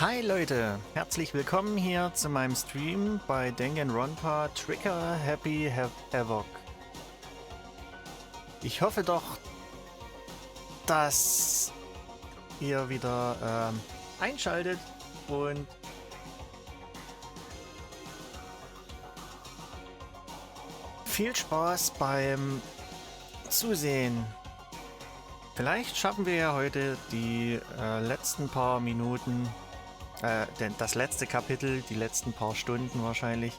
Hi Leute, herzlich willkommen hier zu meinem Stream bei Danganronpa Trigger Happy Havoc. Ich hoffe doch, dass ihr wieder einschaltet und viel Spaß beim Zusehen. Vielleicht schaffen wir ja heute die letzten paar Minuten, denn das letzte Kapitel, die letzten paar Stunden wahrscheinlich.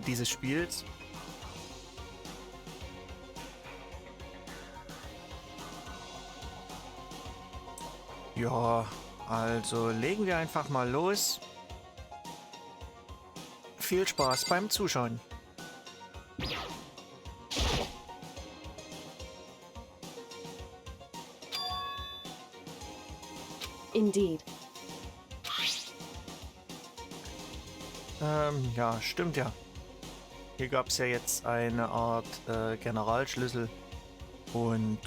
Dieses Spiels. Ja, also legen wir einfach mal los. Viel Spaß beim Zuschauen. Indeed. Ja, stimmt ja. Hier gab es ja jetzt eine Art Generalschlüssel und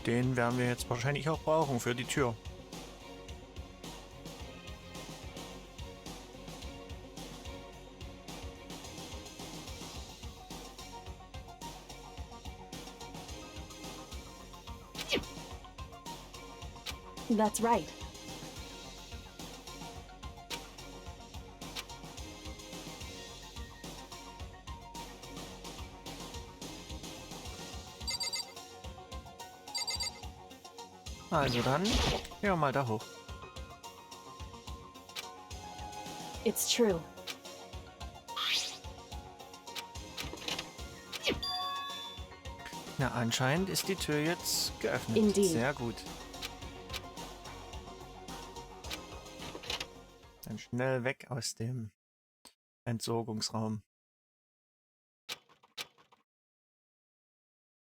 den werden wir jetzt wahrscheinlich auch brauchen für die Tür. That's right. Also dann, gehen wir mal da hoch. It's true. Na, anscheinend ist die Tür jetzt geöffnet. Indeed. Sehr gut. Dann schnell weg aus dem Entsorgungsraum.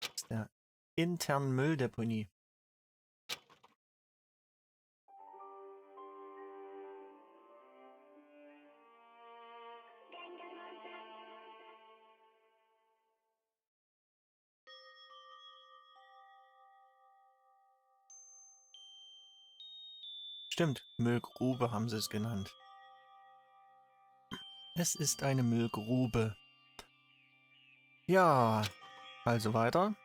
Aus der internen Mülldeponie. Stimmt, Müllgrube haben sie es genannt. Es ist eine Müllgrube. Ja, also weiter.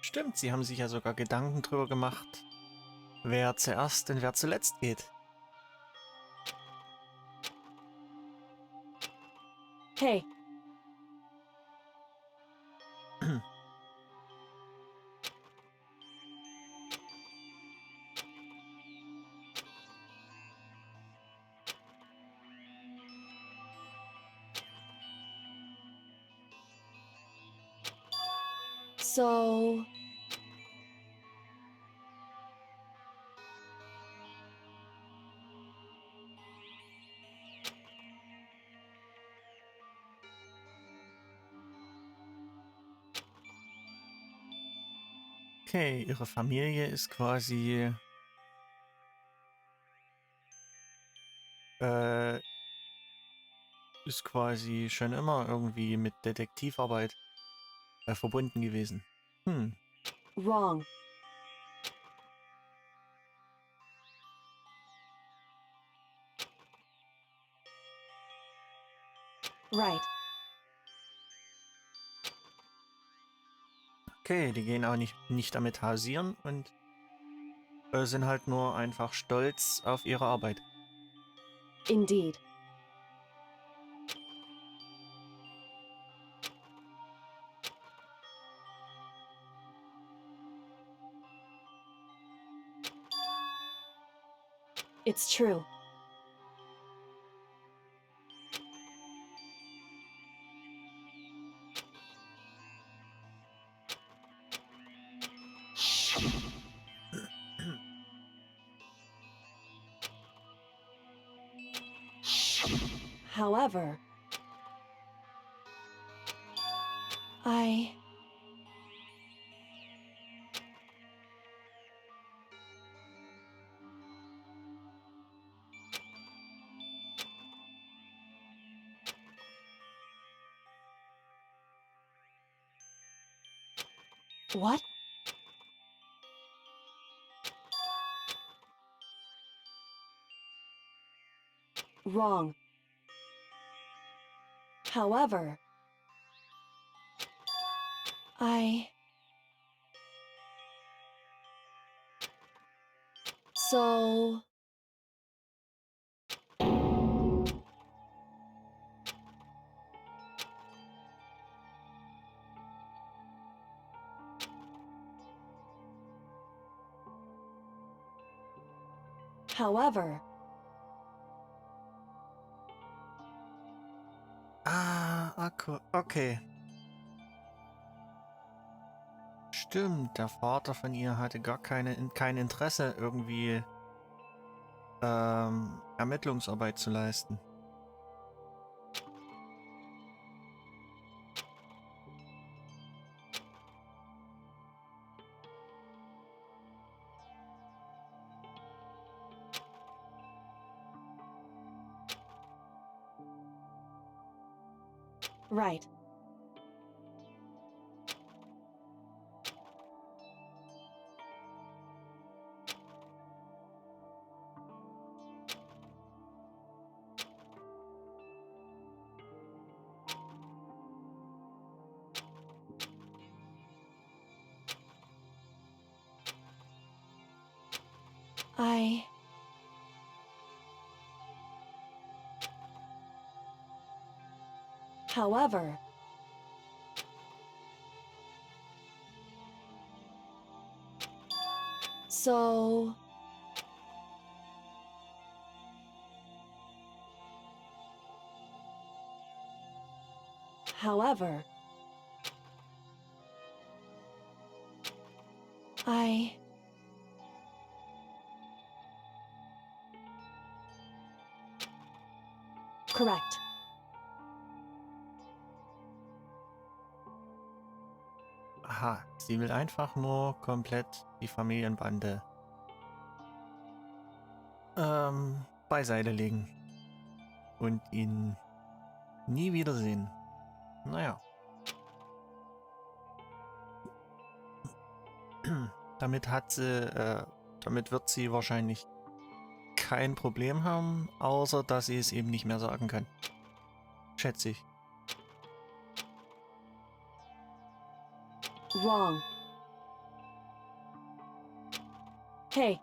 Stimmt, sie haben sich ja sogar Gedanken drüber gemacht, wer zuerst und wer zuletzt geht. Hey, so... Okay, ihre Familie ist quasi äh, schon immer irgendwie mit Detektivarbeit verbunden gewesen. Wrong. Right. Okay, die gehen auch nicht damit hausieren und sind halt nur einfach stolz auf ihre Arbeit. Indeed. It's true. However... I... What? Wrong. However, I... So... However... Okay. Stimmt, der Vater von ihr hatte gar kein Interesse, irgendwie Ermittlungsarbeit zu leisten. Right. I... However... So... However... I... Correct. Aha, sie will einfach nur komplett die Familienbande beiseite legen und ihn nie wiedersehen. Naja. Damit wird sie wahrscheinlich kein Problem haben, außer dass sie es eben nicht mehr sagen kann. Schätze ich. Wrong. Hey.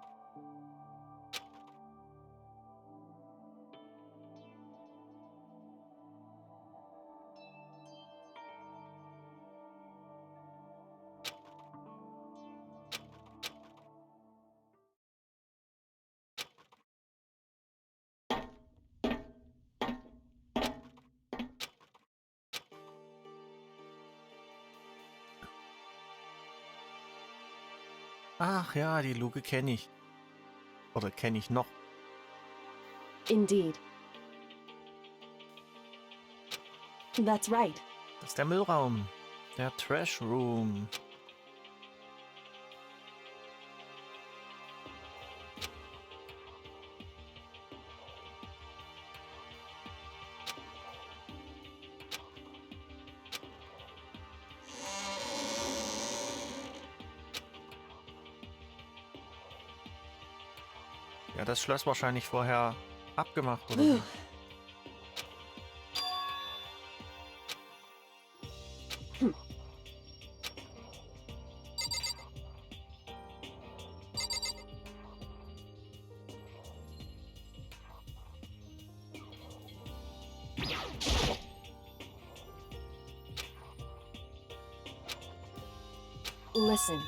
Ach ja, die Luke kenne ich. Oder kenne ich noch. Indeed. That's right. Das ist der Müllraum. Der Trash Room. Ja, das Schloss wahrscheinlich vorher abgemacht, oder wie? Listen.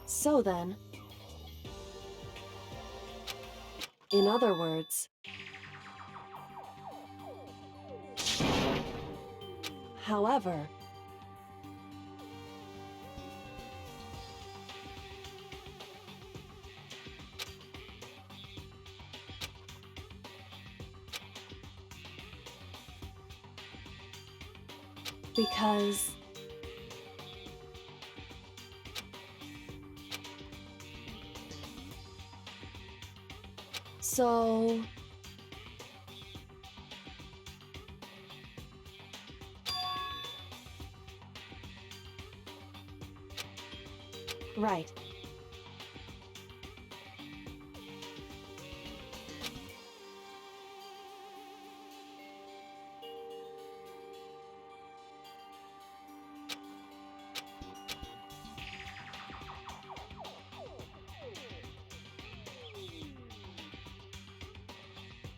So then, in other words, however, Because so right.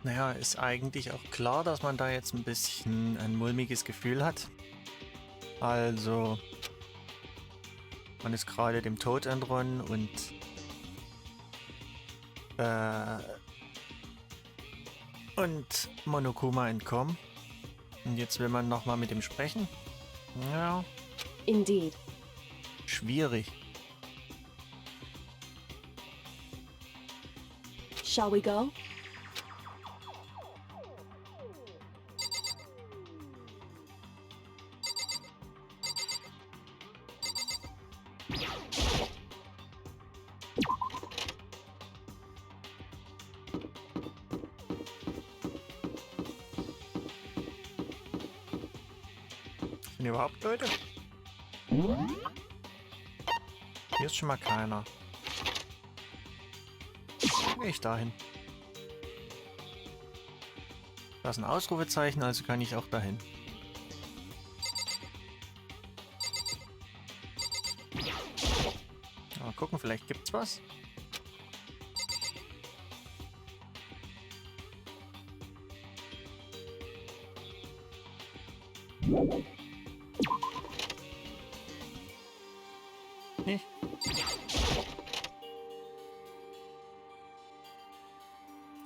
Naja, ist eigentlich auch klar, dass man da jetzt ein bisschen ein mulmiges Gefühl hat. Also, man ist gerade dem Tod entronnen und Monokuma entkommen. Und jetzt will man nochmal mit ihm sprechen. Ja, Indeed. schwierig. Shall we go? Sind überhaupt Leute? Hier ist schon mal keiner. Gehe ich dahin. Das ist ein Ausrufezeichen, also kann ich auch dahin. Mal gucken, vielleicht gibt's was. Nicht?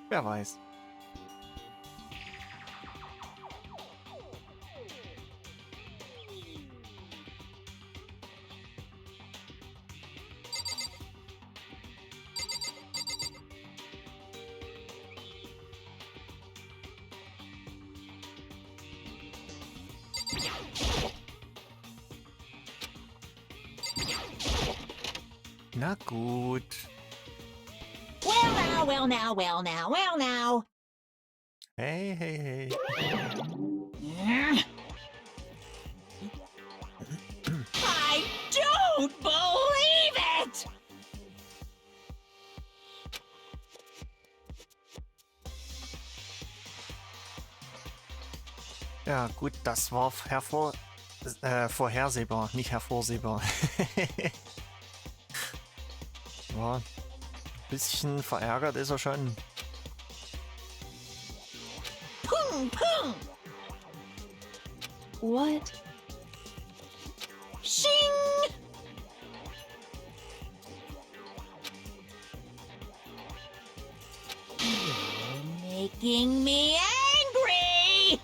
Wer weiß. Na gut. Well now, well now, well now, well now. Hey, hey, hey. I don't believe it! Ja, gut, das war vorhersehbar, nicht hervorsehbar. Ja, ein bisschen verärgert ist er schon. Pung, pung! What? Shing! You're making me angry!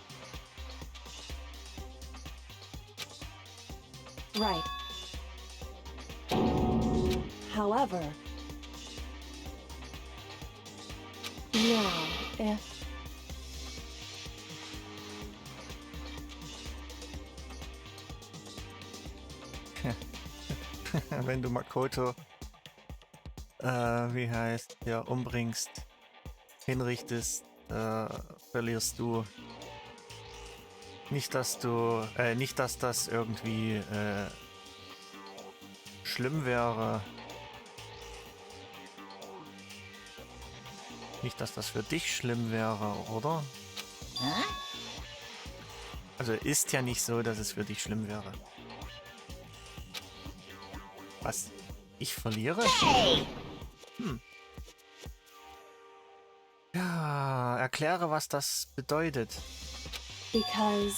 Right. However, now, if Wenn du Makoto, wie heißt, ja, umbringst, hinrichtest, verlierst du. Nicht, dass das irgendwie schlimm wäre. Nicht, dass das für dich schlimm wäre, oder? Huh? Also ist ja nicht so, dass es für dich schlimm wäre. Was? Ich verliere? Hey! Ja, erkläre, was das bedeutet. because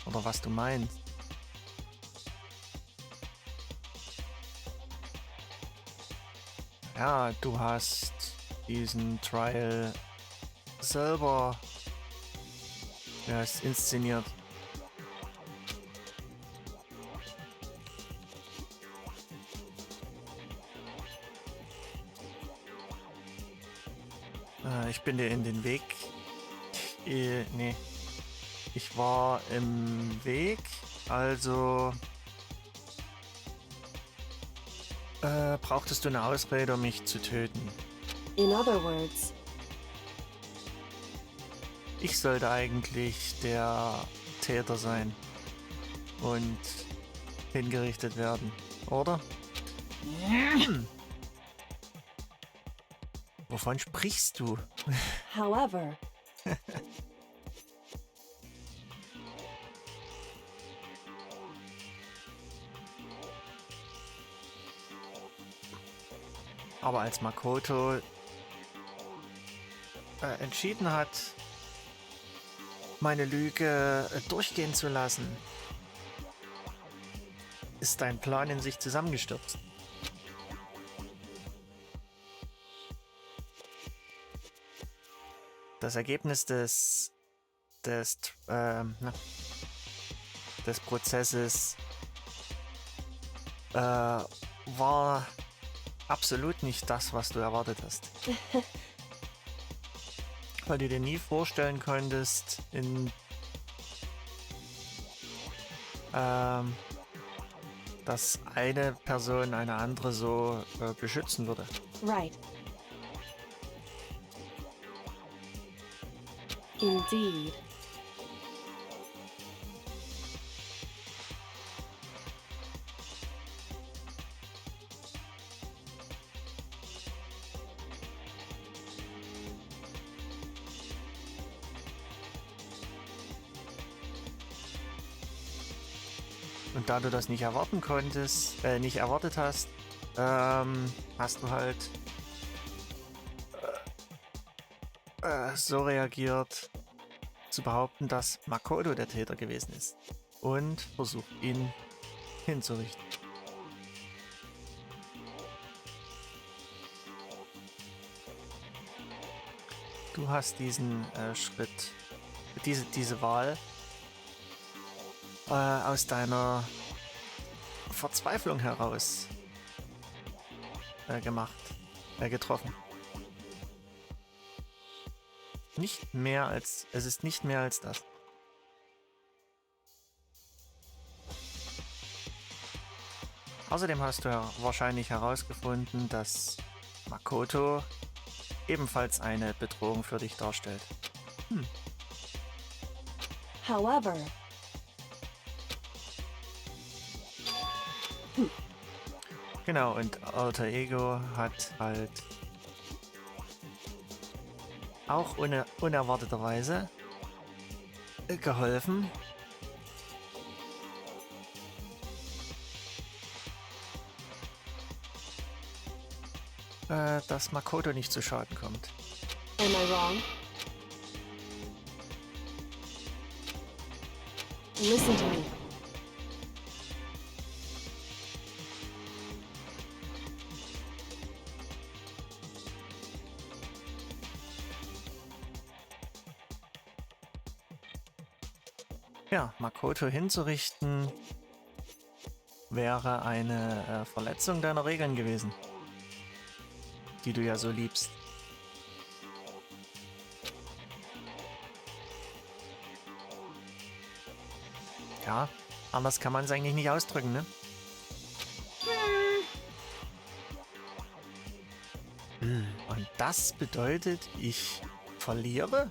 Oder was du meinst. Ja, du hast diesen Trial selber inszeniert. Ich bin dir in den Weg. Nee. Ich war im Weg, also brauchtest du eine Ausrede, um mich zu töten. In other words, Ich sollte eigentlich der Täter sein und hingerichtet werden, oder? Wovon sprichst du? however, Aber als Makoto entschieden hat, meine Lüge durchgehen zu lassen, ist dein Plan in sich zusammengestürzt. Das Ergebnis des Prozesses war absolut nicht das, was du erwartet hast. Weil du dir nie vorstellen konntest, dass eine Person eine andere so beschützen würde. right. Indeed. Und da du das nicht erwarten konntest, nicht erwartet hast, hast du halt so reagiert, zu behaupten, dass Makoto der Täter gewesen ist. Und versucht, ihn hinzurichten. Du hast diesen Schritt, diese Wahl aus deiner Verzweiflung heraus getroffen. Es ist nicht mehr als das. Außerdem hast du ja wahrscheinlich herausgefunden, dass Makoto ebenfalls eine Bedrohung für dich darstellt. However, Genau, und Alter Ego hat halt auch unerwarteterweise geholfen, dass Makoto nicht zu Schaden kommt. am I wrong? Listen to me. Ja, Makoto hinzurichten wäre eine Verletzung deiner Regeln gewesen, die du ja so liebst. Ja, anders kann man es eigentlich nicht ausdrücken, ne? Und das bedeutet, ich verliere?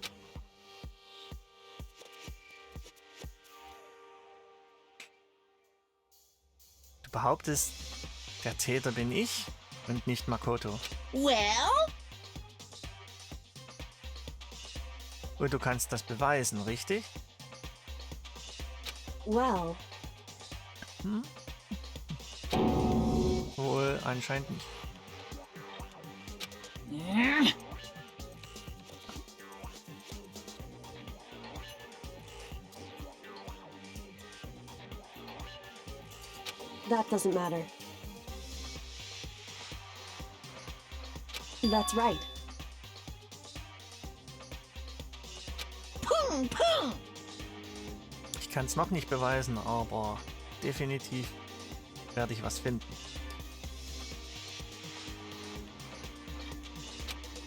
Du behauptest, der Täter bin ich und nicht Makoto. Well, Und du kannst das beweisen, richtig? Well, Wohl anscheinend nicht. that doesn't matter. That's right. pum, pum. Ich kann es noch nicht beweisen, aber definitiv werde ich was finden.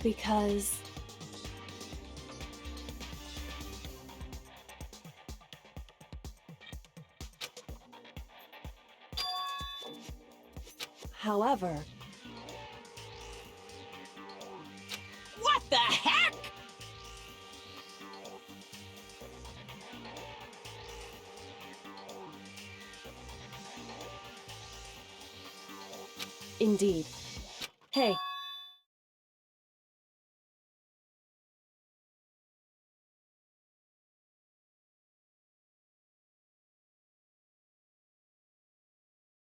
Because However, What the heck? indeed. Hey,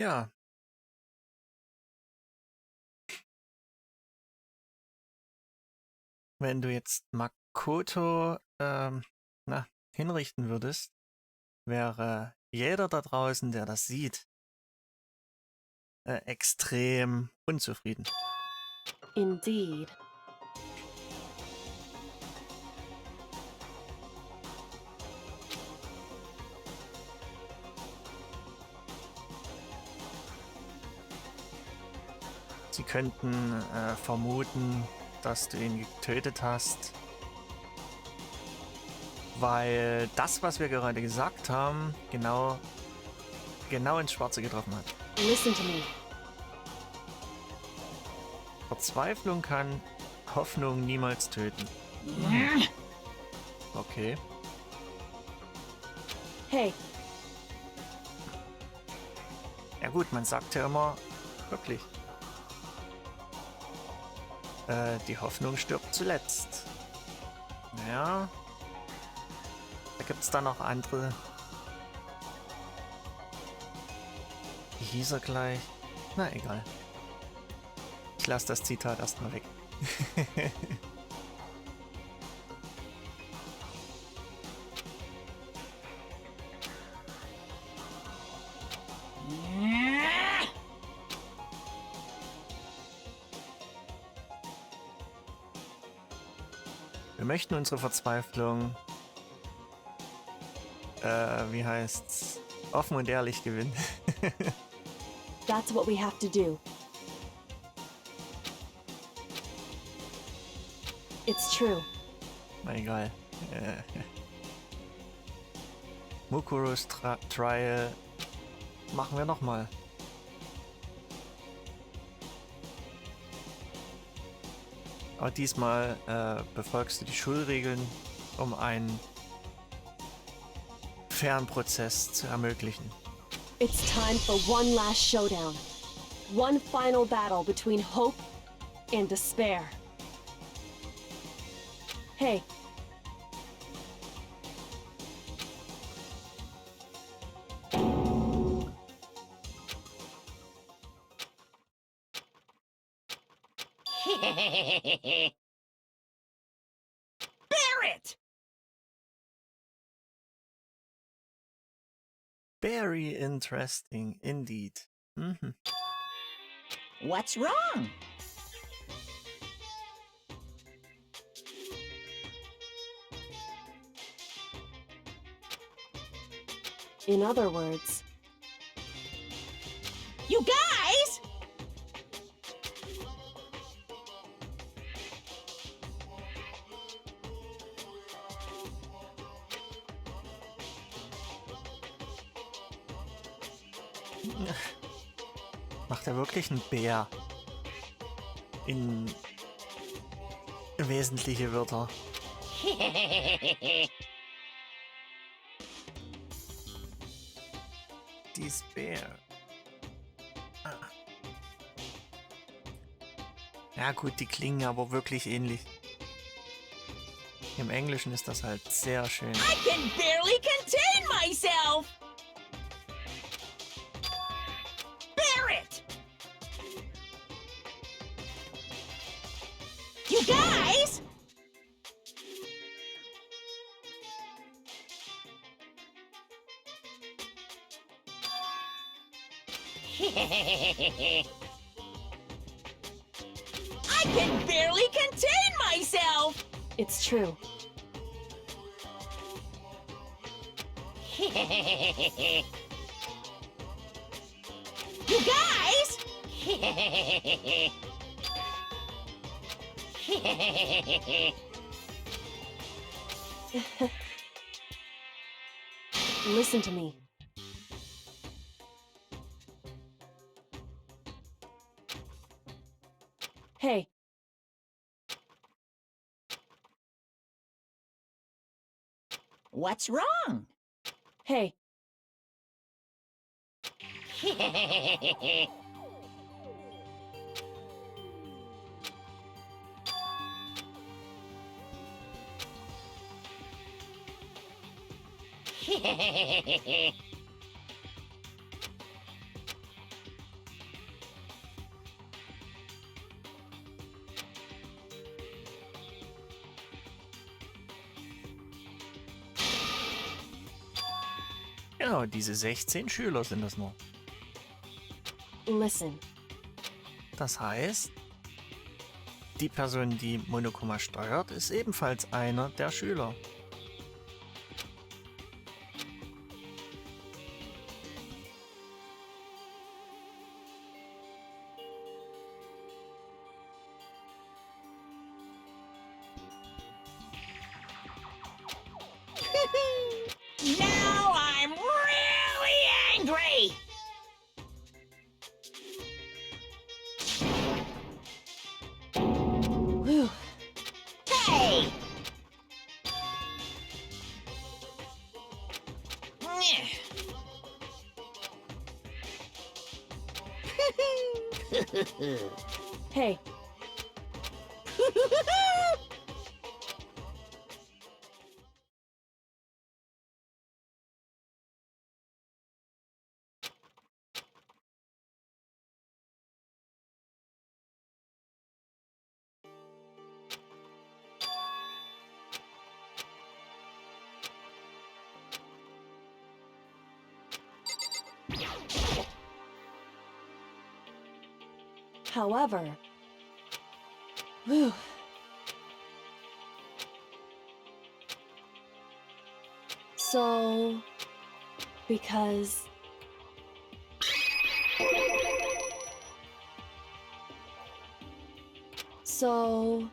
Ja, wenn du jetzt Makoto hinrichten würdest, wäre jeder da draußen, der das sieht, extrem unzufrieden. indeed. Sie könnten vermuten, dass du ihn getötet hast, weil das, was wir gerade gesagt haben, genau ins Schwarze getroffen hat. Listen to me. Verzweiflung kann Hoffnung niemals töten. Okay. Hey, Ja gut, man sagt ja immer, wirklich. Die Hoffnung stirbt zuletzt. Ja. Da gibt es dann noch andere. Wie hieß er gleich? Na egal. Ich lasse das Zitat erstmal weg. Wir möchten unsere Verzweiflung, wie heißt's, offen und ehrlich gewinnen. that's what we have to do. It's true. Na egal. Mukuros Trial machen wir nochmal. Aber diesmal befolgst du die Schulregeln, um einen fairen Prozess zu ermöglichen. It's time for one last showdown. One final battle between hope and despair. Hey, Bear it! Very interesting indeed. Mhm. What's wrong? in other words, You guys! Macht er wirklich einen Bär in wesentliche Wörter? Despair. Ah. Ja gut, die klingen aber wirklich ähnlich. Im Englischen ist das halt sehr schön. I can barely contain myself! Bear it! You guys! I can barely contain myself! it's true. You guys! Listen to me. What's wrong? Hey, Genau, diese 16 Schüler sind es nur. listen. Das heißt, die Person, die Monokuma steuert, ist ebenfalls einer der Schüler. Now I'm really angry! Whew. Hey! Hey, however. Whew. So, because. So.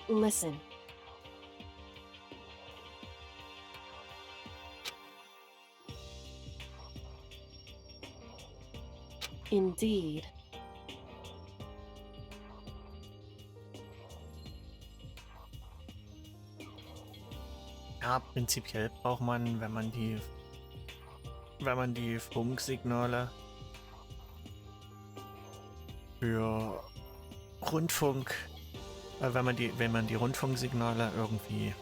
Listen. Indeed. Ja, prinzipiell braucht man, wenn man die Funksignale für Rundfunk, wenn man die Rundfunksignale irgendwie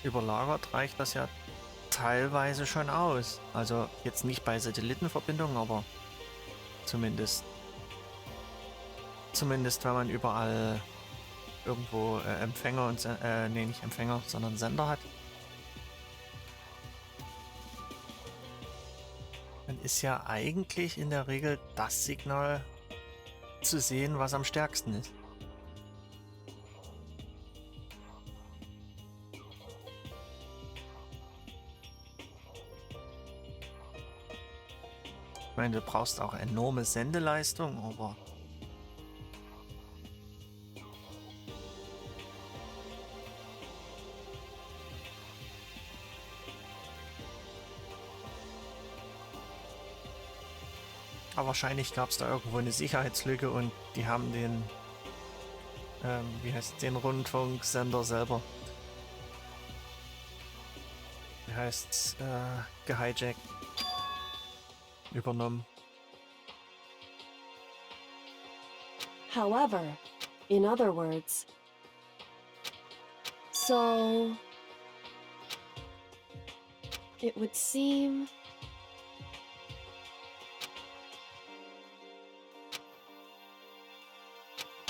überlagert, reicht das ja teilweise schon aus. Also jetzt nicht bei Satellitenverbindungen, aber zumindest wenn man überall irgendwo Empfänger und nicht Empfänger, sondern Sender hat. Dann ist ja eigentlich in der Regel das Signal zu sehen, was am stärksten ist. Ich meine, du brauchst auch enorme Sendeleistung, aber wahrscheinlich gab es da irgendwo eine Sicherheitslücke und die haben den, den Rundfunksender selber, gehijackt, übernommen. However, in other words. So. It would seem.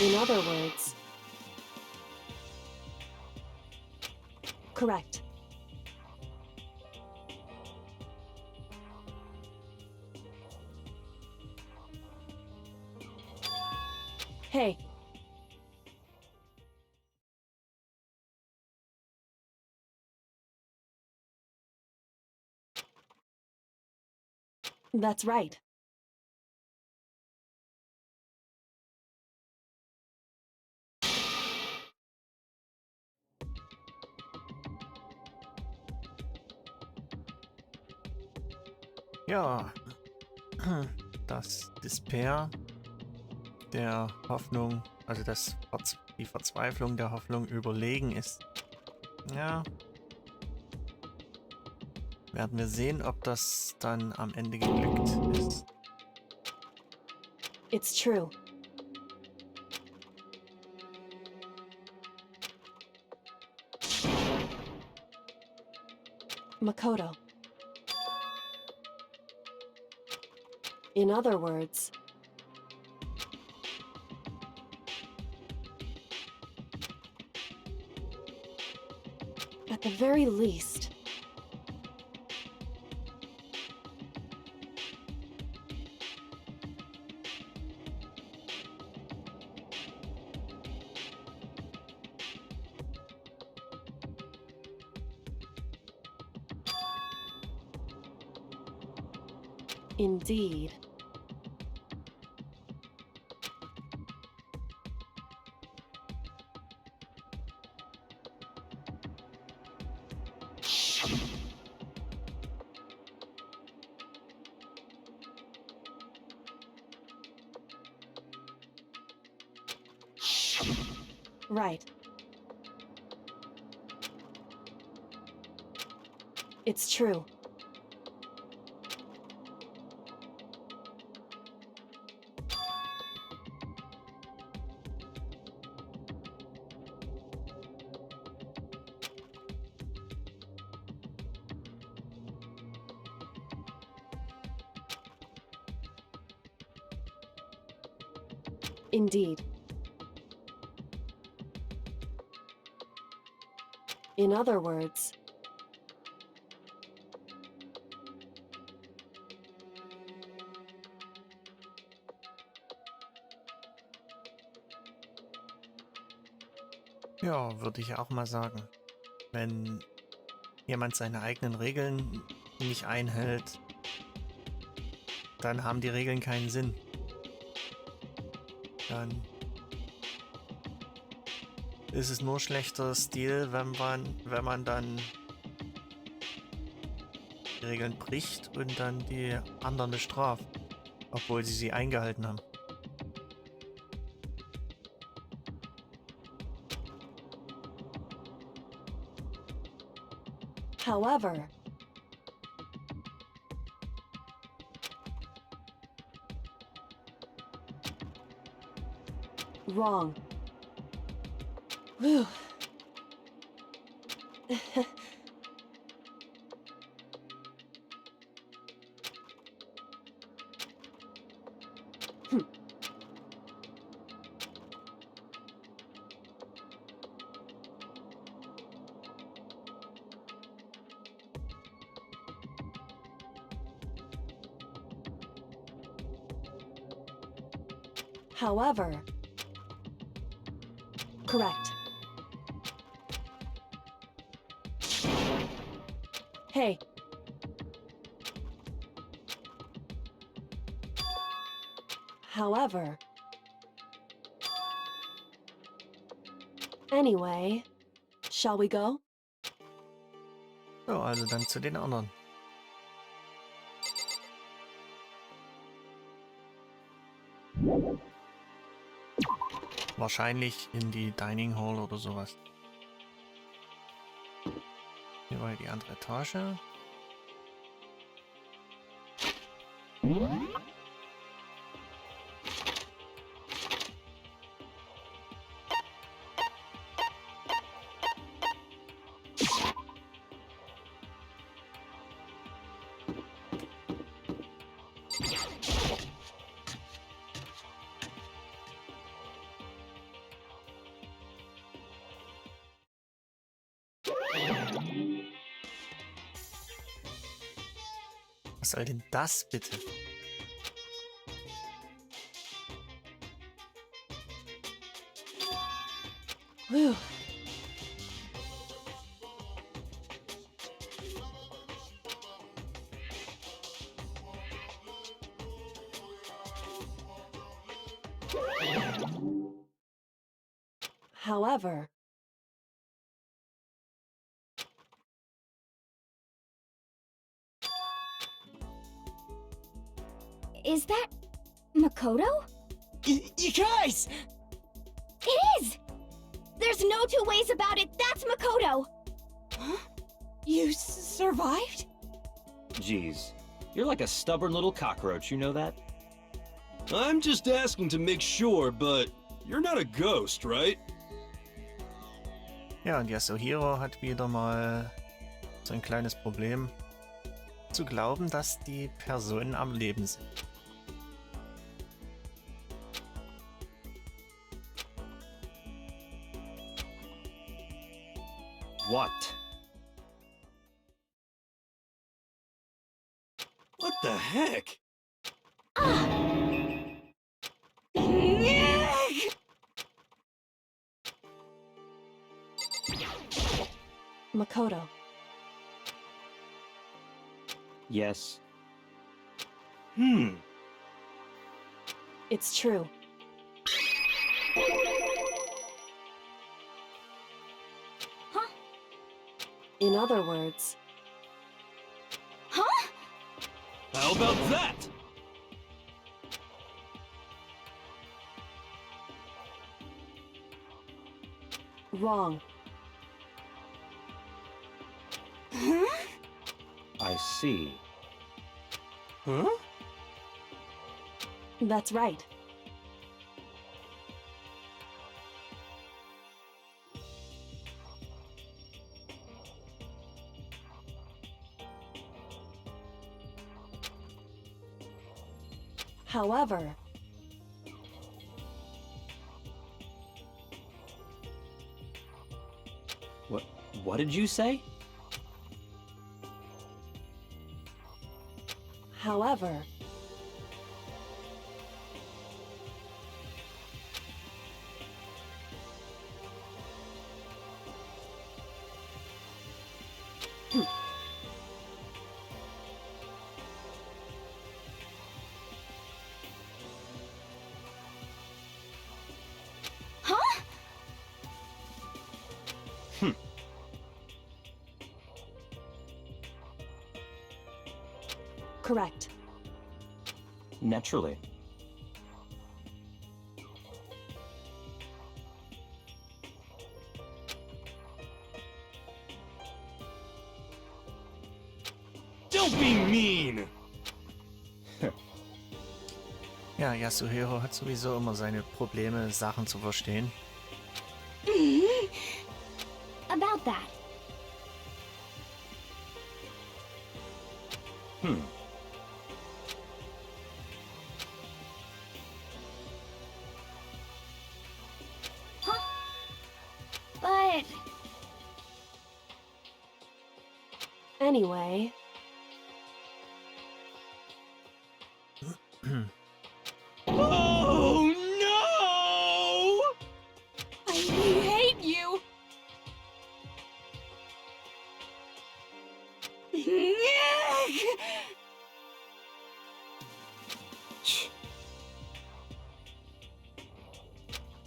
In other words. Correct. Hey. That's right. Ja, dass Despair der Hoffnung, also die Verzweiflung der Hoffnung überlegen ist. Ja. Werden wir sehen, ob das dann am Ende geglückt ist. It's true. Makoto. In other words, at the very least, indeed. Right. It's true. Indeed. In other words, Ja, würde ich auch mal sagen. Wenn jemand seine eigenen Regeln nicht einhält, dann haben die Regeln keinen Sinn. Dann ist es nur schlechter Stil, wenn man dann die Regeln bricht und dann die anderen bestraft, obwohl sie eingehalten haben. however, wrong. Whew. However, correct. Hey. However. Anyway, shall we go? So, also dann zu den anderen. Wahrscheinlich in die Dining Hall oder sowas. Hier war die andere Etage. Was soll denn das bitte? Whew. However, Is that Makoto? You guys! It is! There's no two ways about it, that's Makoto! Huh? You survived? Jeez, you're like a stubborn little cockroach, you know that? I'm just asking to make sure, but you're not a ghost, right? Ja, und Yasuhiro hat wieder mal so ein kleines Problem zu glauben, dass die Personen am Leben sind. What? What the heck? Makoto. Yes. It's true. Huh? In other words... Huh? How about that? Wrong. I see. Huh? That's right. However, What did you say? however, huh? Correct. Naturally. Don't be mean! Ja, Yasuhiro hat sowieso immer seine Probleme, Sachen zu verstehen. About that. Huh? But... Anyway... Oh no! I hate you!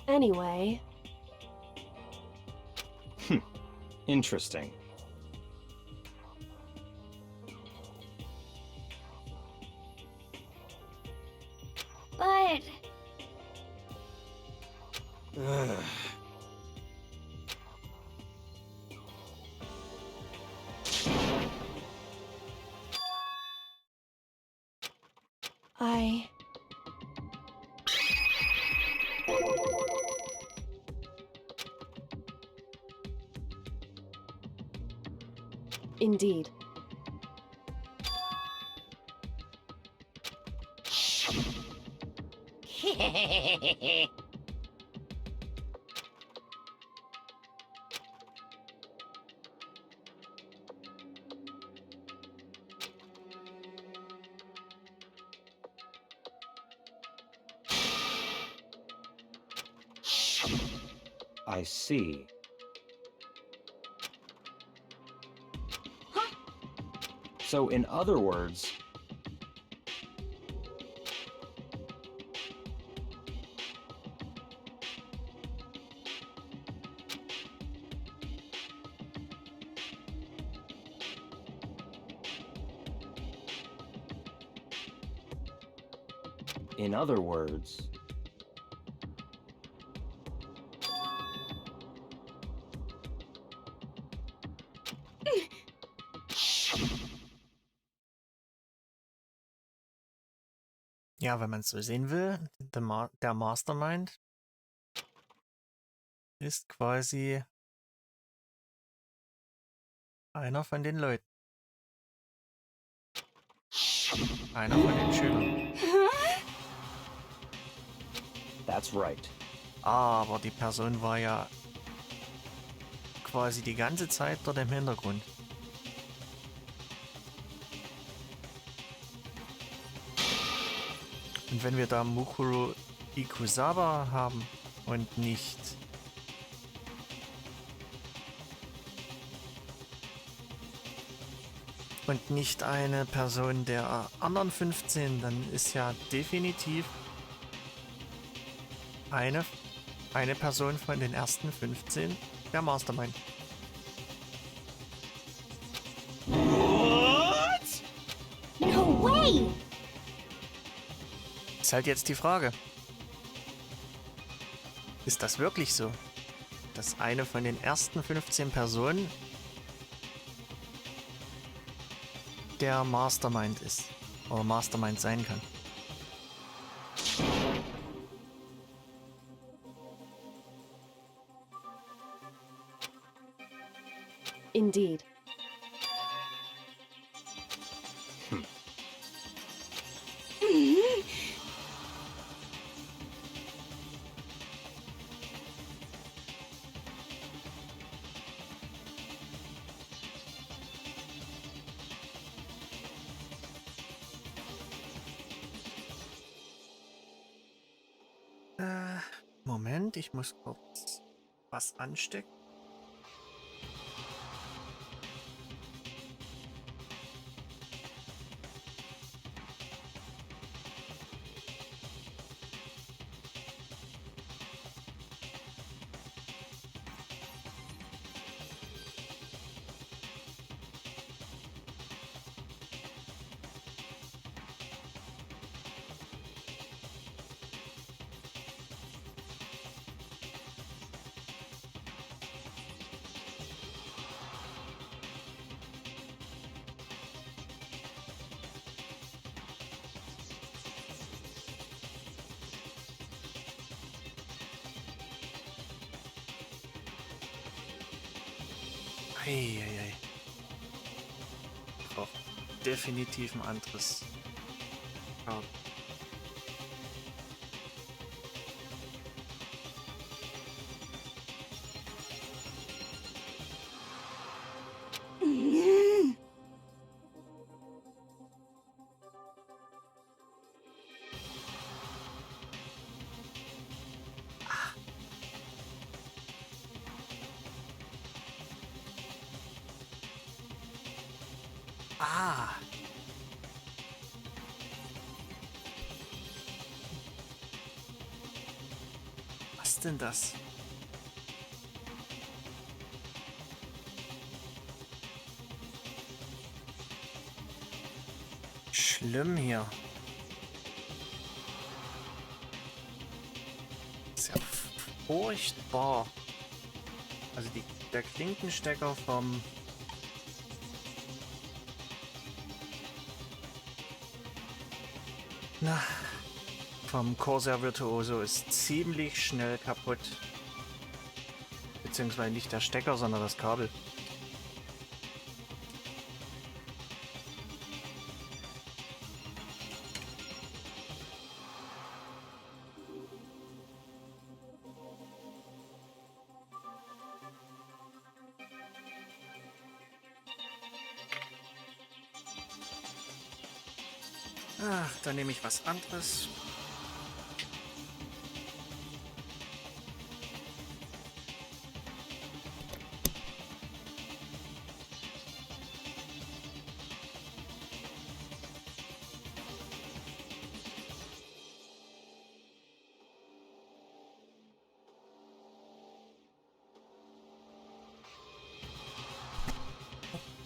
Anyway... Interesting. But... I... Indeed. I see. So, in other words, In other words, Ja, wenn man es so sehen will, der Mastermind ist quasi einer von den Leuten. Einer von den Schülern. that's right. Aber die Person war ja quasi die ganze Zeit dort im Hintergrund. Und wenn wir da Mukuro Ikusawa haben und nicht eine Person der anderen 15, dann ist ja definitiv eine Person von den ersten 15 der Mastermind. No way! Ist halt jetzt die Frage. Ist das wirklich so? Dass eine von den ersten 15 Personen der Mastermind ist. Oder Mastermind sein kann. Indeed. Moment, ich muss kurz was anstecken. Eieiei. Braucht definitiv ein anderes. Ja. Ah. Was denn das? Schlimm hier. Ist ja furchtbar. Also der Klinkenstecker vom vom Corsair Virtuoso ist ziemlich schnell kaputt. Beziehungsweise nicht der Stecker, sondern das Kabel. Ach, dann nehme ich was anderes.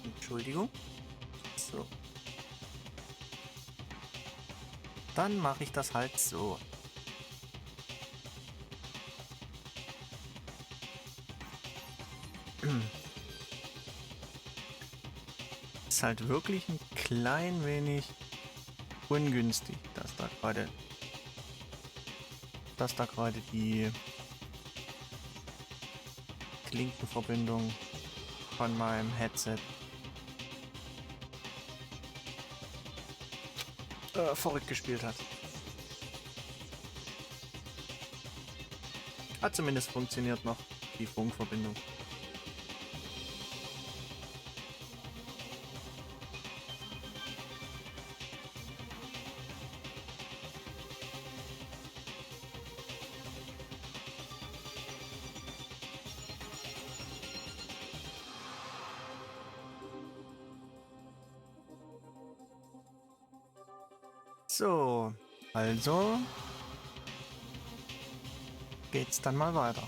Entschuldigung. So. Dann mache ich das halt so. Ist halt wirklich ein klein wenig ungünstig, dass da gerade die Klinkenverbindung von meinem Headset verrückt gespielt hat. Hat zumindest funktioniert noch die Funkverbindung. So, also geht's dann mal weiter.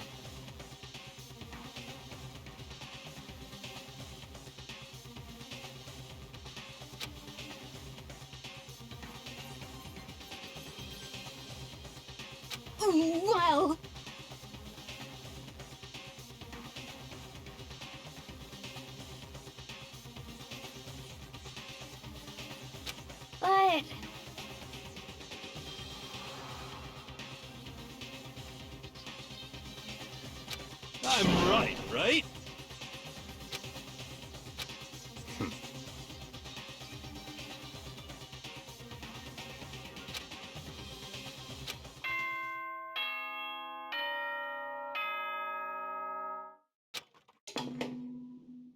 Well, but I'm right, right?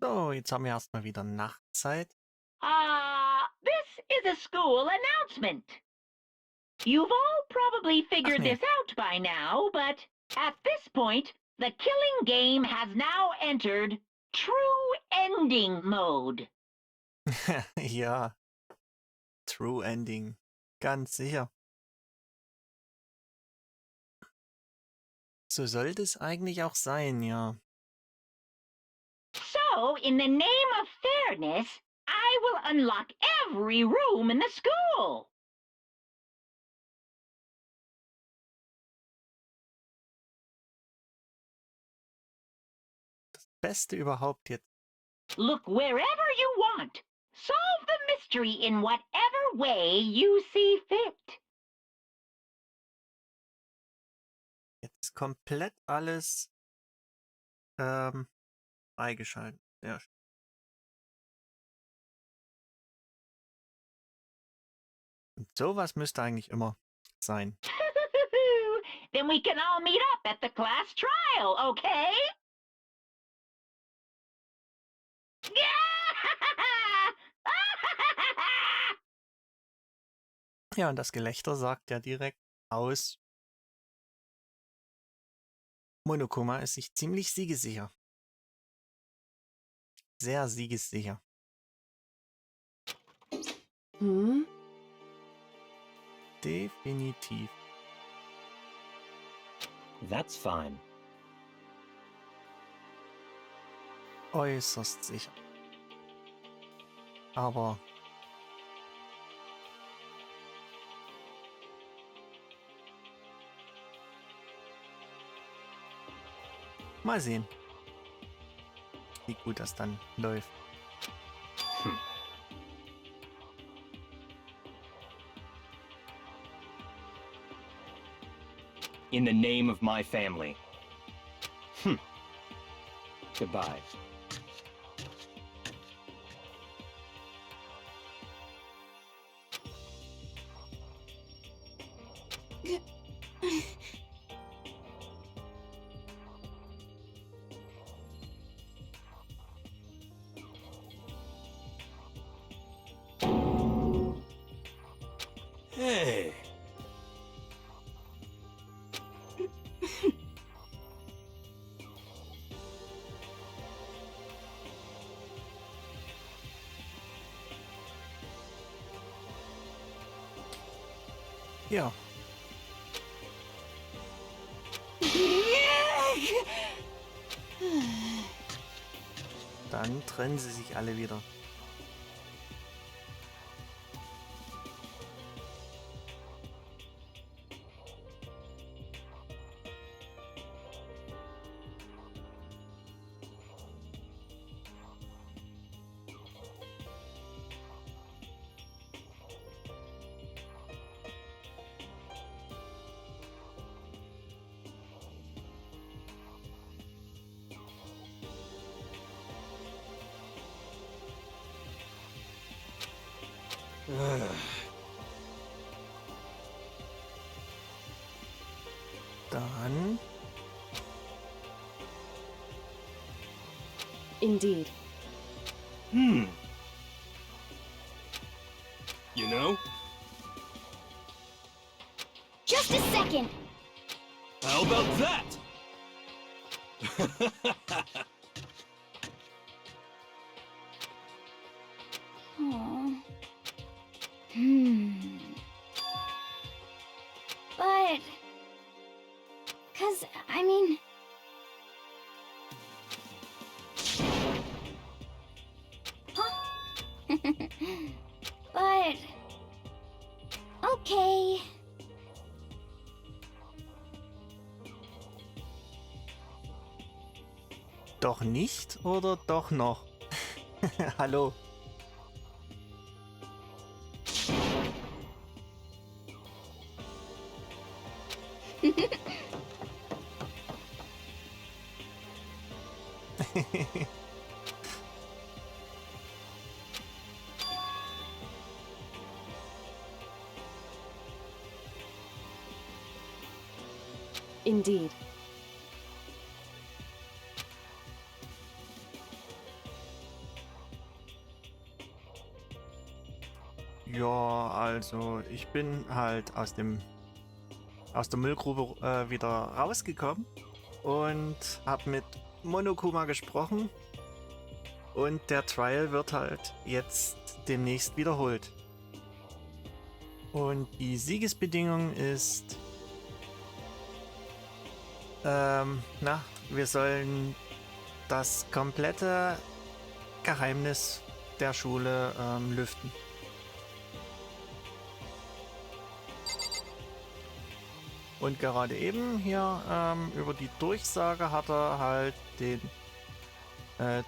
So, jetzt haben wir erstmal wieder Nachtzeit. this is a school announcement. You've all probably figured nee. this out by now, but at this point, the killing game has now entered true ending mode. Ja, True Ending. Ganz sicher. So sollte es eigentlich auch sein, ja. So, in the name of fairness, I will unlock every room in the school. Beste überhaupt jetzt. Look wherever you want. Solve the mystery in whatever way you see fit. Jetzt komplett alles freigeschaltet. Ja. Und sowas müsste eigentlich immer sein. Then we can all meet up at the class trial, okay? Ja, und das Gelächter sagt ja direkt aus. Monokuma ist sich ziemlich siegessicher. Sehr siegessicher. Hmm? Definitiv. That's fine. Äußerst sicher. Aber mal sehen, wie gut das dann läuft. In the name of my family. Goodbye. Hey. Ja, dann trennen sie sich alle wieder. Dann... Indeed. You know? Just a second. How about that? Aw. But... 'Cause, I mean... Huh? But... Okay. Doch nicht oder doch noch? Hallo. Indeed. Ja, also ich bin halt aus der Müllgrube wieder rausgekommen und habe mit Monokuma gesprochen und der Trial wird halt jetzt demnächst wiederholt. Und die Siegesbedingung ist, wir sollen das komplette Geheimnis der Schule lüften. Und gerade eben hier über die Durchsage hat er halt den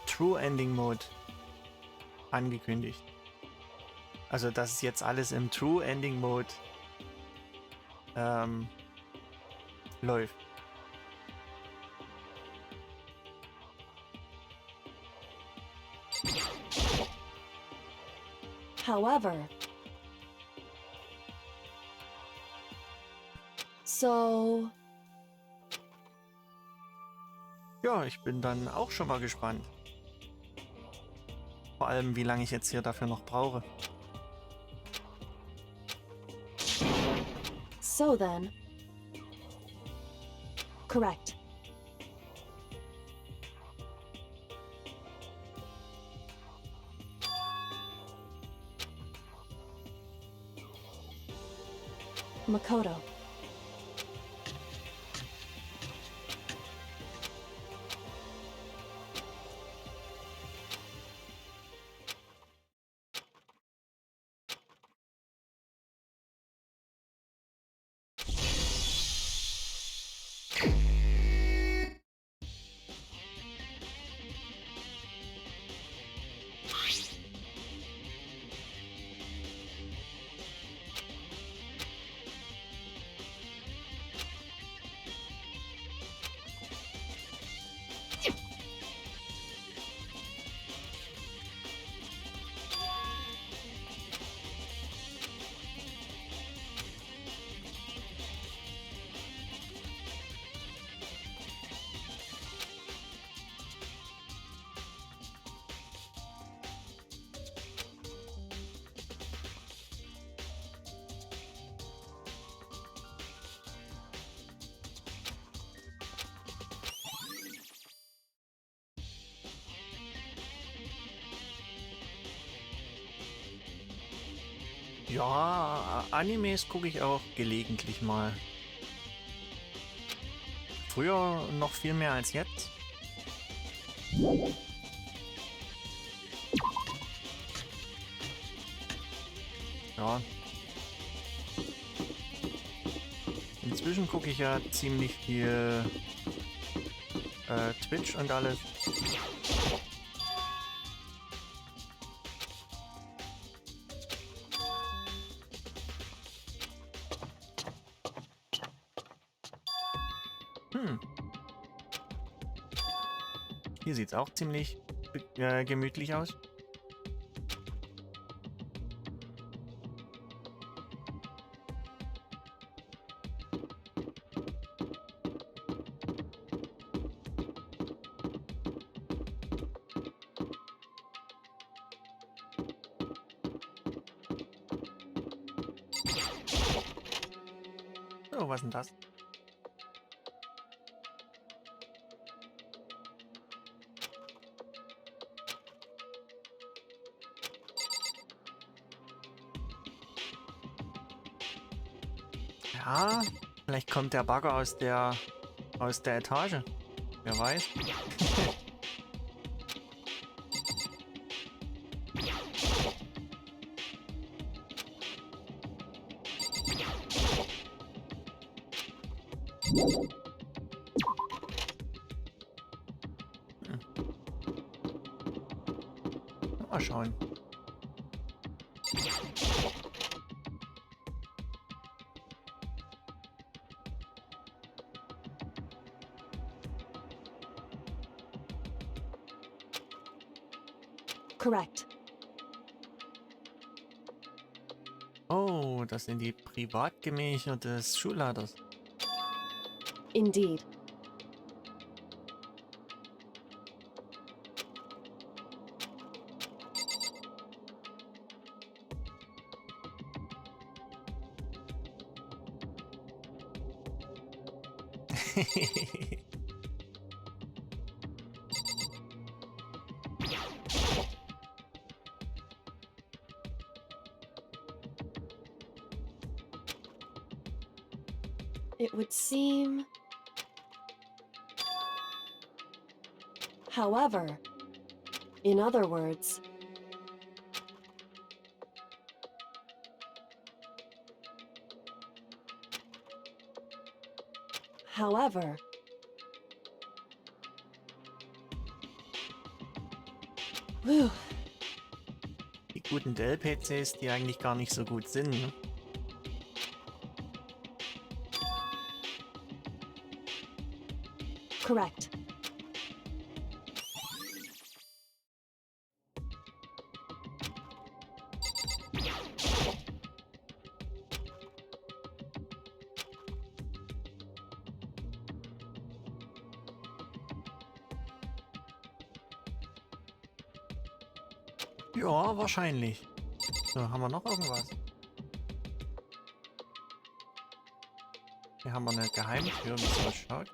True Ending Mode angekündigt. Also dass es jetzt alles im True Ending Mode läuft. However, so... Ja, ich bin dann auch schon mal gespannt. Vor allem, wie lange ich jetzt hier dafür noch brauche. So then... Correct. Makoto. Ja, Animes gucke ich auch gelegentlich mal. Früher noch viel mehr als jetzt. Ja. Inzwischen gucke ich ja ziemlich viel Twitch und alles. Hier sieht es auch ziemlich gemütlich aus. Oh, was ist denn das? Ja, vielleicht kommt der Bagger aus der Etage. Wer weiß. Mal schauen. Correct. Oh, das sind die Privatgemächer des Schulleiters. Indeed. It would seem. However, in other words, however, whew, Die guten Dell-PCs, die eigentlich gar nicht so gut sind, ne? correct. Ja, wahrscheinlich. So, haben wir noch irgendwas? Hier haben wir eine Geheimtür, wie es ausschaut.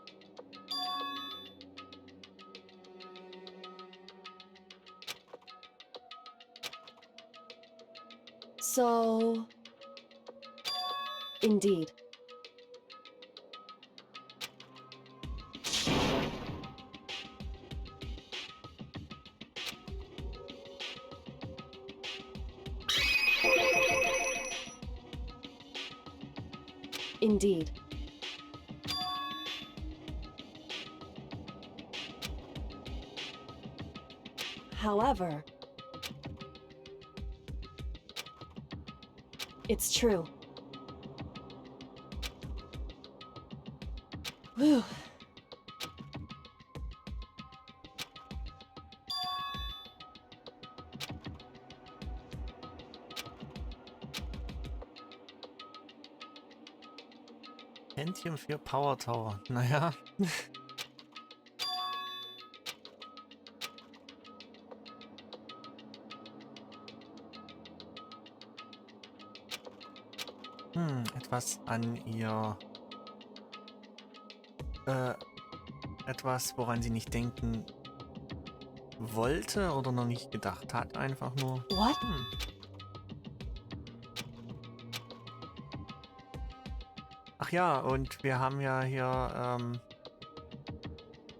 So, indeed. Indeed. However, it's true. Whew. Händchen für Power Tower. Naja. Etwas an ihr. Etwas, woran sie nicht denken wollte oder noch nicht gedacht hat, einfach nur. What? Ach ja, und wir haben ja hier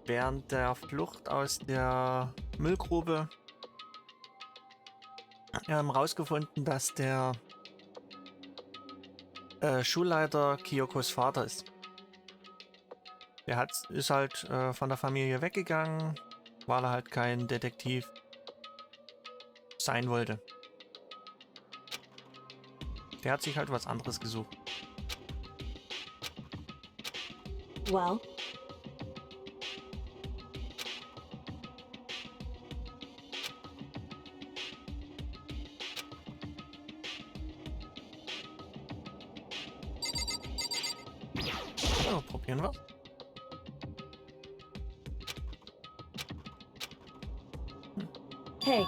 während der Flucht aus der Müllgrube rausgefunden, dass der Schulleiter Kyokos Vater ist. Der ist halt von der Familie weggegangen, weil er halt kein Detektiv sein wollte. Der hat sich halt was anderes gesucht. Well, So, probieren wir. hey,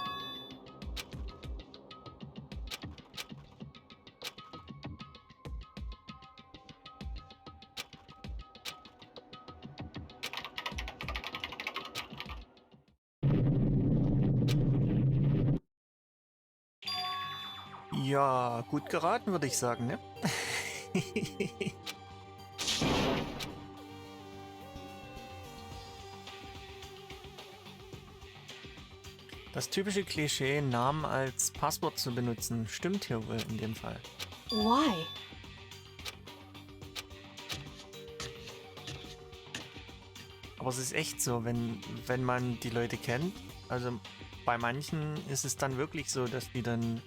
Ja, gut geraten, würde ich sagen, ne? Das typische Klischee, Namen als Passwort zu benutzen, stimmt hier wohl in dem Fall. Why? Aber es ist echt so, wenn man die Leute kennt, also bei manchen ist es dann wirklich so, dass die dann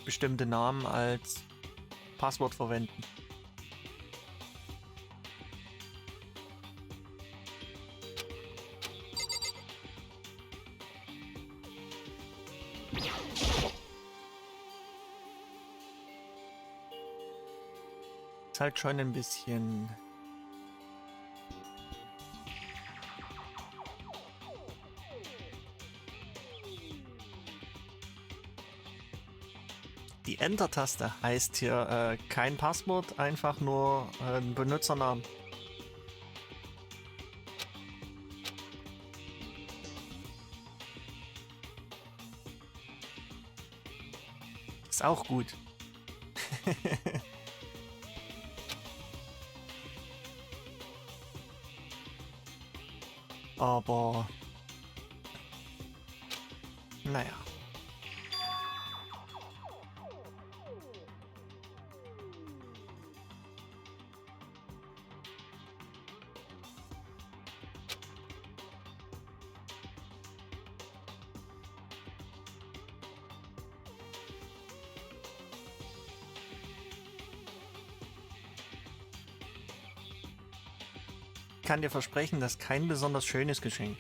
bestimmte Namen als Passwort verwenden. Ist halt schon ein bisschen... Die Enter-Taste heißt hier kein Passwort, einfach nur ein Benutzernamen. Ist auch gut. Aber... Naja. Ich kann dir versprechen, das ist kein besonders schönes Geschenk.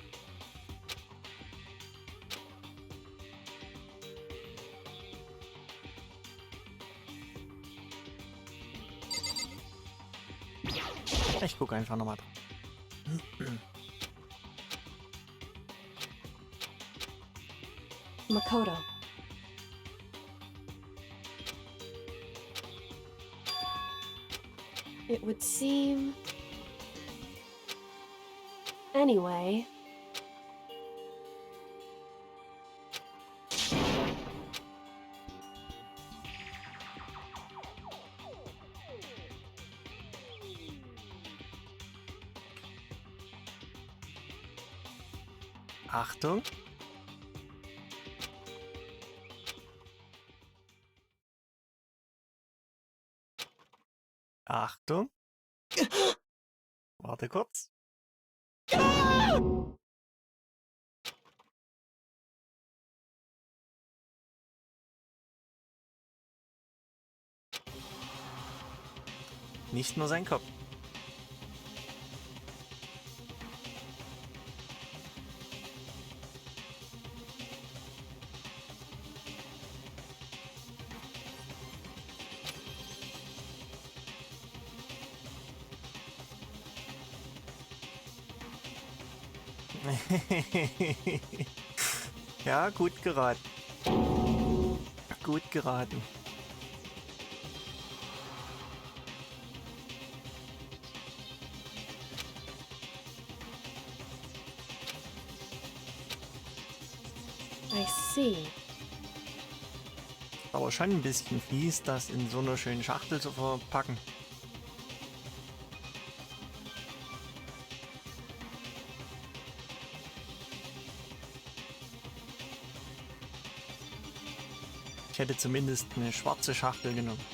Ich gucke einfach nochmal drauf. Makoto. It would seem... Anyway... Achtung. Achtung. Warte kurz. Nicht nur sein Kopf. Ja, gut geraten. Gut geraten. I see. Aber schon ein bisschen fies, das in so einer schönen Schachtel zu verpacken. Ich hätte zumindest eine schwarze Schachtel genommen.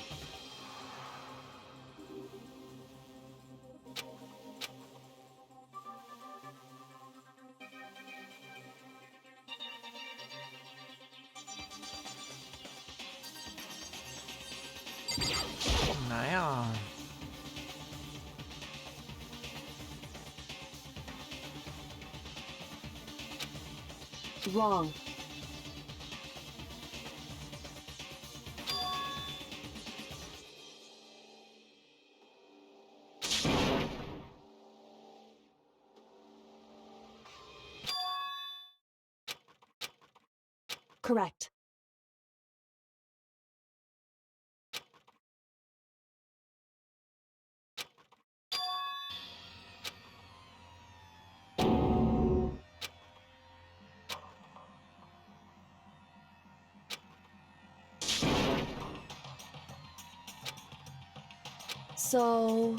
Naja. Wrong. Correct. So...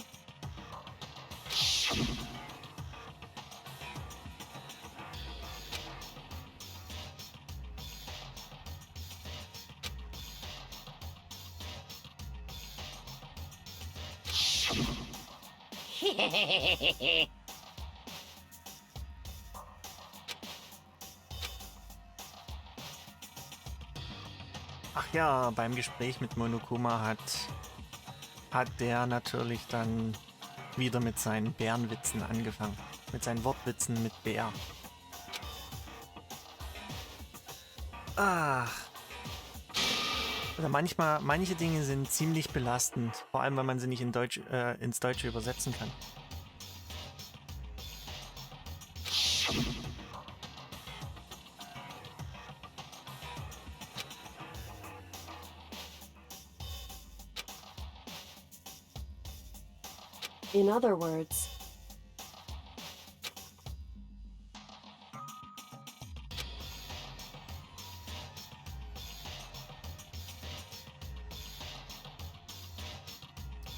Ach ja, beim Gespräch mit Monokuma hat der natürlich dann wieder mit seinen Bärenwitzen angefangen. Mit seinen Wortwitzen mit Bär. Ach. Also manche Dinge sind ziemlich belastend. Vor allem, wenn man sie nicht ins Deutsche übersetzen kann. In other words...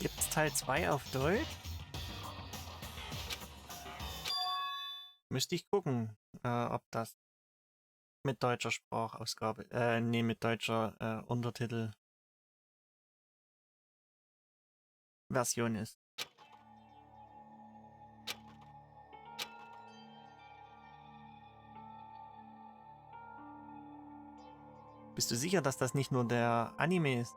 Gibt's Teil 2 auf Deutsch? Müsste ich gucken, ob das mit deutscher Sprachausgabe, nee, mit deutscher Untertitelversion ist. Bist du sicher, dass das nicht nur der Anime ist?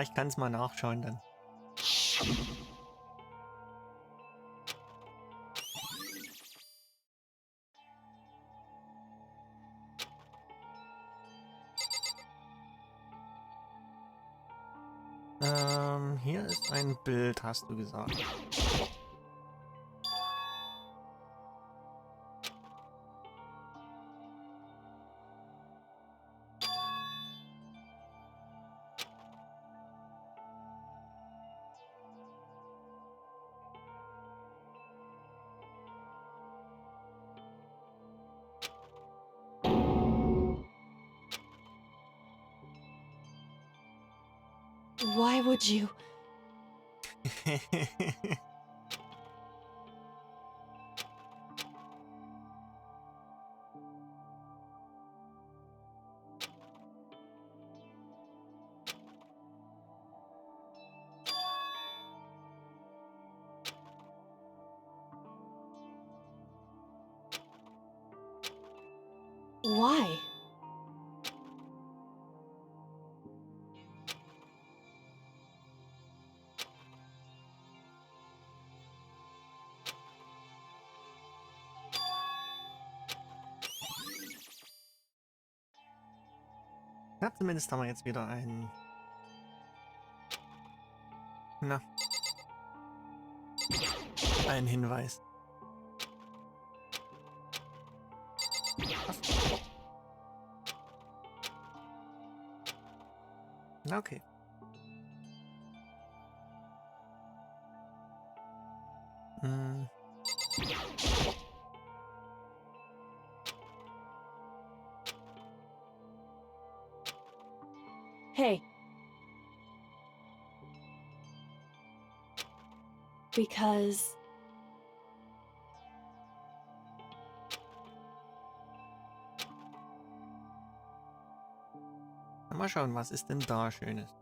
Ich kann es mal nachschauen dann. Hier ist ein Bild, hast du gesagt. Why would you... Why? Ja, zumindest haben wir jetzt wieder einen... Na. Einen Hinweis. Was? Na, okay. Hm. Hey. Because... Mal schauen, was ist denn da Schönes?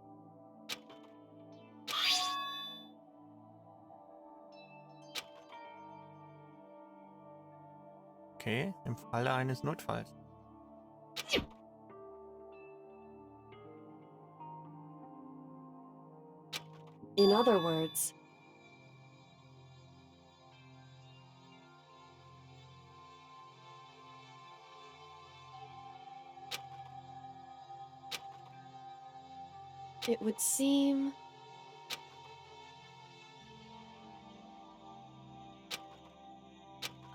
Okay, im Falle eines Notfalls. In other words... It would seem...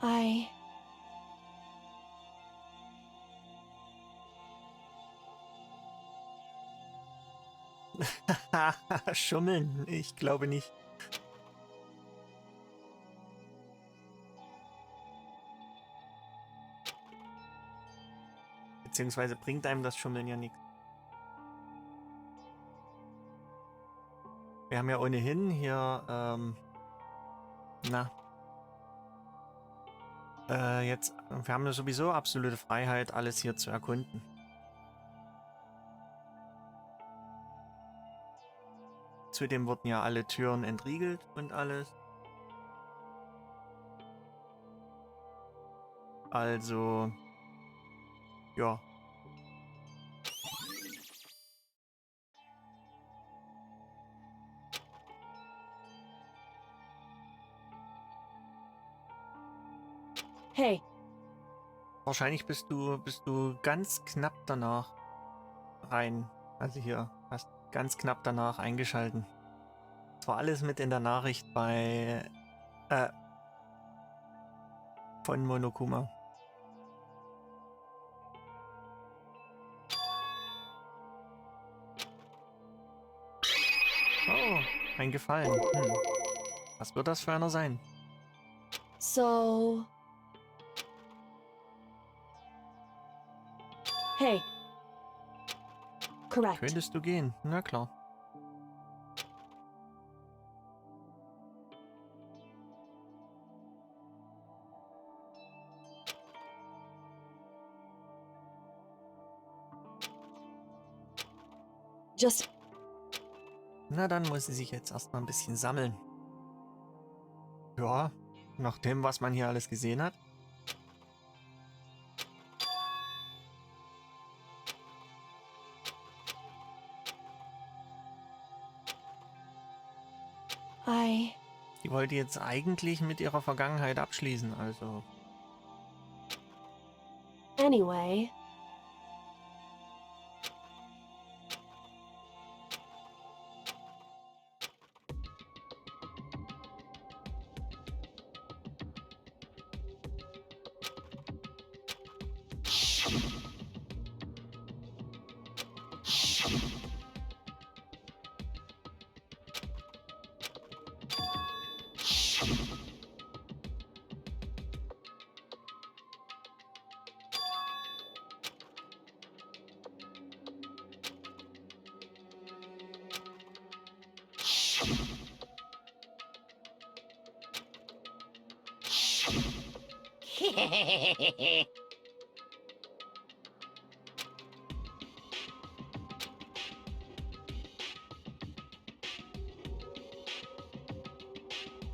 I... Schummeln? Ich glaube nicht. Beziehungsweise bringt einem das Schummeln ja nichts. Wir haben ja ohnehin hier, jetzt, wir haben ja sowieso absolute Freiheit, alles hier zu erkunden. Zudem wurden ja alle Türen entriegelt und alles. Also, ja. Hey, Wahrscheinlich bist du ganz knapp danach rein. Also hier, hast ganz knapp danach eingeschalten. Das war alles mit in der Nachricht bei von Monokuma. Oh, ein Gefallen. Was wird das für einer sein? so... Hey. Correct. Könntest du gehen? Na klar. Just... Na, dann muss sie sich jetzt erstmal ein bisschen sammeln. Ja, nach dem, was man hier alles gesehen hat. Die wollte jetzt eigentlich mit ihrer Vergangenheit abschließen, also... Anyway...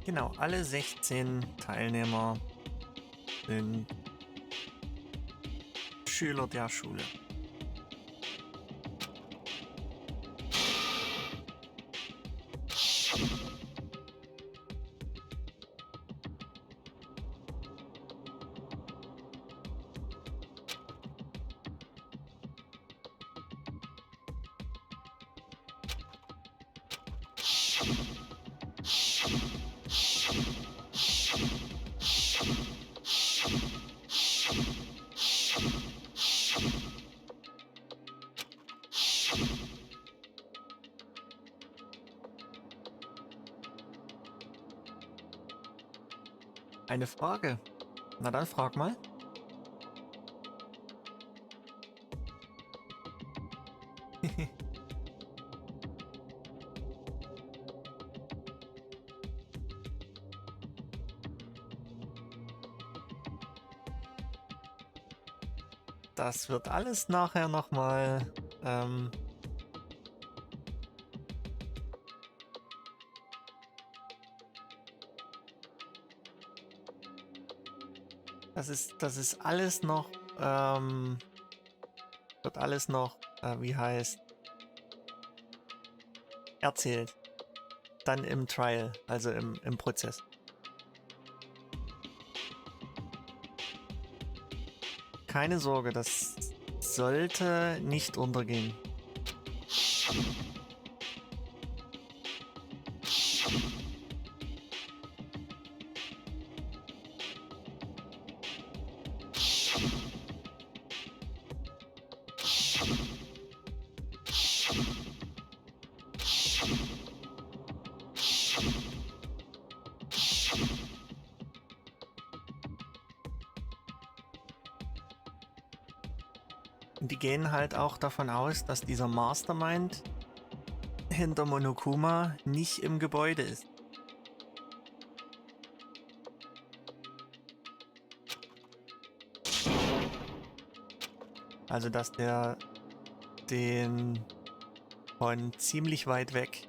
Genau, alle 16 Teilnehmer sind Schüler der Schule. Eine Frage. Na dann frag mal. Das wird alles nachher nochmal das ist alles noch wird alles noch wie heißt erzählt. Dann im Trial, also im Prozess. Keine Sorge, das sollte nicht untergehen. Und die gehen halt auch davon aus, dass dieser Mastermind hinter Monokuma nicht im Gebäude ist. Also dass der den von ziemlich weit weg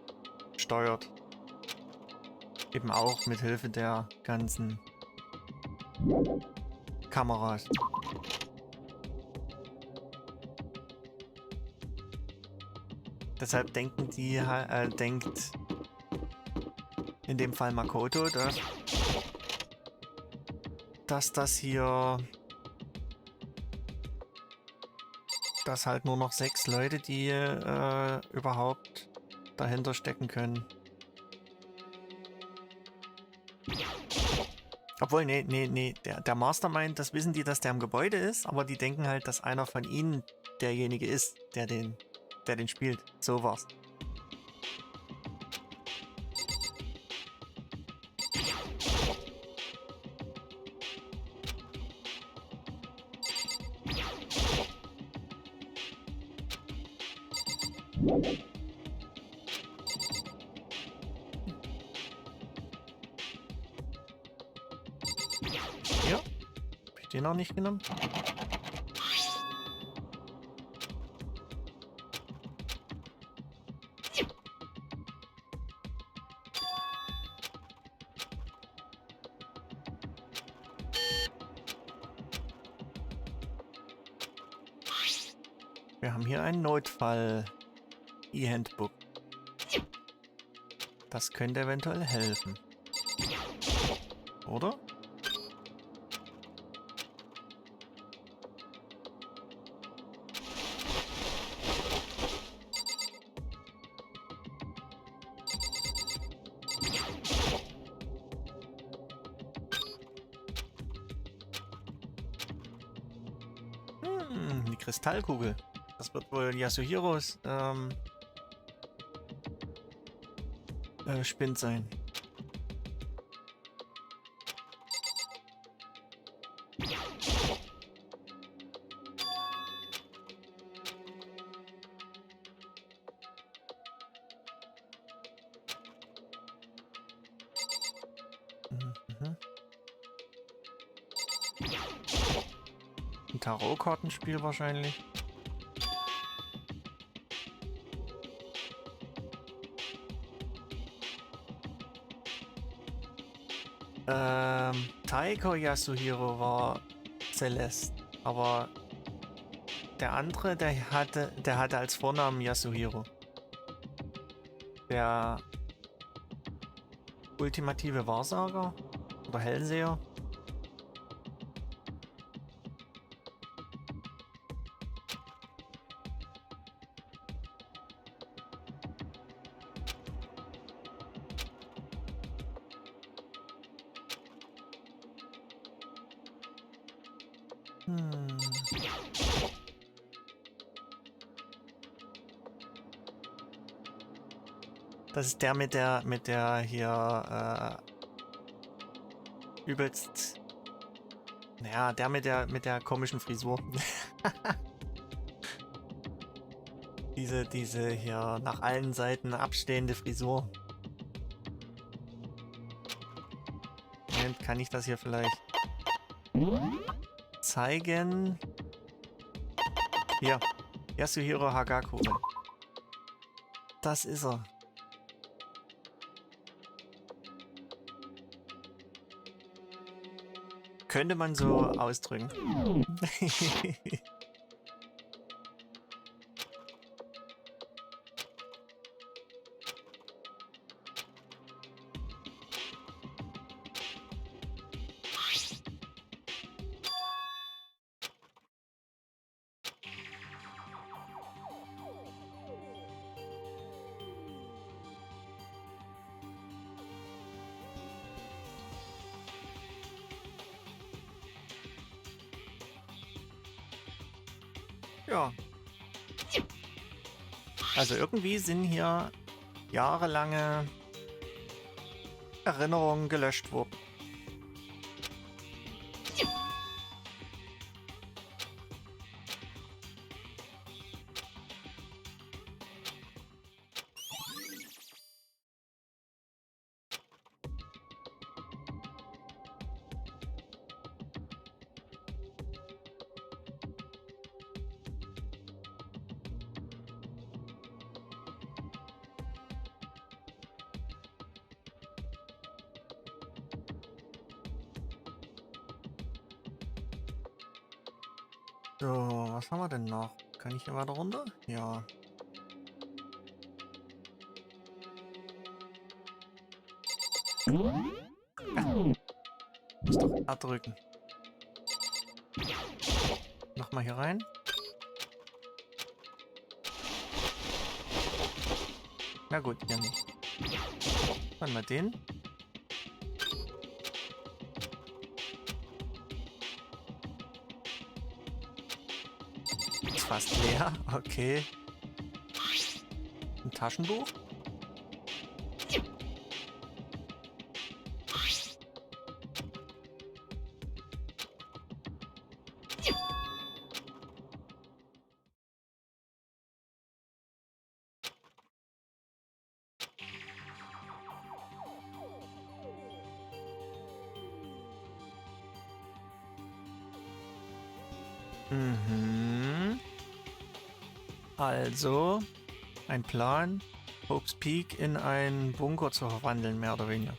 steuert. Eben auch mit Hilfe der ganzen Kameras. Deshalb denkt in dem Fall Makoto, dass das hier, dass halt nur noch 6 Leute, die überhaupt dahinter stecken können. Obwohl, nee, der Mastermind, das wissen die, dass der im Gebäude ist, aber die denken halt, dass einer von ihnen derjenige ist, der den spielt. So war's. Ja, hab ich den noch nicht genommen? Wir haben hier ein Notfall-E-Handbook. Das könnte eventuell helfen. Oder? Die Kristallkugel. Das wird wohl Yasuhiros Spind sein. Mhm. Ein Tarotkartenspiel wahrscheinlich. Taiko Yasuhiro war Celeste, aber der andere, der hatte als Vornamen Yasuhiro. Der ultimative Wahrsager oder Hellseher. Das ist der mit der hier übelst. Naja, der mit der komischen Frisur. diese hier nach allen Seiten abstehende Frisur. Moment, kann ich das hier vielleicht zeigen? Hier. Yasuhiro Hagakure. Das ist er. Könnte man so ausdrücken. Ja. Also irgendwie sind hier jahrelange Erinnerungen gelöscht worden. So, was haben wir denn noch? Kann ich hier weiter runter? Ja. Muss doch R drücken. Nochmal hier rein. Na gut, hier nicht. Dann mal den. Ist fast leer. Okay. Ein Taschenbuch. Mhm. Also, ein Plan, Hope's Peak in einen Bunker zu verwandeln, mehr oder weniger.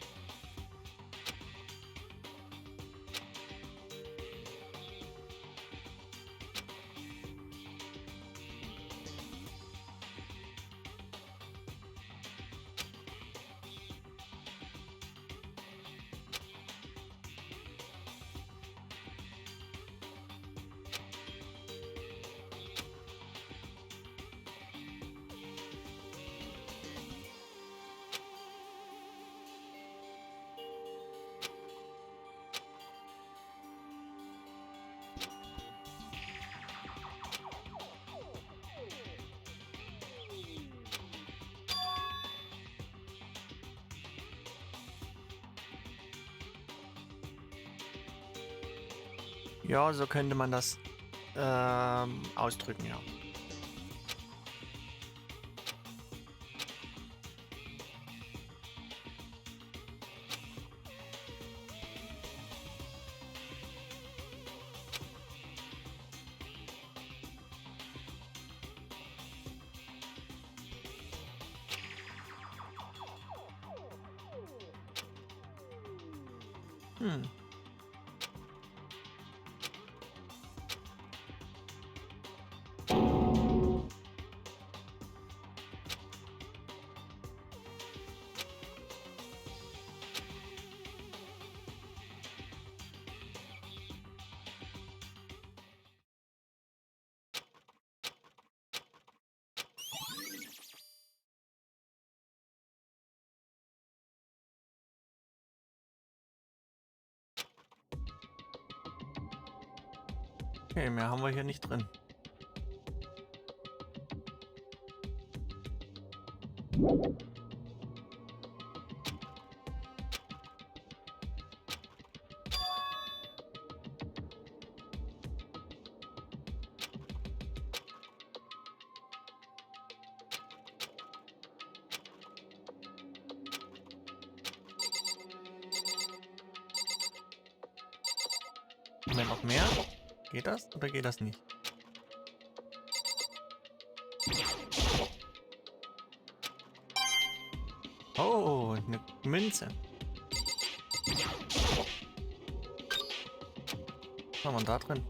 Ja, so könnte man das ausdrücken, ja. Hm. Okay, mehr haben wir hier nicht drin. Haben wir noch mehr? Geht das oder geht das nicht? Oh, eine Münze. Was haben wir da drin?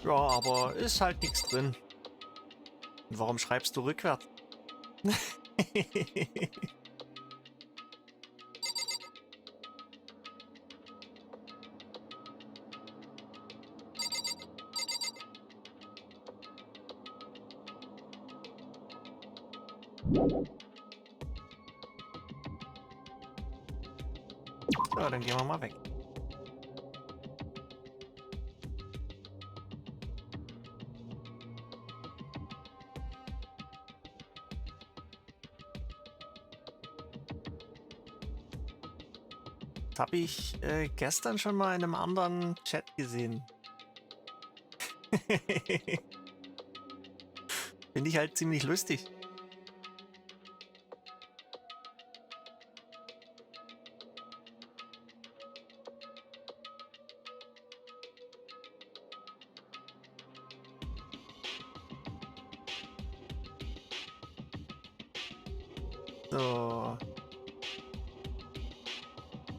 Ja, aber ist halt nichts drin. Und warum schreibst du rückwärts? So, dann gehen wir mal weg. Das habe ich gestern schon mal in einem anderen Chat gesehen. Finde ich halt ziemlich lustig. So.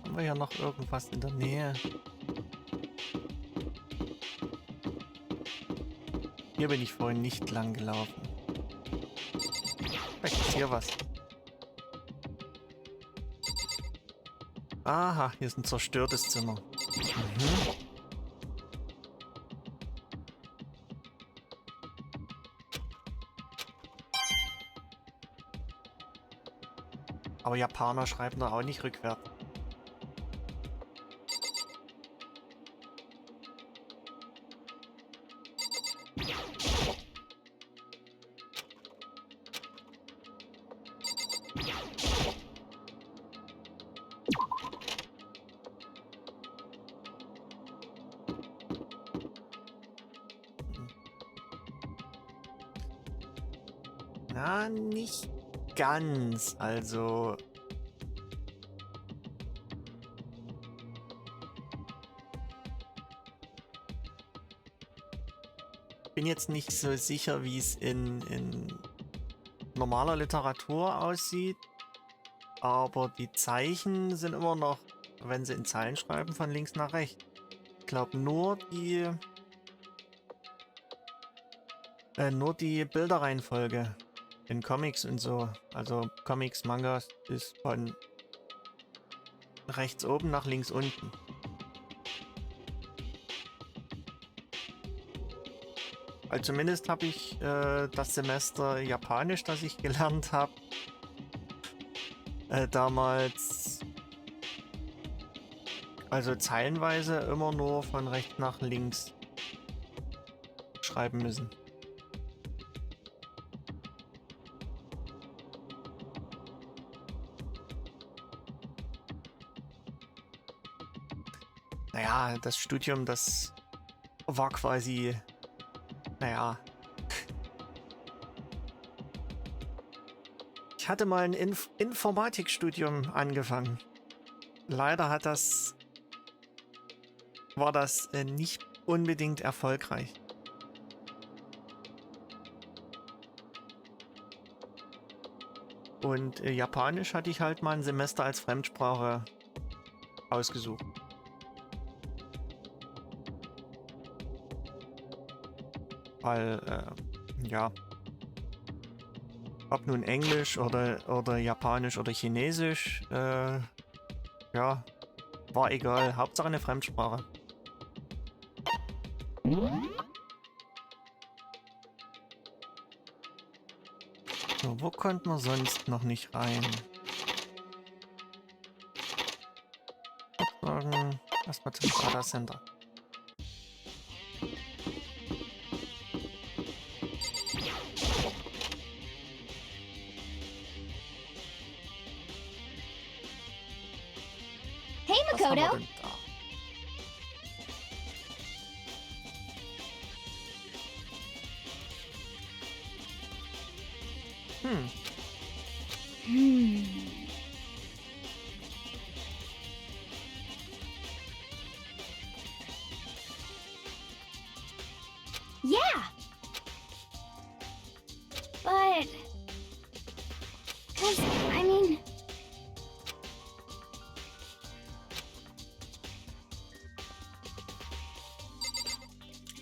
Haben wir ja noch irgendwas in der Nähe? Hier bin ich vorhin nicht lang gelaufen. Vielleicht ist hier was. Aha, hier ist ein zerstörtes Zimmer. Mhm. Aber Japaner schreiben doch auch nicht rückwärts. Na, nicht ganz. Also. Bin jetzt nicht so sicher, wie es in normaler Literatur aussieht. Aber die Zeichen sind immer noch, wenn sie in Zeilen schreiben, von links nach rechts. Ich glaube nur die Bilderreihenfolge in Comics und so. Also Comics, Mangas ist von rechts oben nach links unten. Also zumindest habe ich das Semester Japanisch, das ich gelernt habe, damals, also zeilenweise immer nur von rechts nach links schreiben müssen. Naja, das Studium, das war quasi, naja. Ich hatte mal ein Informatikstudium angefangen. Leider war das nicht unbedingt erfolgreich. Und Japanisch hatte ich halt mal ein Semester als Fremdsprache ausgesucht. Weil, ja, ob nun Englisch oder Japanisch oder Chinesisch, ja, war egal. Hauptsache eine Fremdsprache. So, wo konnte man sonst noch nicht rein? Sagen, erstmal zum Data Center. Hey, Was haben wir Makoto. denn da? Yeah. But... 'cause, I mean...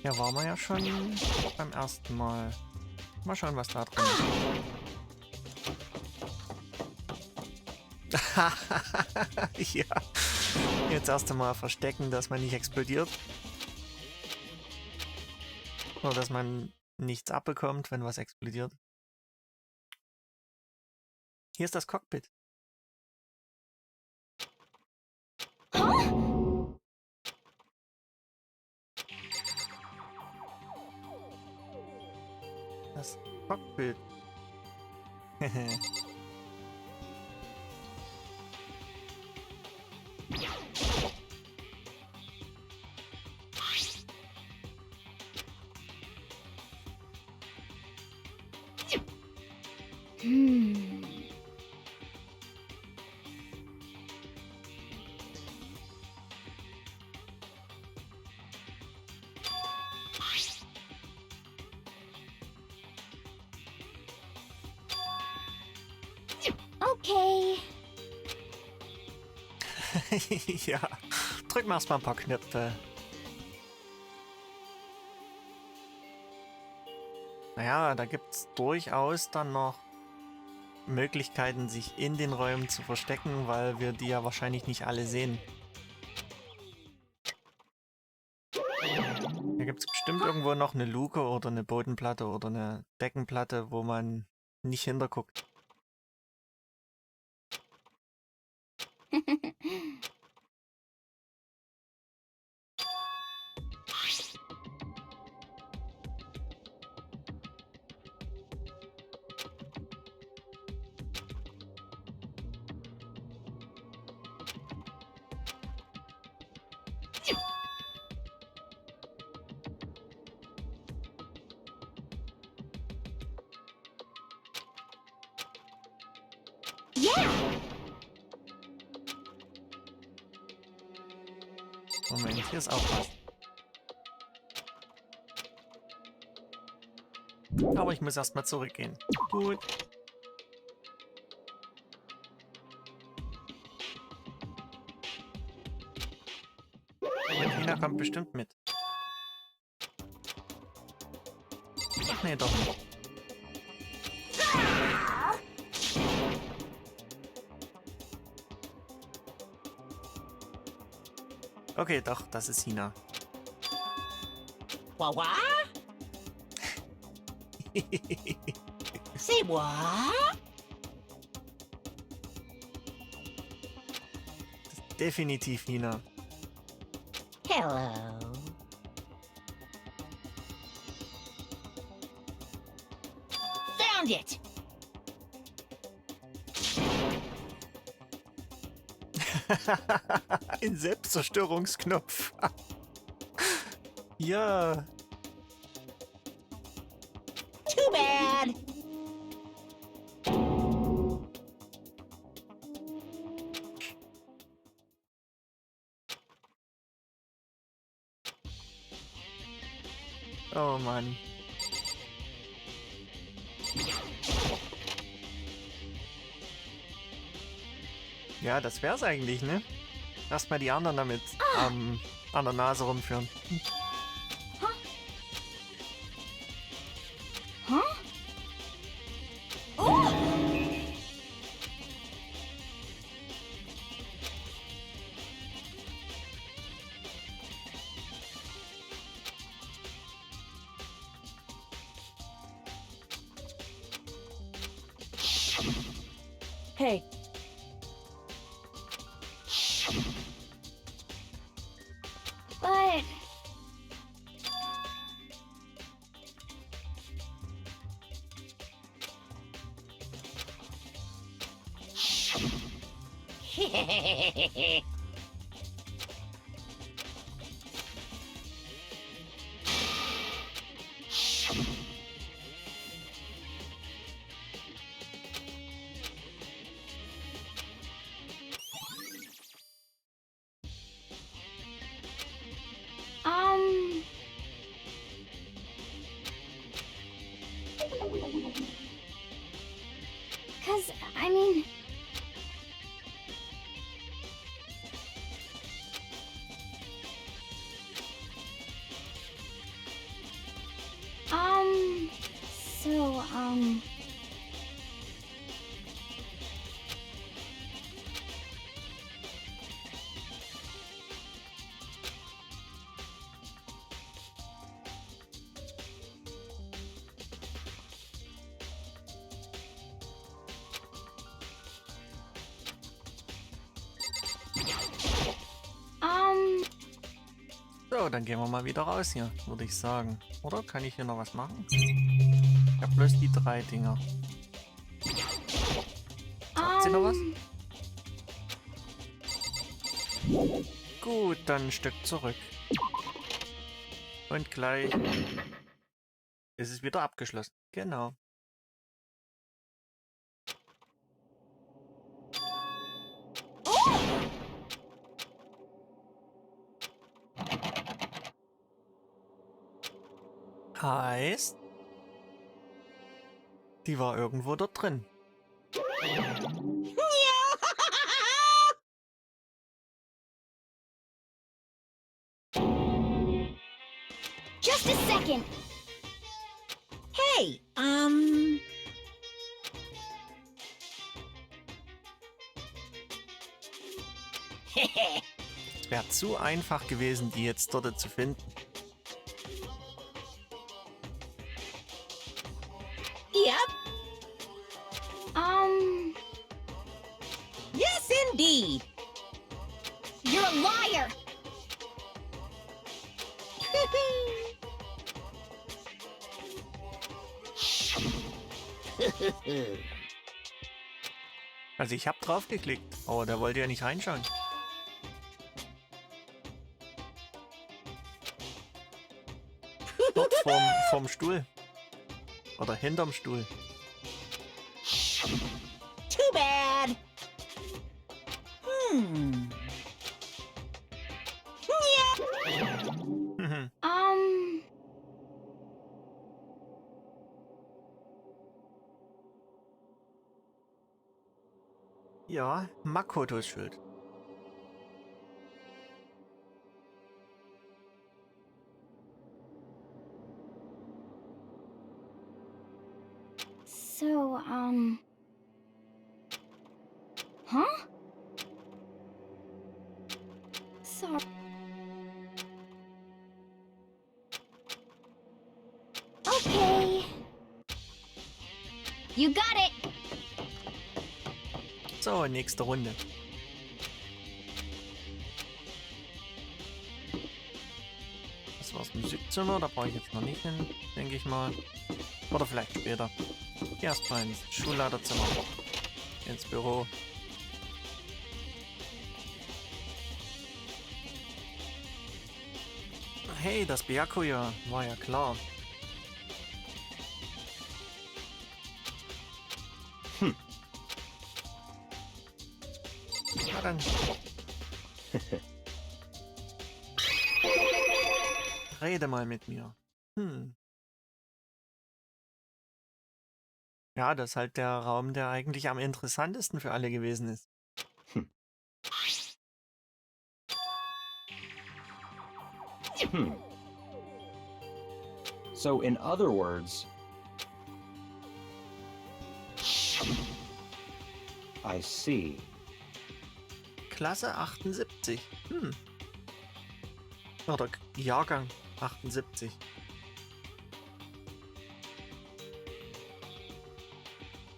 Ja, waren wir ja schon beim ersten Mal. Mal schauen, was da drin ist. Ja. Jetzt erst einmal verstecken, dass man nicht explodiert. Oder dass man nichts abbekommt, wenn was explodiert. Hier ist das Cockpit. Das Cockpit. Okay. Ja, drücken wir erstmal ein paar Knöpfe. Naja, da gibt es durchaus dann noch Möglichkeiten, sich in den Räumen zu verstecken, weil wir die ja wahrscheinlich nicht alle sehen. Da gibt es bestimmt irgendwo noch eine Luke oder eine Bodenplatte oder eine Deckenplatte, wo man nicht hinterguckt. Moment, hier ist auch was. Aber ich muss erstmal zurückgehen. Gut. Und Tina kommt bestimmt mit. Ach nee, doch nicht. Okay, doch, das ist Hina. What? Say what? Definitiv Hina. Hello. Found it. Ein Selbstzerstörungsknopf. Ja. Too bad. Oh Mann. Ja, das wär's eigentlich, ne? Erstmal die anderen damit an der Nase rumführen. Hey, But um 'cause I mean so So, dann gehen wir mal wieder raus hier, würde ich sagen. Oder kann ich hier noch was machen? Ich habe bloß die 3 Dinger. Sagt sie noch was? Gut, dann ein Stück zurück. Und gleich ist es wieder abgeschlossen. Genau. Heißt, die war irgendwo dort drin. Just a second. Hey, Es wäre zu einfach gewesen, die jetzt dort zu finden. Yep. Yes, indeed. You're a liar. Also ich habe drauf geklickt, aber der wollte ja nicht reinschauen. Dort vorm Stuhl. Oder hinterm Stuhl. Too bad. Mhm. Ja, Makotos Schuld. So, huh? Sorry. Okay. You got it. So, nächste Runde. Das war's Musikzimmer, da brauche ich jetzt noch nicht hin, denke ich mal. Oder vielleicht später. Erstmal ins Schulleiterzimmer. Ins Büro. Hey, das Byaku ja, war ja klar. Na dann. Rede mal mit mir. Ja, das ist halt der Raum, der eigentlich am interessantesten für alle gewesen ist. So, in other words, I see. Klasse 78. Oder Jahrgang 78.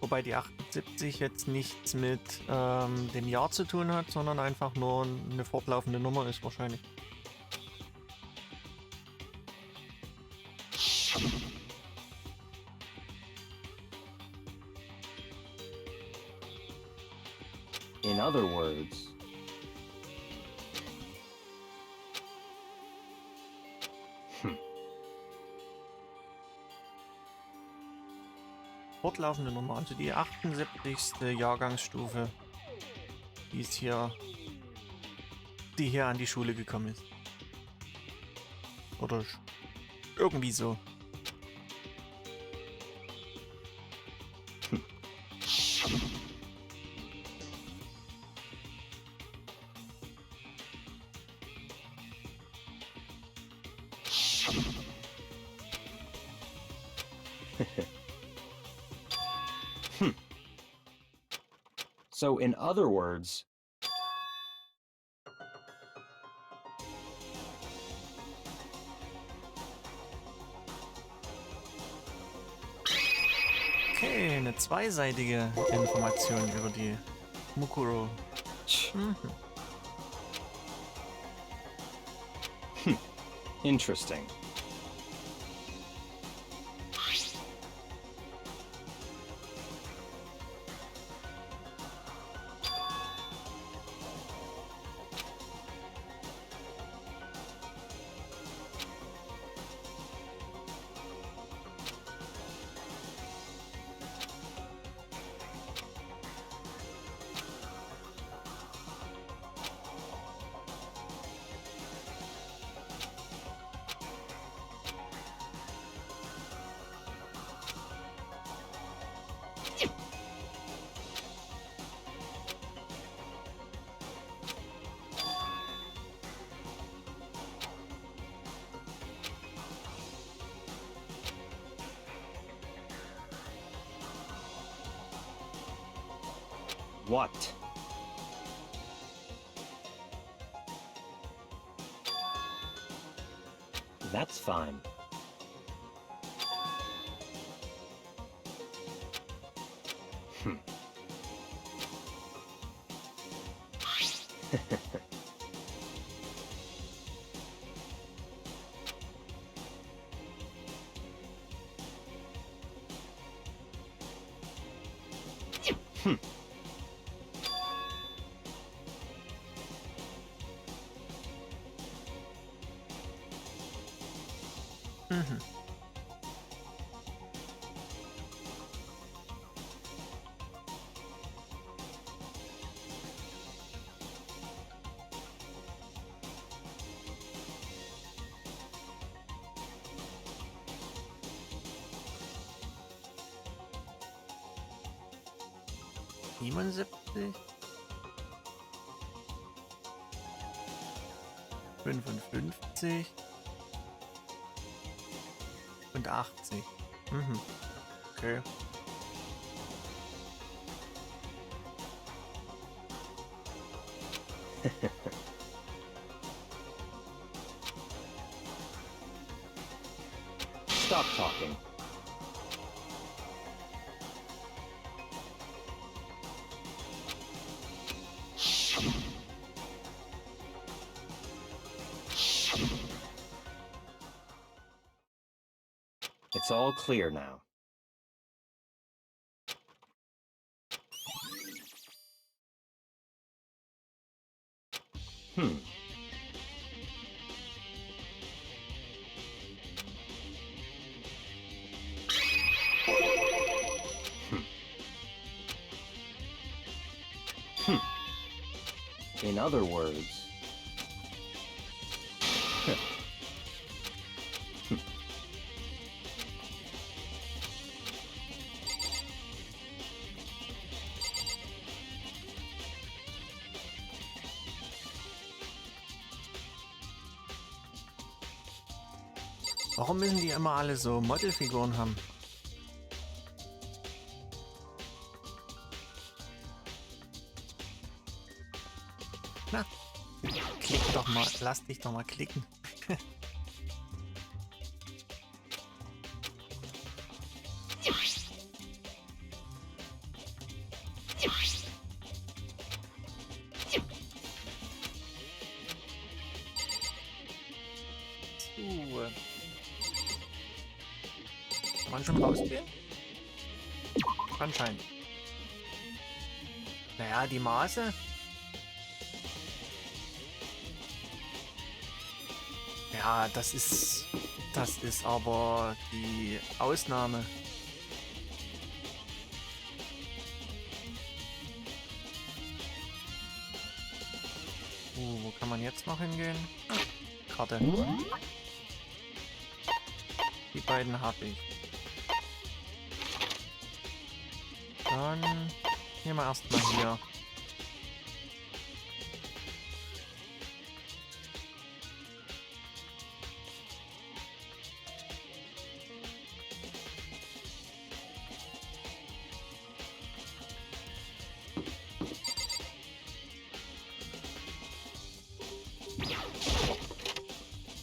Wobei die 78 jetzt nichts mit dem Jahr zu tun hat, sondern einfach nur eine fortlaufende Nummer ist wahrscheinlich. In other words, Fortlaufende Nummer, also die 78. Jahrgangsstufe, die hier an die Schule gekommen ist. Oder irgendwie so. So, in other words, Okay, eine zweiseitige Information über die Mukuro. interesting. What? That's fine. Mhm. ...77... ...55... ...und 80. Mhm. Okay. Stop talking. It's all clear now. Hmm. In other words... Warum müssen die immer alle so Modelfiguren haben? Na, klick doch mal, lass dich doch mal klicken. So. Kann man schon rausgehen? Anscheinend. Naja, die Maße. Ja, das ist aber die Ausnahme. Wo kann man jetzt noch hingehen? Karte. Die beiden habe ich. Dann nehmen wir erstmal hier.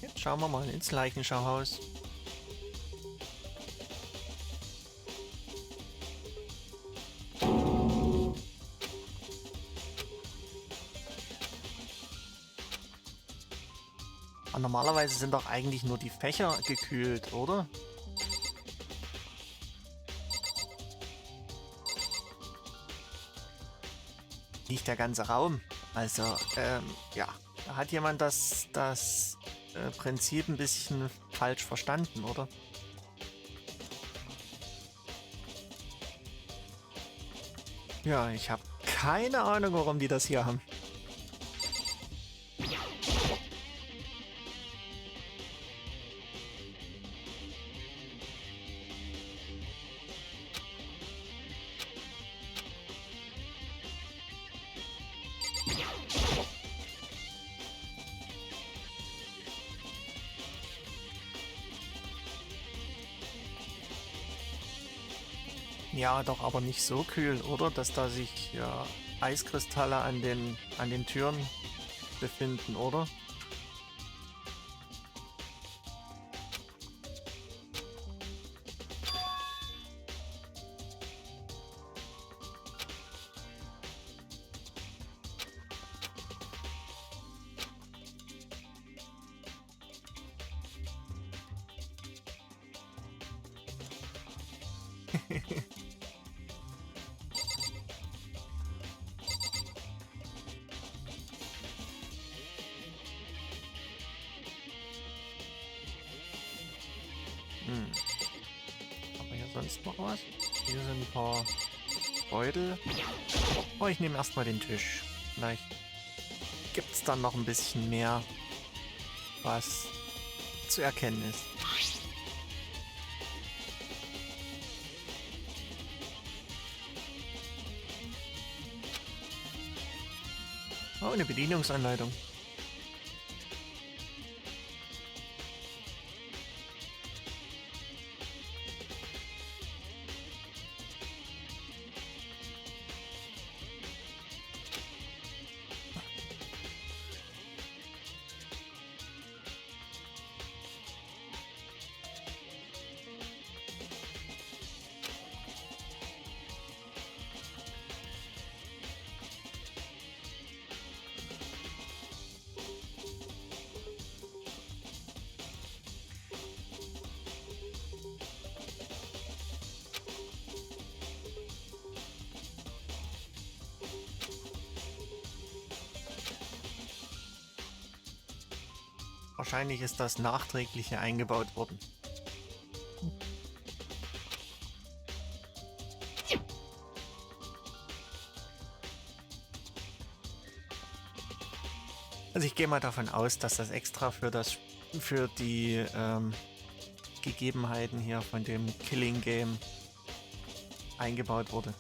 Jetzt schauen wir mal ins Leichenschauhaus. Normalerweise sind doch eigentlich nur die Fächer gekühlt, oder? Nicht der ganze Raum. Also, ja, da hat jemand das Prinzip ein bisschen falsch verstanden, oder? Ja, ich habe keine Ahnung, warum die das hier haben. Ja, doch aber nicht so kühl, oder? Dass da sich ja Eiskristalle an den Türen befinden, oder? Haben wir hier sonst noch was? Hier sind ein paar Beutel. Oh, ich nehme erstmal den Tisch. Vielleicht gibt es dann noch ein bisschen mehr, was zu erkennen ist. Oh, eine Bedienungsanleitung. Wahrscheinlich ist das nachträglich eingebaut worden. Also ich gehe mal davon aus, dass das extra für die Gegebenheiten hier von dem Killing Game eingebaut wurde.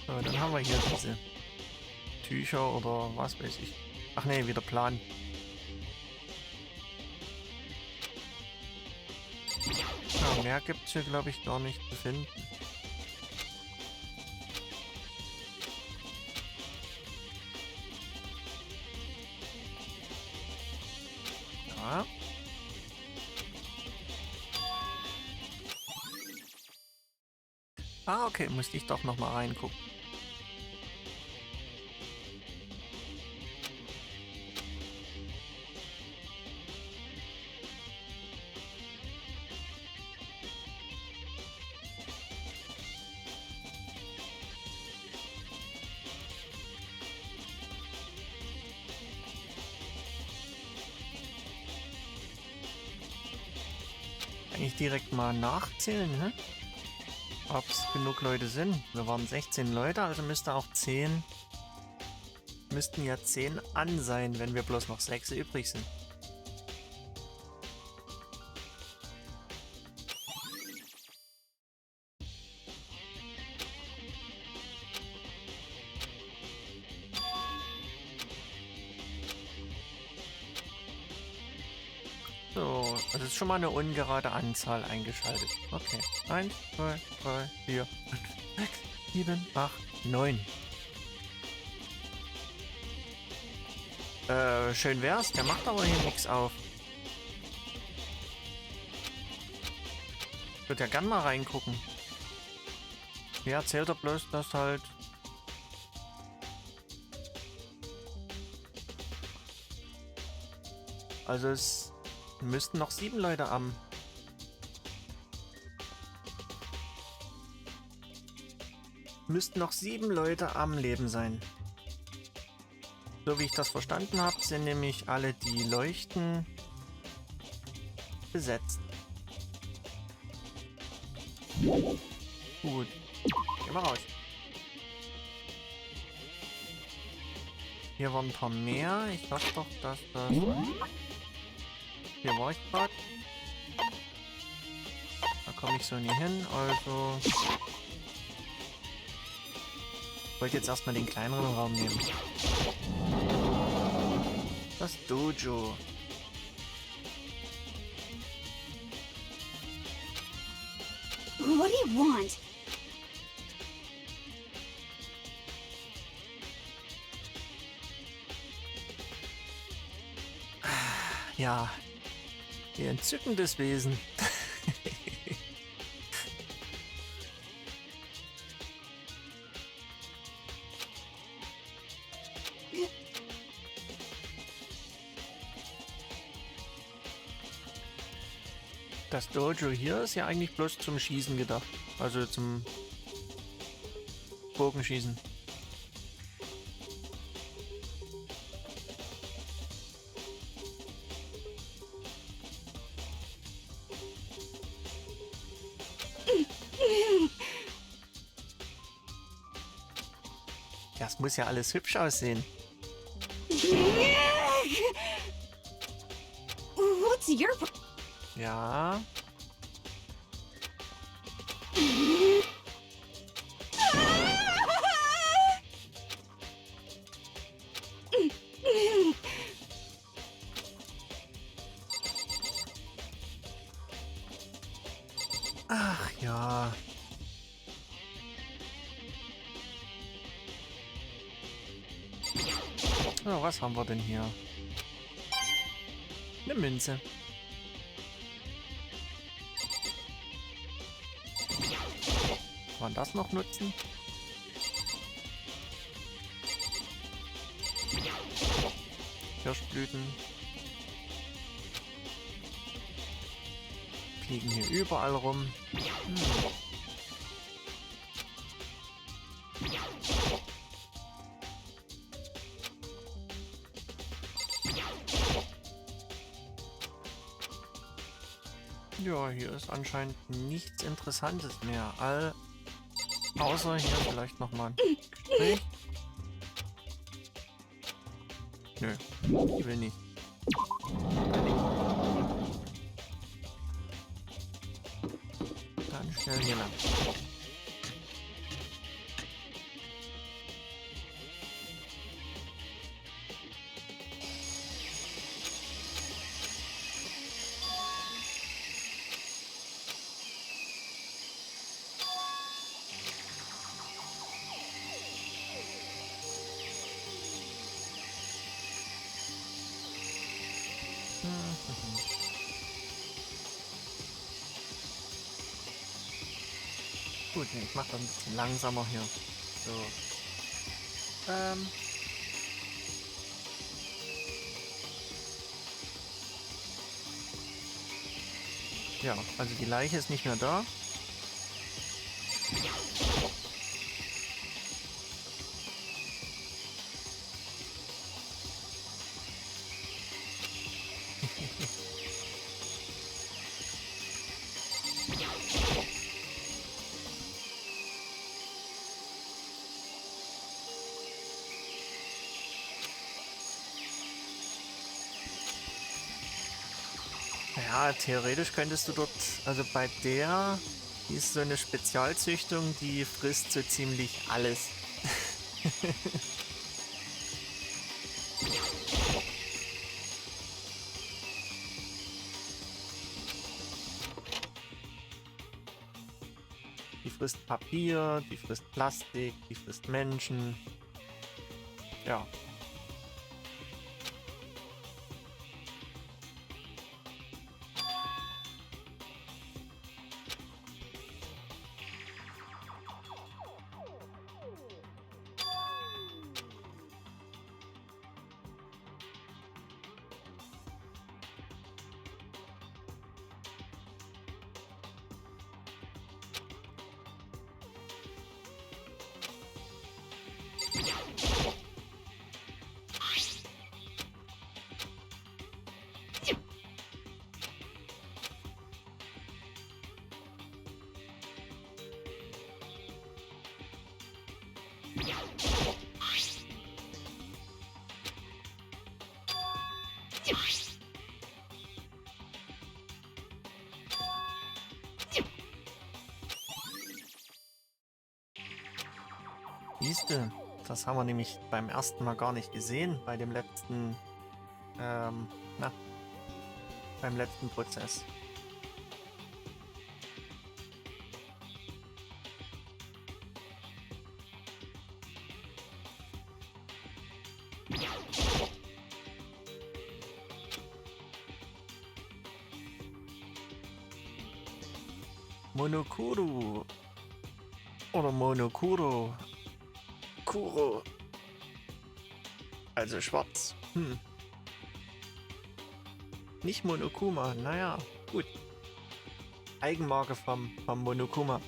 So, dann haben wir hier diese Tücher oder was weiß ich. Ach nee, wieder Plan. Ja, mehr gibt es hier glaube ich gar nicht zu finden. Ja. Ah, okay, musste ich doch noch mal reingucken. Kann ich direkt mal nachzählen, ne? Ob es genug Leute sind. Wir waren 16 Leute, also müssten ja 10 an sein, wenn wir bloß noch 6 übrig sind. So, das ist schon mal eine ungerade Anzahl eingeschaltet. Okay. 1, 2, 3, 4, 5, 6, 7, 8, 9. Schön wär's. Der macht aber hier nichts auf. Ich würde ja gern mal reingucken. Wie erzählt er bloß, dass halt... Also es müssten noch 7 Leute am... Müssten noch 7 Leute am Leben sein. So wie ich das verstanden habe, sind nämlich alle die Leuchten besetzt. Gut. Gehen wir raus. Hier waren ein paar mehr. Ich dachte doch, dass das... Hier war ich gerade. Da komme ich so nie hin, also... Ich wollte jetzt erstmal den kleineren Raum nehmen. Das Dojo. What do you want? Ja, ihr entzückendes Wesen. Das Dojo hier ist ja eigentlich bloß zum Schießen gedacht. Also zum Bogenschießen. Das muss ja alles hübsch aussehen. What's your Ja. Ach ja. So, was haben wir denn hier? Eine Münze. Kann man das noch nutzen? Kirschblüten. Fliegen hier überall rum. Ja, hier ist anscheinend nichts Interessantes mehr. Außer hier vielleicht nochmal ein Gespräch. Nö, ich will nicht. Dann schnell hier lang. Gut, ich mache das ein bisschen langsamer hier. So. Ja, also die Leiche ist nicht mehr da. Ja, theoretisch könntest du dort, also bei der, die ist so eine Spezialzüchtung, die frisst so ziemlich alles. Die frisst Papier, die frisst Plastik, die frisst Menschen. Ja. Siehste, das haben wir nämlich beim ersten Mal gar nicht gesehen, bei dem letzten, beim letzten Prozess. Monokuro. Oder Monokuro. Kuro. Also schwarz. Nicht Monokuma. Naja, gut. Eigenmarke vom Monokuma.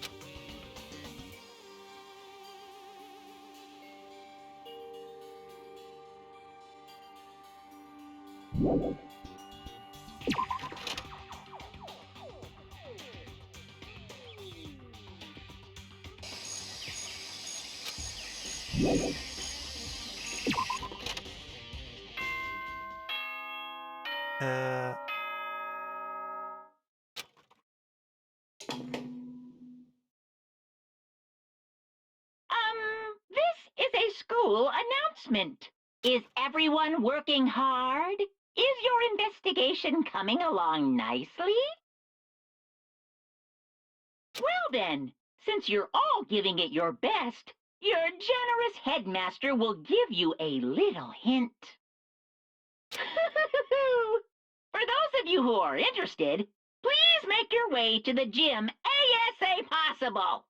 This is a school announcement. Is everyone working hard? Is your investigation coming along nicely? Well then, since you're all giving it your best, your generous headmaster will give you a little hint. For those of you who are interested, please make your way to the gym ASA possible.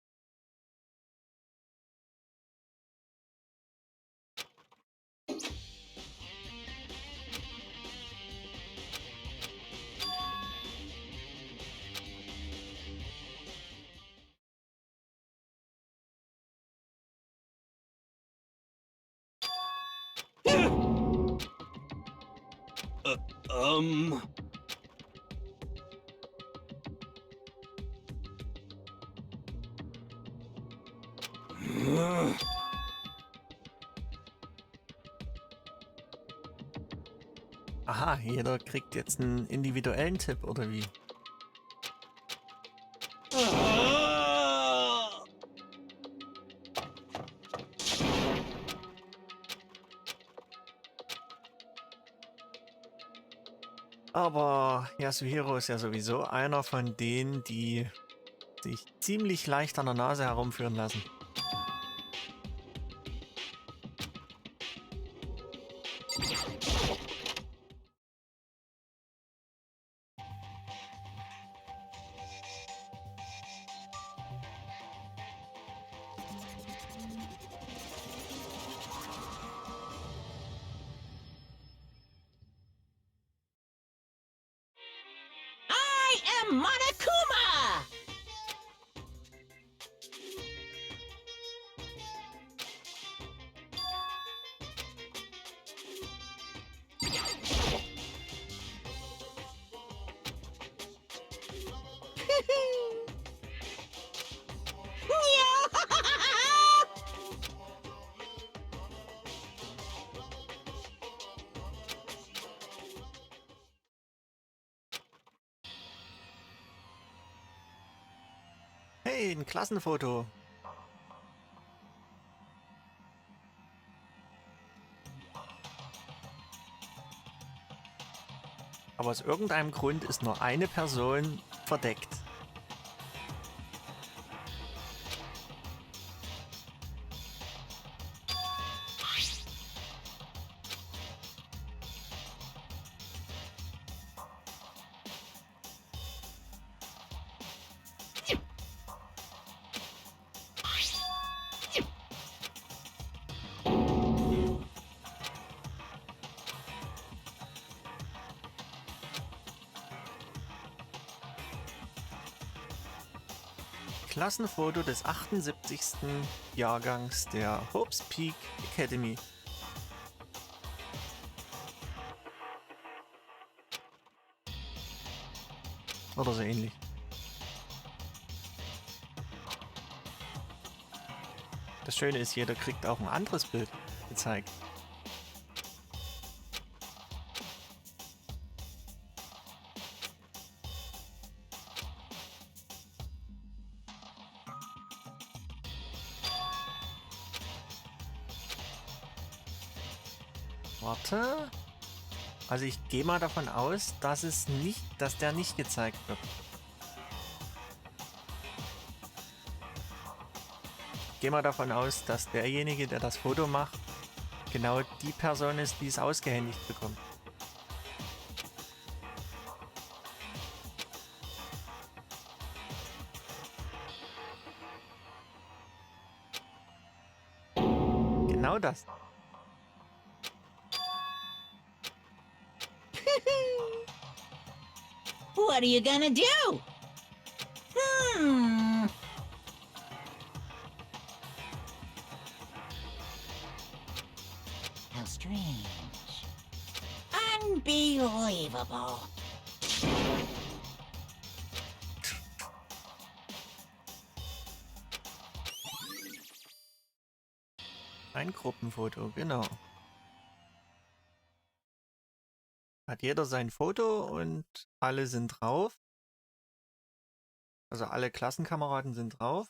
Aha, jeder kriegt jetzt einen individuellen Tipp, oder wie? Aber Yasuhiro ist ja sowieso einer von denen, die sich ziemlich leicht an der Nase herumführen lassen. I am Monokuma! Hey, ein Klassenfoto. Aber aus irgendeinem Grund ist nur eine Person verdeckt. Klassenfoto des 78. Jahrgangs der Hope's Peak Academy. Oder so ähnlich. Das Schöne ist, jeder kriegt auch ein anderes Bild gezeigt. Warte. Also ich gehe mal davon aus, dass der nicht gezeigt wird. Ich gehe mal davon aus, dass derjenige, der das Foto macht, genau die Person ist, die es ausgehändigt bekommt. Genau das. What are you gonna do? How strange. Unbelievable. Ein Gruppenfoto, genau. Hat jeder sein Foto und alle sind drauf. Also alle Klassenkameraden sind drauf.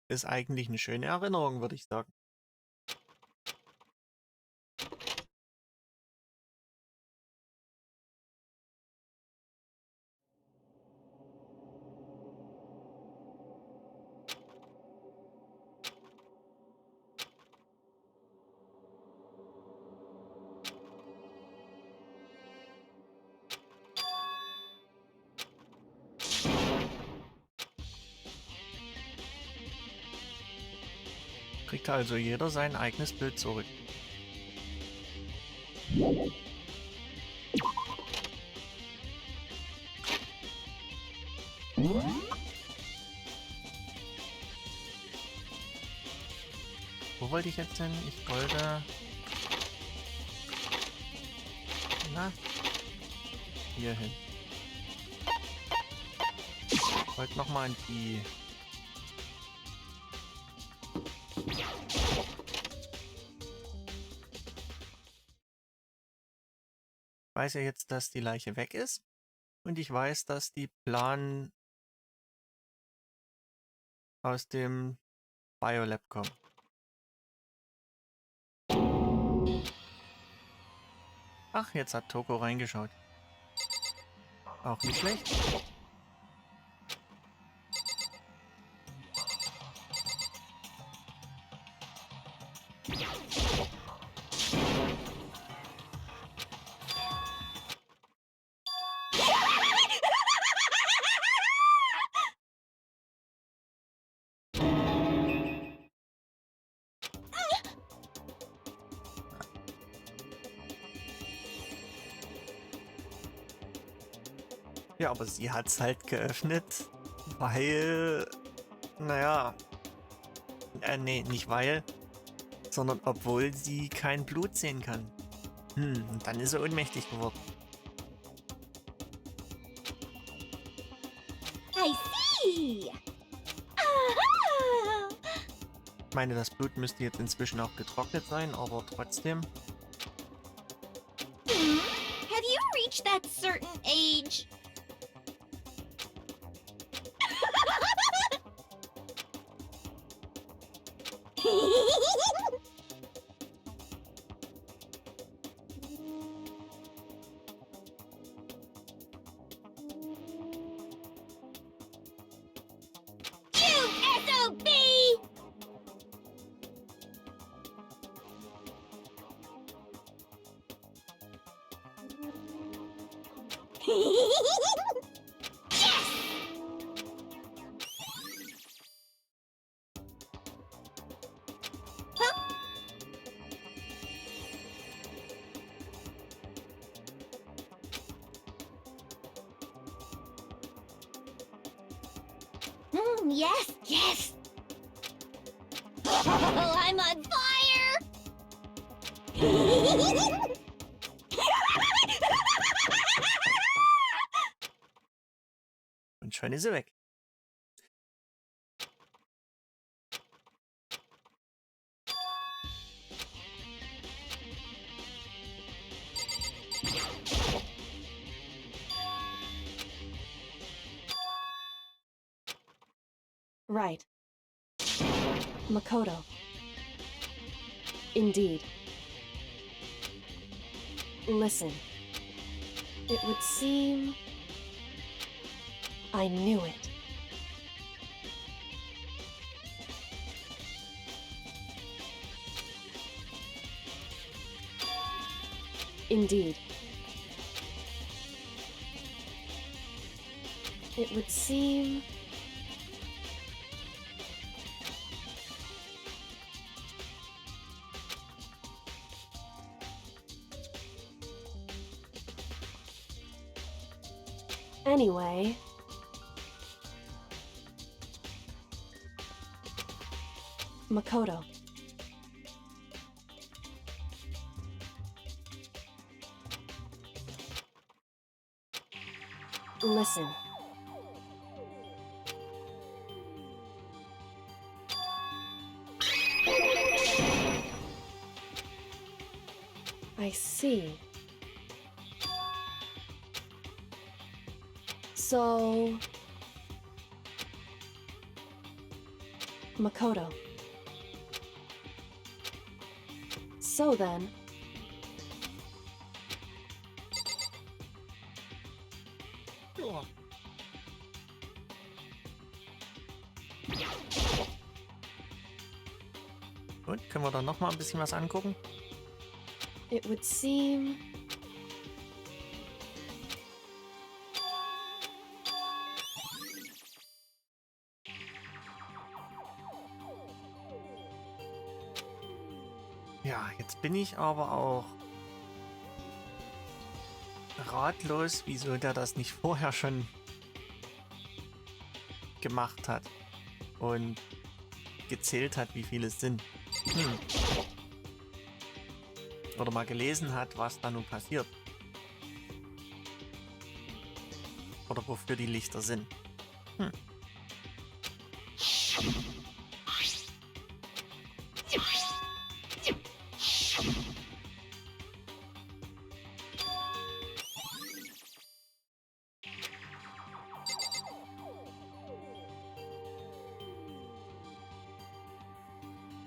Ist eigentlich eine schöne Erinnerung, würde ich sagen. Kriegt also jeder sein eigenes Bild zurück. Wo wollte ich jetzt hin? Ich wollte... Na? Hier hin. Ich wollte nochmal an die... Ich weiß ja jetzt, dass die Leiche weg ist. Und ich weiß, dass die Plan aus dem Biolab kommen. Ach, jetzt hat Toko reingeschaut. Auch nicht schlecht. Ja, aber sie hat's halt geöffnet, weil, naja, nee, nicht weil, sondern obwohl sie kein Blut sehen kann. Und dann ist sie ohnmächtig geworden. I see. Aha. Ich meine, das Blut müsste jetzt inzwischen auch getrocknet sein, aber trotzdem. Have you reached that certain age? SOB! Yes, yes. Oh, I'm on fire. Und schon ist sie weg. Right. Makoto. Indeed. Listen. It would seem... I knew it. Indeed. It would seem... Anyway... Makoto. Listen. I see. So... Makoto. So then... Ja. Und können wir dann noch mal ein bisschen was angucken? It would seem... Ja, jetzt bin ich aber auch ratlos, wieso der das nicht vorher schon gemacht hat und gezählt hat, wie viele es sind. Oder mal gelesen hat, was da nun passiert. Oder wofür die Lichter sind.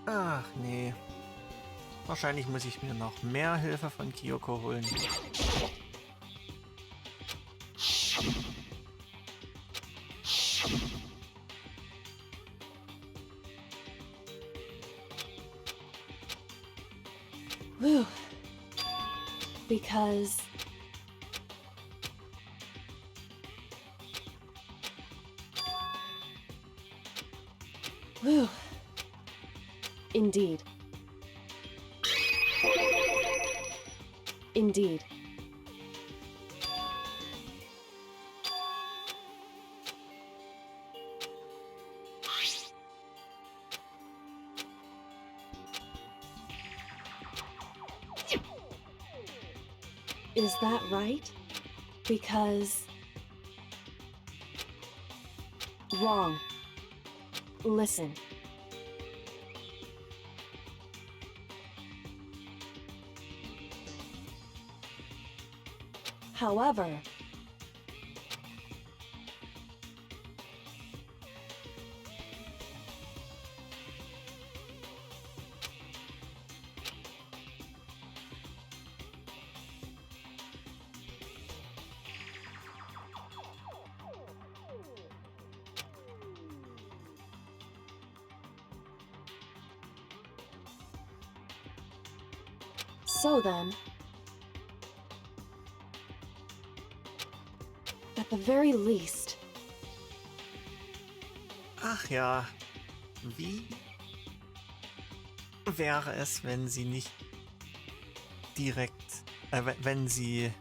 Ach nee. Wahrscheinlich muss ich mir noch mehr Hilfe von Kyoko holen. Whew. Because... Whew. Indeed. Indeed. Is that right? Because... Wrong. Listen. However... So then... At the very least... Ach ja, wie wäre es, wenn sie nicht direkt, wenn sie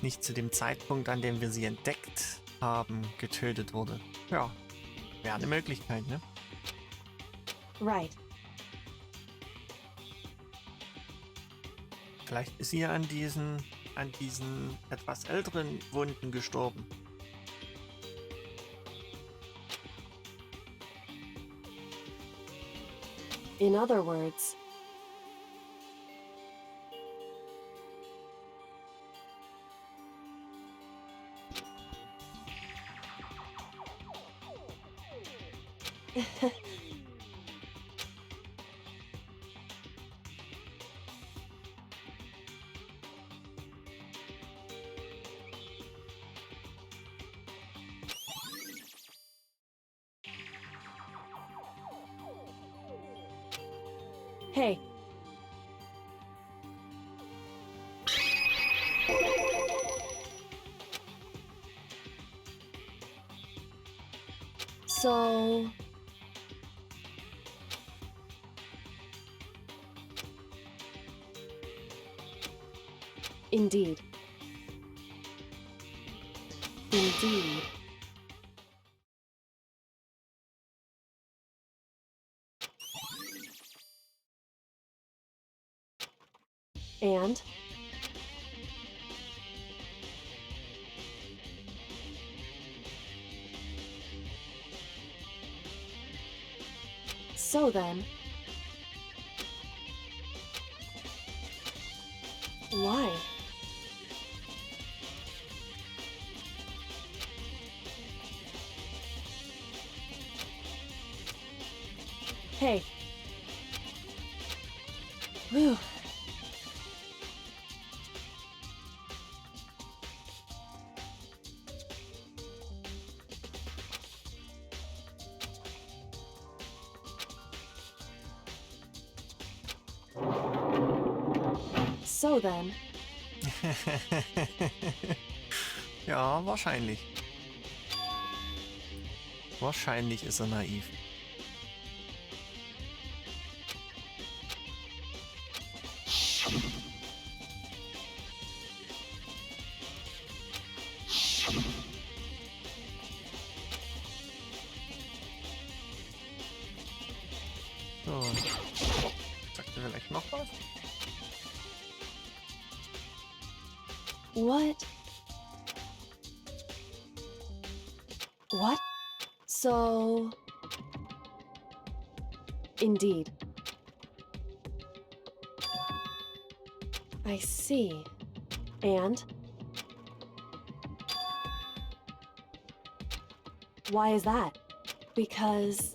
nicht zu dem Zeitpunkt, an dem wir sie entdeckt haben, getötet wurde? Ja, wäre eine Möglichkeit, ne? Right. Vielleicht ist sie ja an diesen etwas älteren Wunden gestorben. In other words... Hey. So... Indeed. Indeed. And? So then... Why? Hey. Whew. So then. Ja, wahrscheinlich. Wahrscheinlich ist er naiv. So. Sagt er vielleicht noch was? What? What? So... Indeed. I see. And? Why is that? Because...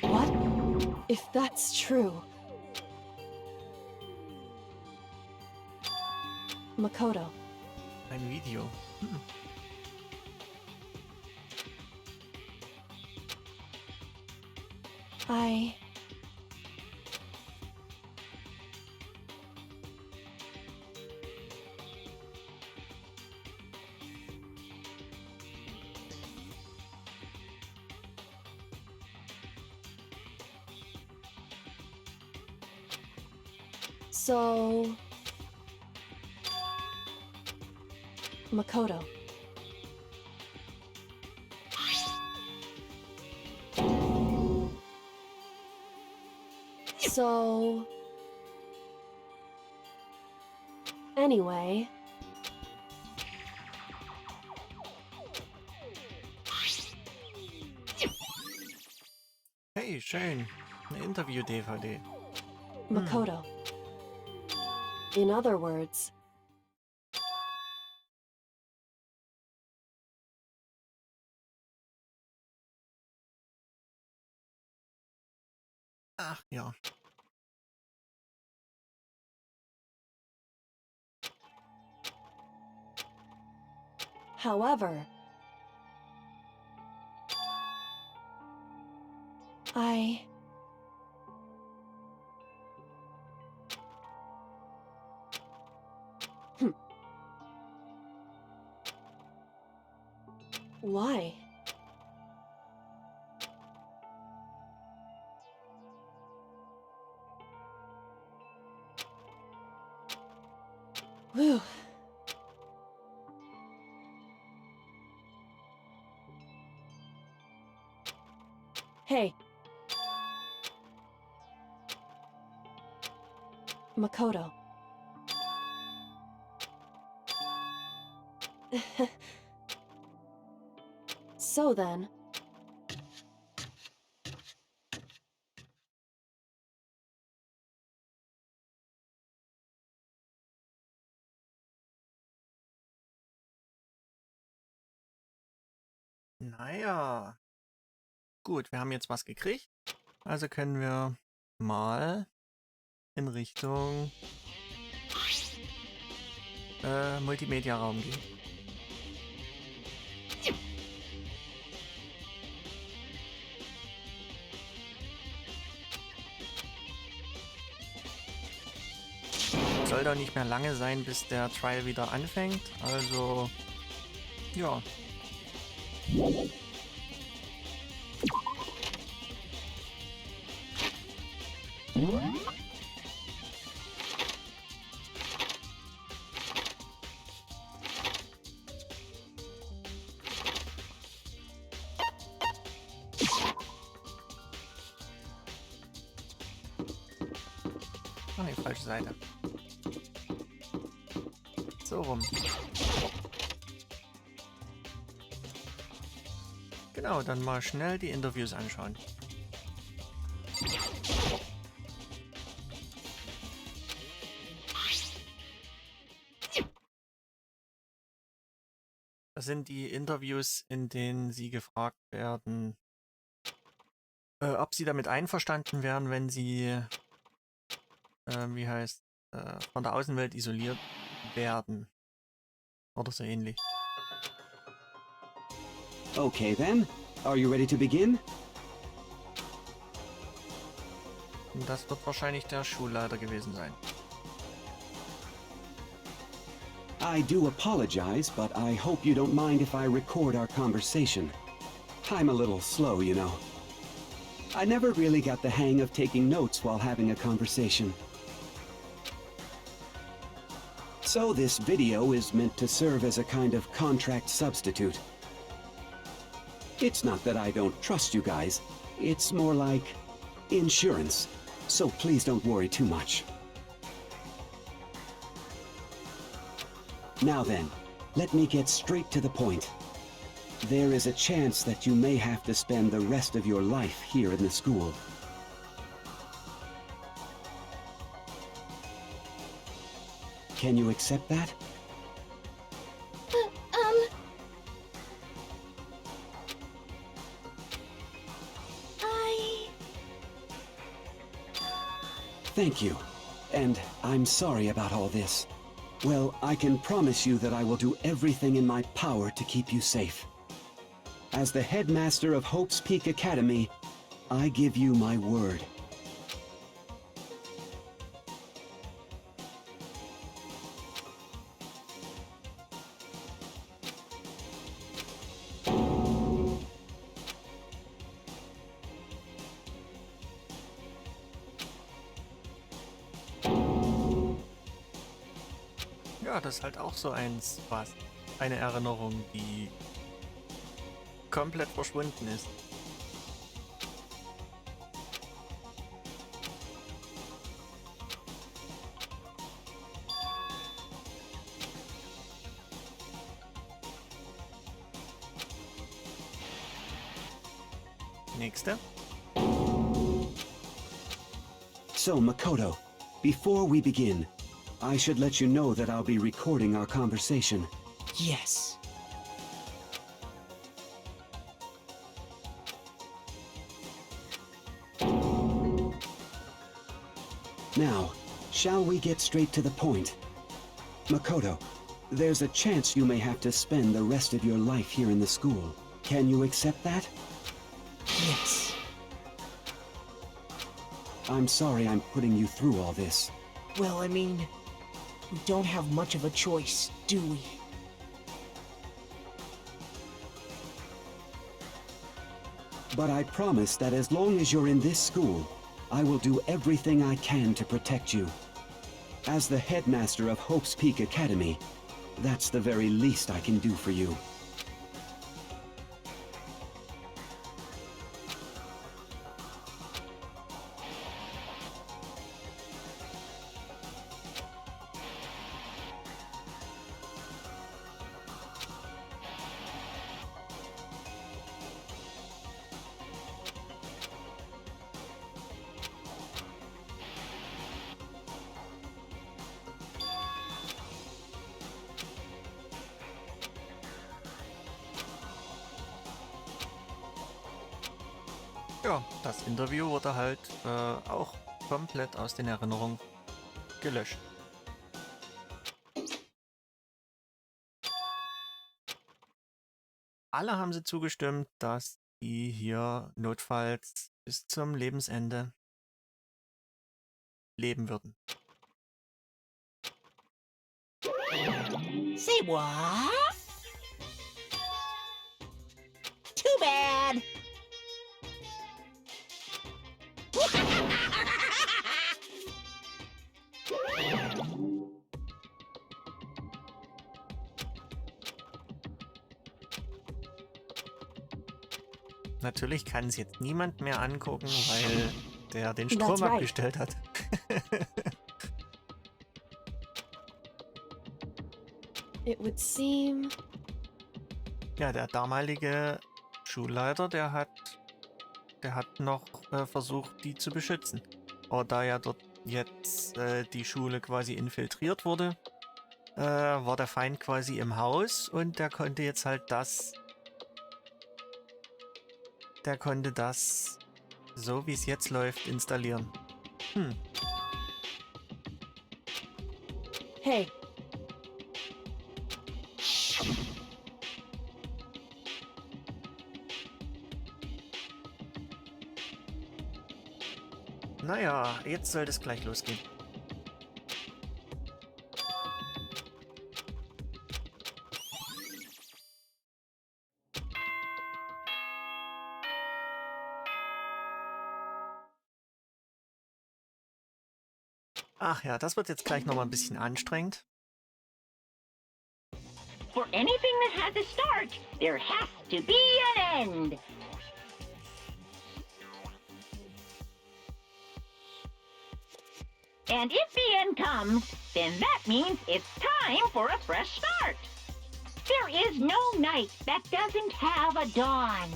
What? If that's true... Makoto. Ein Video. I... So... Makoto. So... Anyway... Hey, schön. Eine Interview-DVD. Makoto. In other words... Ach ja. However... I... Why? Whew. Hey. Makoto. So then... Naja. Gut, wir haben jetzt was gekriegt. Also können wir mal in Richtung Multimedia-Raum gehen. So. soll doch nicht mehr lange sein, bis der Trial wieder anfängt. Also, ja. Oh ne, falsche Seite. So rum. Genau, dann mal schnell die Interviews anschauen. Das sind die Interviews, in denen sie gefragt werden, ob sie damit einverstanden wären, wenn sie, von der Außenwelt isoliert werden. Oder so ähnlich. Okay then, are you ready to begin? Und das wird wahrscheinlich der Schulleiter gewesen sein. I do apologize, but I hope you don't mind if I record our conversation. I'm a little slow, you know. I never really got the hang of taking notes while having a conversation. So this video is meant to serve as a kind of contract substitute. It's not that I don't trust you guys, it's more like insurance, so please don't worry too much. Now then, let me get straight to the point. There is a chance that you may have to spend the rest of your life here in the school. Can you accept that? Thank you. And I'm sorry about all this. Well, I can promise you that I will do everything in my power to keep you safe. As the headmaster of Hope's Peak Academy, I give you my word. Ja, das ist halt auch so eine Erinnerung, die komplett verschwunden ist. Nächste. So, Makoto, before we begin, I should let you know that I'll be recording our conversation. Yes. Now, shall we get straight to the point? Makoto, there's a chance you may have to spend the rest of your life here in the school. Can you accept that? Yes. I'm sorry I'm putting you through all this. Well, I mean, we don't have much of a choice, do we? But I promise that as long as you're in this school, I will do everything I can to protect you. As the headmaster of Hope's Peak Academy, that's the very least I can do for you. Ja, das Interview wurde halt auch komplett aus den Erinnerungen gelöscht. Alle haben sie zugestimmt, dass die hier notfalls bis zum Lebensende leben würden. Say what? Too bad. Natürlich kann es jetzt niemand mehr angucken, weil der den Strom That's right. abgestellt hat. It would seem. Ja, der damalige Schulleiter, der hat noch versucht, die zu beschützen. Aber da ja dort jetzt die Schule quasi infiltriert wurde, war der Feind quasi im Haus und der konnte jetzt halt das, so wie es jetzt läuft, installieren. Hey, Naja, jetzt soll es gleich losgehen. Ach ja, das wird jetzt gleich nochmal ein bisschen anstrengend. For anything that has a start, there has to be an end. And if the end comes, then that means it's time for a fresh start. There is no night that doesn't have a dawn.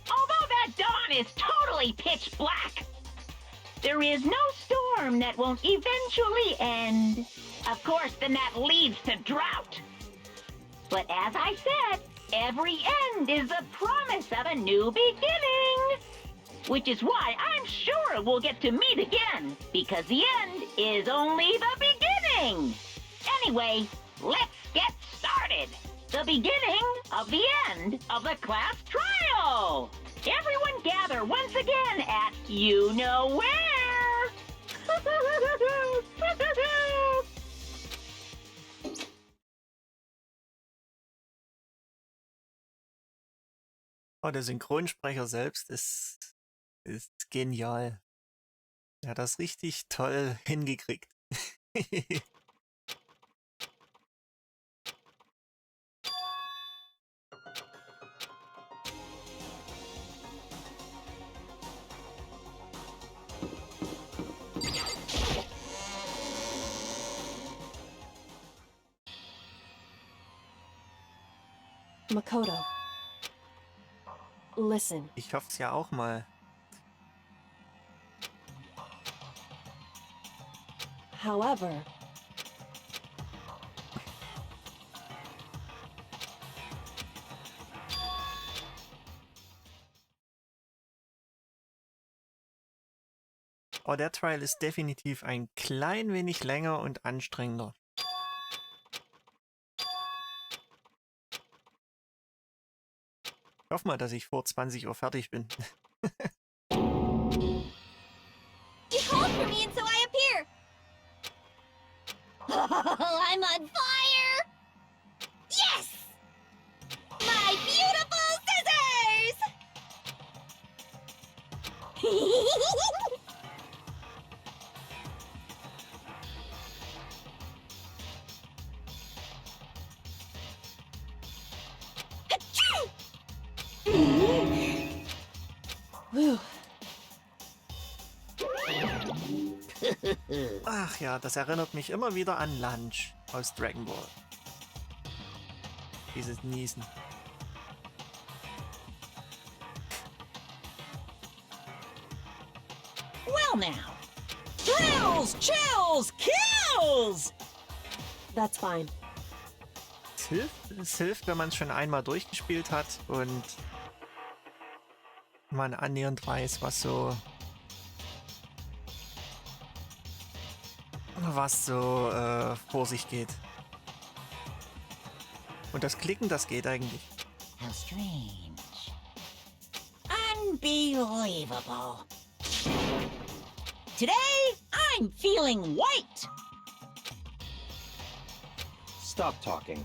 Although that dawn is totally pitch black. There is no storm that won't eventually end. Of course, then that leads to drought. But as I said, every end is the promise of a new beginning. Which is why I'm sure we'll get to meet again, because the end is only the beginning. Anyway, let's get started. The beginning of the end of the class trial. Everyone gather once again at you know where. Oh, der Synchronsprecher selbst ist genial. Er hat das richtig toll hingekriegt. Makoto. Listen. Ich hoffe es ja auch mal. However, oh, der Trial ist definitiv ein klein wenig länger und anstrengender. Ich hoffe mal, dass ich vor 20 Uhr fertig bin. You called for me and so I appear. I'm on fire! Yes! My beautiful scissors! whew. Ach ja, das erinnert mich immer wieder an Lunch aus Dragon Ball. Dieses Niesen. Well now. Thrills, chills, kills! That's fine. Es hilft, wenn man es schon einmal durchgespielt hat und man annähernd weiß, was so vor sich geht. Und das Klicken, das geht eigentlich. How strange. Unbelievable. Today, I'm feeling white. stop talking.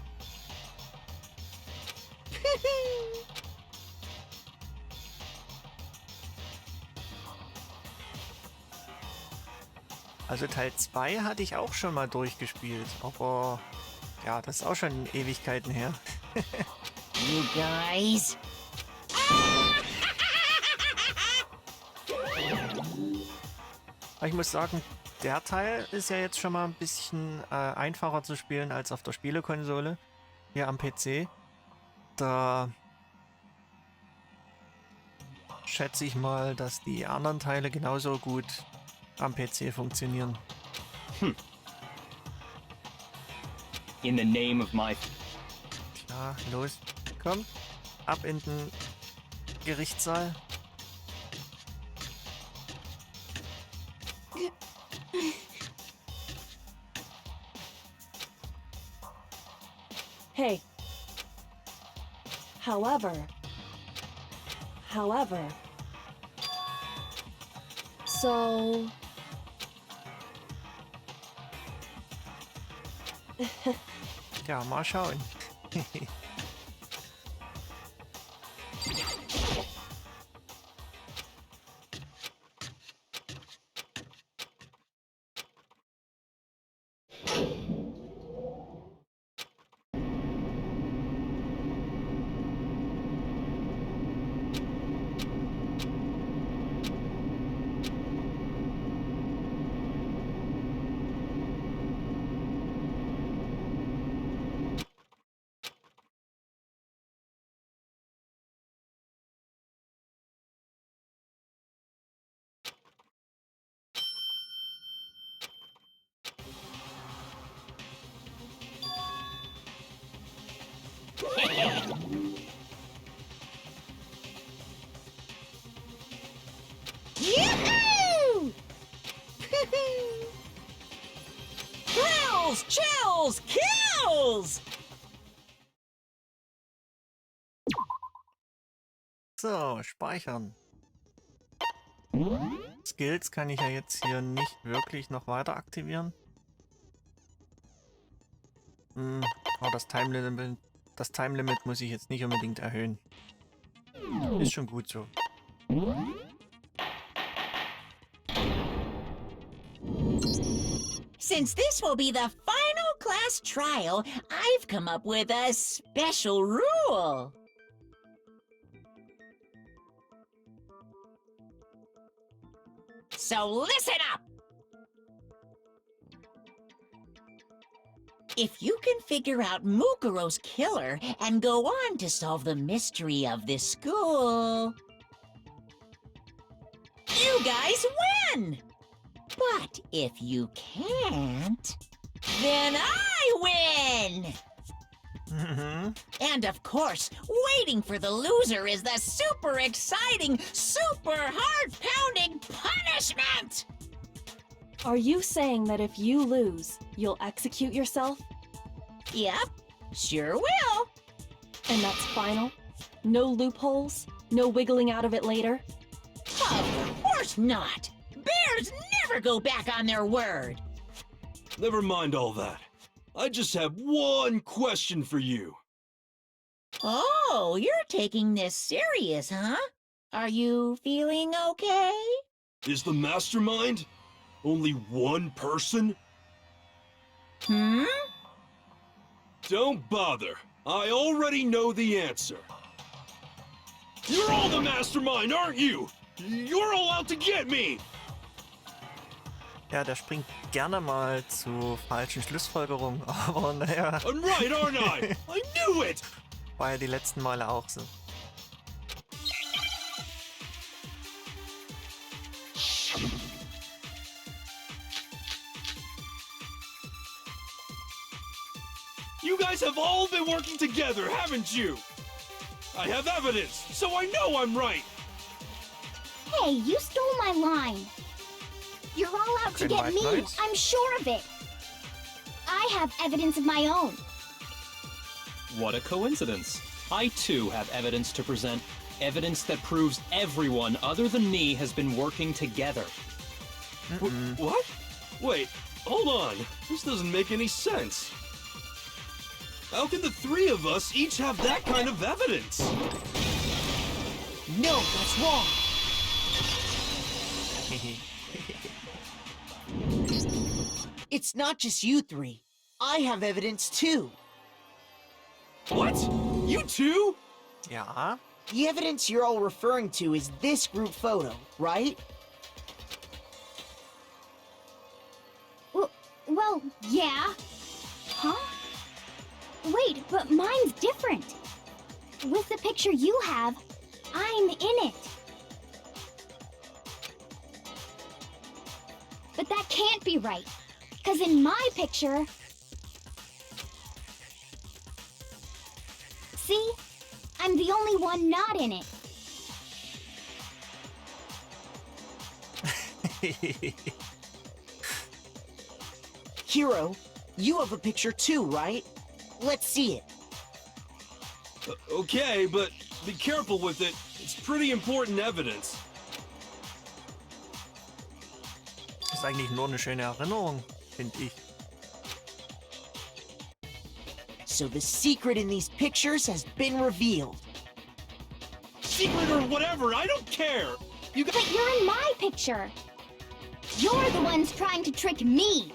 Also Teil 2 hatte ich auch schon mal durchgespielt, aber ja, das ist auch schon Ewigkeiten her. You guys. Aber ich muss sagen, der Teil ist ja jetzt schon mal ein bisschen einfacher zu spielen als auf der Spielekonsole, hier am PC. Da schätze ich mal, dass die anderen Teile genauso gut am PC funktionieren. In the name of my... Klar, los, komm, ab in den Gerichtssaal. Hey. However. So. Ja, mal schauen. Yoo-hoo! Thrills, chills, kills! So, speichern. Skills kann ich ja jetzt hier nicht wirklich noch weiter aktivieren. Aber das Time-Limit muss ich jetzt nicht unbedingt erhöhen. Ist schon gut so. Since this will be the final class trial, I've come up with a special rule. So listen up! If you can figure out Mukuro's killer and go on to solve the mystery of this school, you guys win! But if you can't, then I win! And of course, waiting for the loser is the super exciting, super heart-pounding punishment! Are you saying that if you lose, you'll execute yourself? Yep, sure will. And that's final? No loopholes? No wiggling out of it later? Of course not! Bears never go back on their word! Never mind all that. I just have one question for you. Oh, you're taking this serious, huh? Are you feeling okay? Is the mastermind only one person? Hmm? Don't bother. I already know the answer. You're all the mastermind, aren't you? You're all out to get me! Ja, der springt gerne mal zu falschen Schlussfolgerungen, aber naja. I'm right, aren't I? I knew it! War ja die letzten Male auch so. You guys have all been working together, haven't you? I have evidence, so I know I'm right! Hey, you stole my line. You're all out to get me. Nice. I'm sure of it. I have evidence of my own. What a coincidence. I too have evidence to present. Evidence that proves everyone other than me has been working together. What? Wait, hold on. This doesn't make any sense. How can the three of us each have that kind of evidence? No, that's wrong. It's not just you three. I have evidence too. What? You too? Ja. The evidence you're all referring to is this group photo, right? Well, yeah. Huh? Wait, but mine's different. With the picture you have, I'm in it. But that can't be right, because in my picture... See? I'm the only one not in it. Hero, you have a picture too, right? Let's see it. Okay, but be careful with it. It's pretty important evidence. Das ist eigentlich nur eine schöne Erinnerung, finde ich. So the secret in these pictures has been revealed. Secret or whatever, I don't care! You got— But you're in my picture. You're the ones trying to trick me.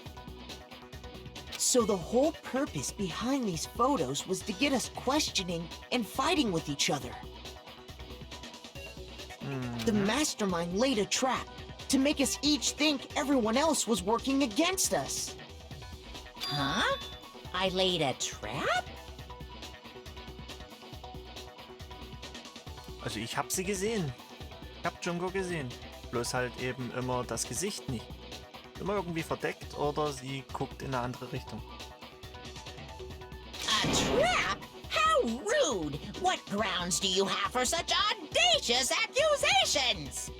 So the whole purpose behind these photos was to get us questioning and fighting with each other. The Mastermind laid a trap to make us each think everyone else was working against us. Huh? I laid a trap? Also ich habe sie gesehen. Ich habe Junko gesehen. Bloß halt eben immer das Gesicht nicht. Immer irgendwie verdeckt oder sie guckt in eine andere Richtung. A trap? How rude! What grounds do you have for such audacious accusations?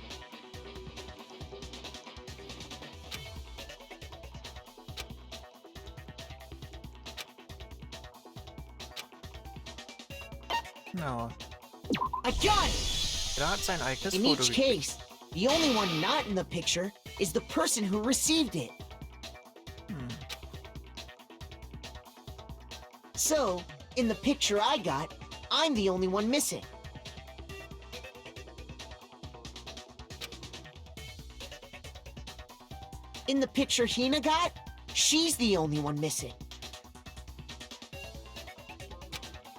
Ja. I got it! Er hat sein eigenes In Foto each gekriegt. case, the only one not in the picture is the person who received it. So, in the picture I got, I'm the only one missing. In the picture Hina got, she's the only one missing.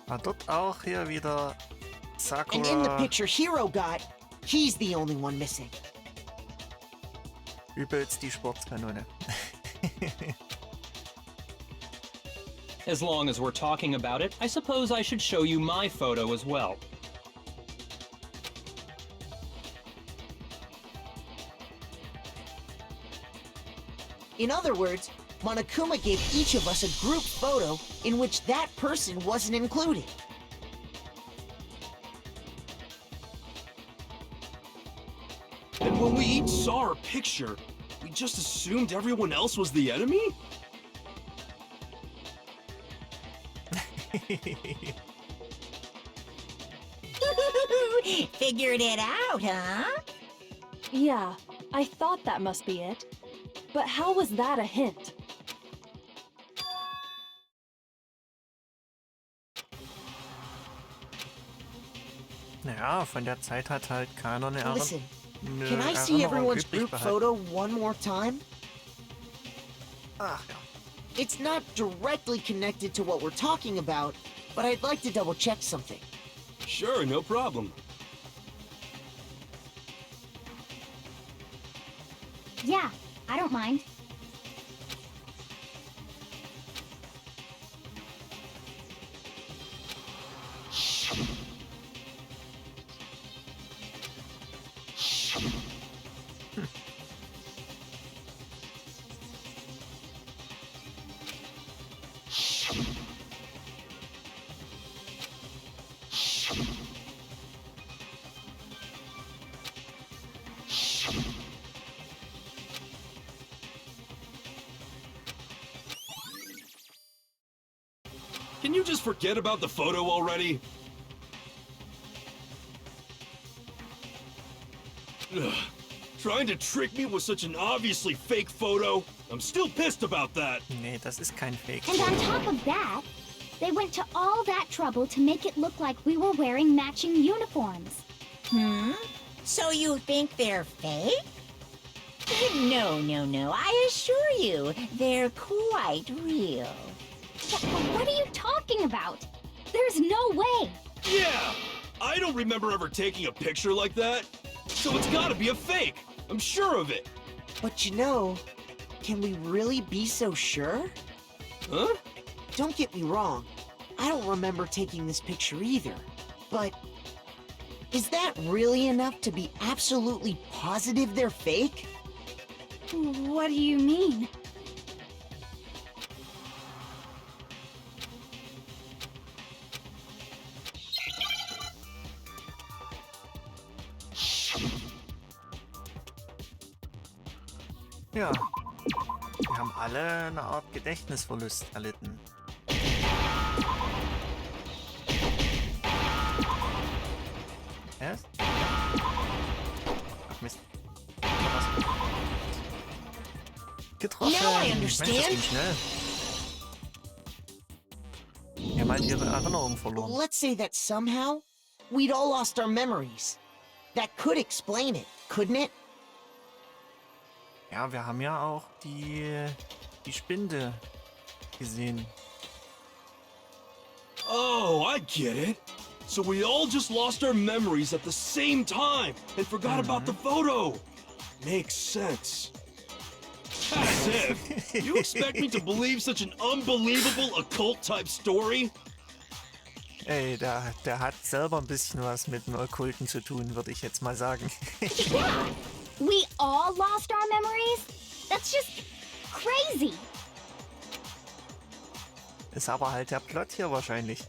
War dort auch hier wieder And in the Sakura picture Hero got, he's the only one missing. übelst die Sportskanone. As long as we're talking about it, I suppose I should show you my photo as well. In other words, Monokuma gave each of us a group photo in which that person wasn't included. And when we each saw our picture, we just assumed everyone else was the enemy? Figured it out, huh? Yeah, I thought that must be it. But how was that a hint? Naja, von der Zeit hat halt keiner eine Listen, eine can I see Erinnerung everyone's übrig group behalten. photo one more time? Ach ja. It's not directly connected to what we're talking about, but I'd like to double check something. Sure, no problem. Yeah, I don't mind. Can you just forget about the photo already? Ugh. Trying to trick me with such an obviously fake photo? I'm still pissed about that. Nee, das ist kein Fake. And on top of that, They went to all that trouble to make it look like we were wearing matching uniforms. So you think they're fake? No. I assure you, they're quite real. What are you talking about? There's no way. Yeah! I don't remember ever taking a picture like that. So it's gotta be a fake. I'm sure of it. But you know, can we really be so sure? Huh? Don't get me wrong. I don't remember taking this picture either. But is that really enough to be absolutely positive they're fake? What do you mean? Ja, wir haben alle eine Art Gedächtnisverlust erlitten. Erst? Ach Mist. Was? Getroffen! Now I Mensch, das understand. ging schnell. Die haben halt ihre Erinnerung verloren. Let's say that somehow we'd all lost our memories. That could explain it, couldn't it? Ja, wir haben ja auch die Spinde gesehen. Oh, I get it. So we all just lost our memories at the same time and forgot about the photo. Makes sense. As if. You expect me to believe such an unbelievable occult-type story? Ey, der hat selber ein bisschen was mit dem Okkulten zu tun, würde ich jetzt mal sagen. Yeah! We all lost our memories? That's just crazy. Ist aber halt der Plot hier wahrscheinlich.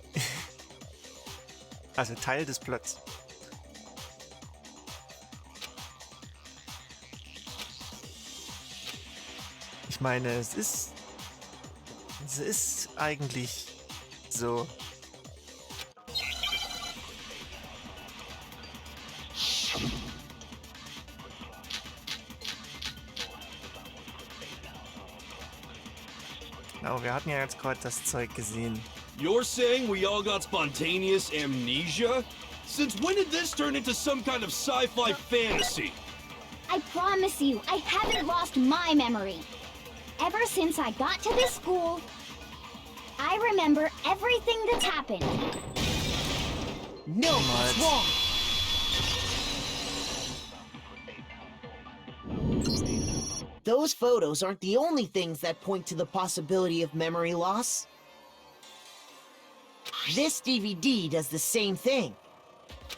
Also Teil des Plots. Ich meine, es ist eigentlich so. Genau, wir hatten ja jetzt gerade das Zeug gesehen. You're saying we all got spontaneous amnesia? Since when did this turn into some kind of sci-fi fantasy? I promise you, I haven't lost my memory. Ever since I got to this school, I remember everything that's happened. No, it's wrong. Those photos aren't the only things that point to the possibility of memory loss. This DVD does the same thing.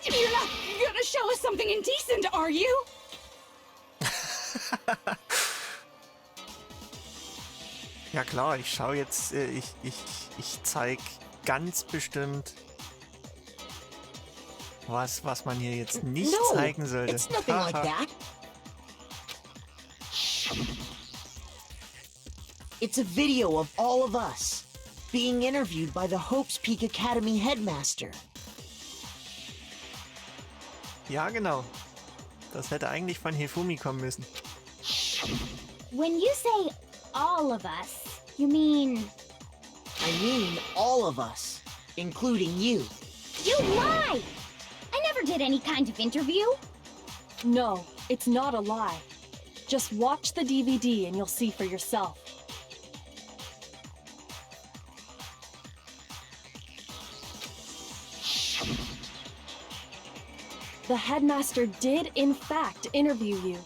You're not gonna show us something indecent, are you? Ja klar, ich schaue jetzt, ich zeig ganz bestimmt was man hier jetzt nicht No, zeigen sollte. it's nothing like that. It's a video of all of us being interviewed by the Hope's Peak Academy headmaster. Ja, genau. Das hätte eigentlich von Hifumi kommen müssen. When you say all of us, you mean... I mean all of us, including you. You lie! I never did any kind of interview. No, it's not a lie. Just watch the DVD and you'll see for yourself. The headmaster did, in fact, interview you.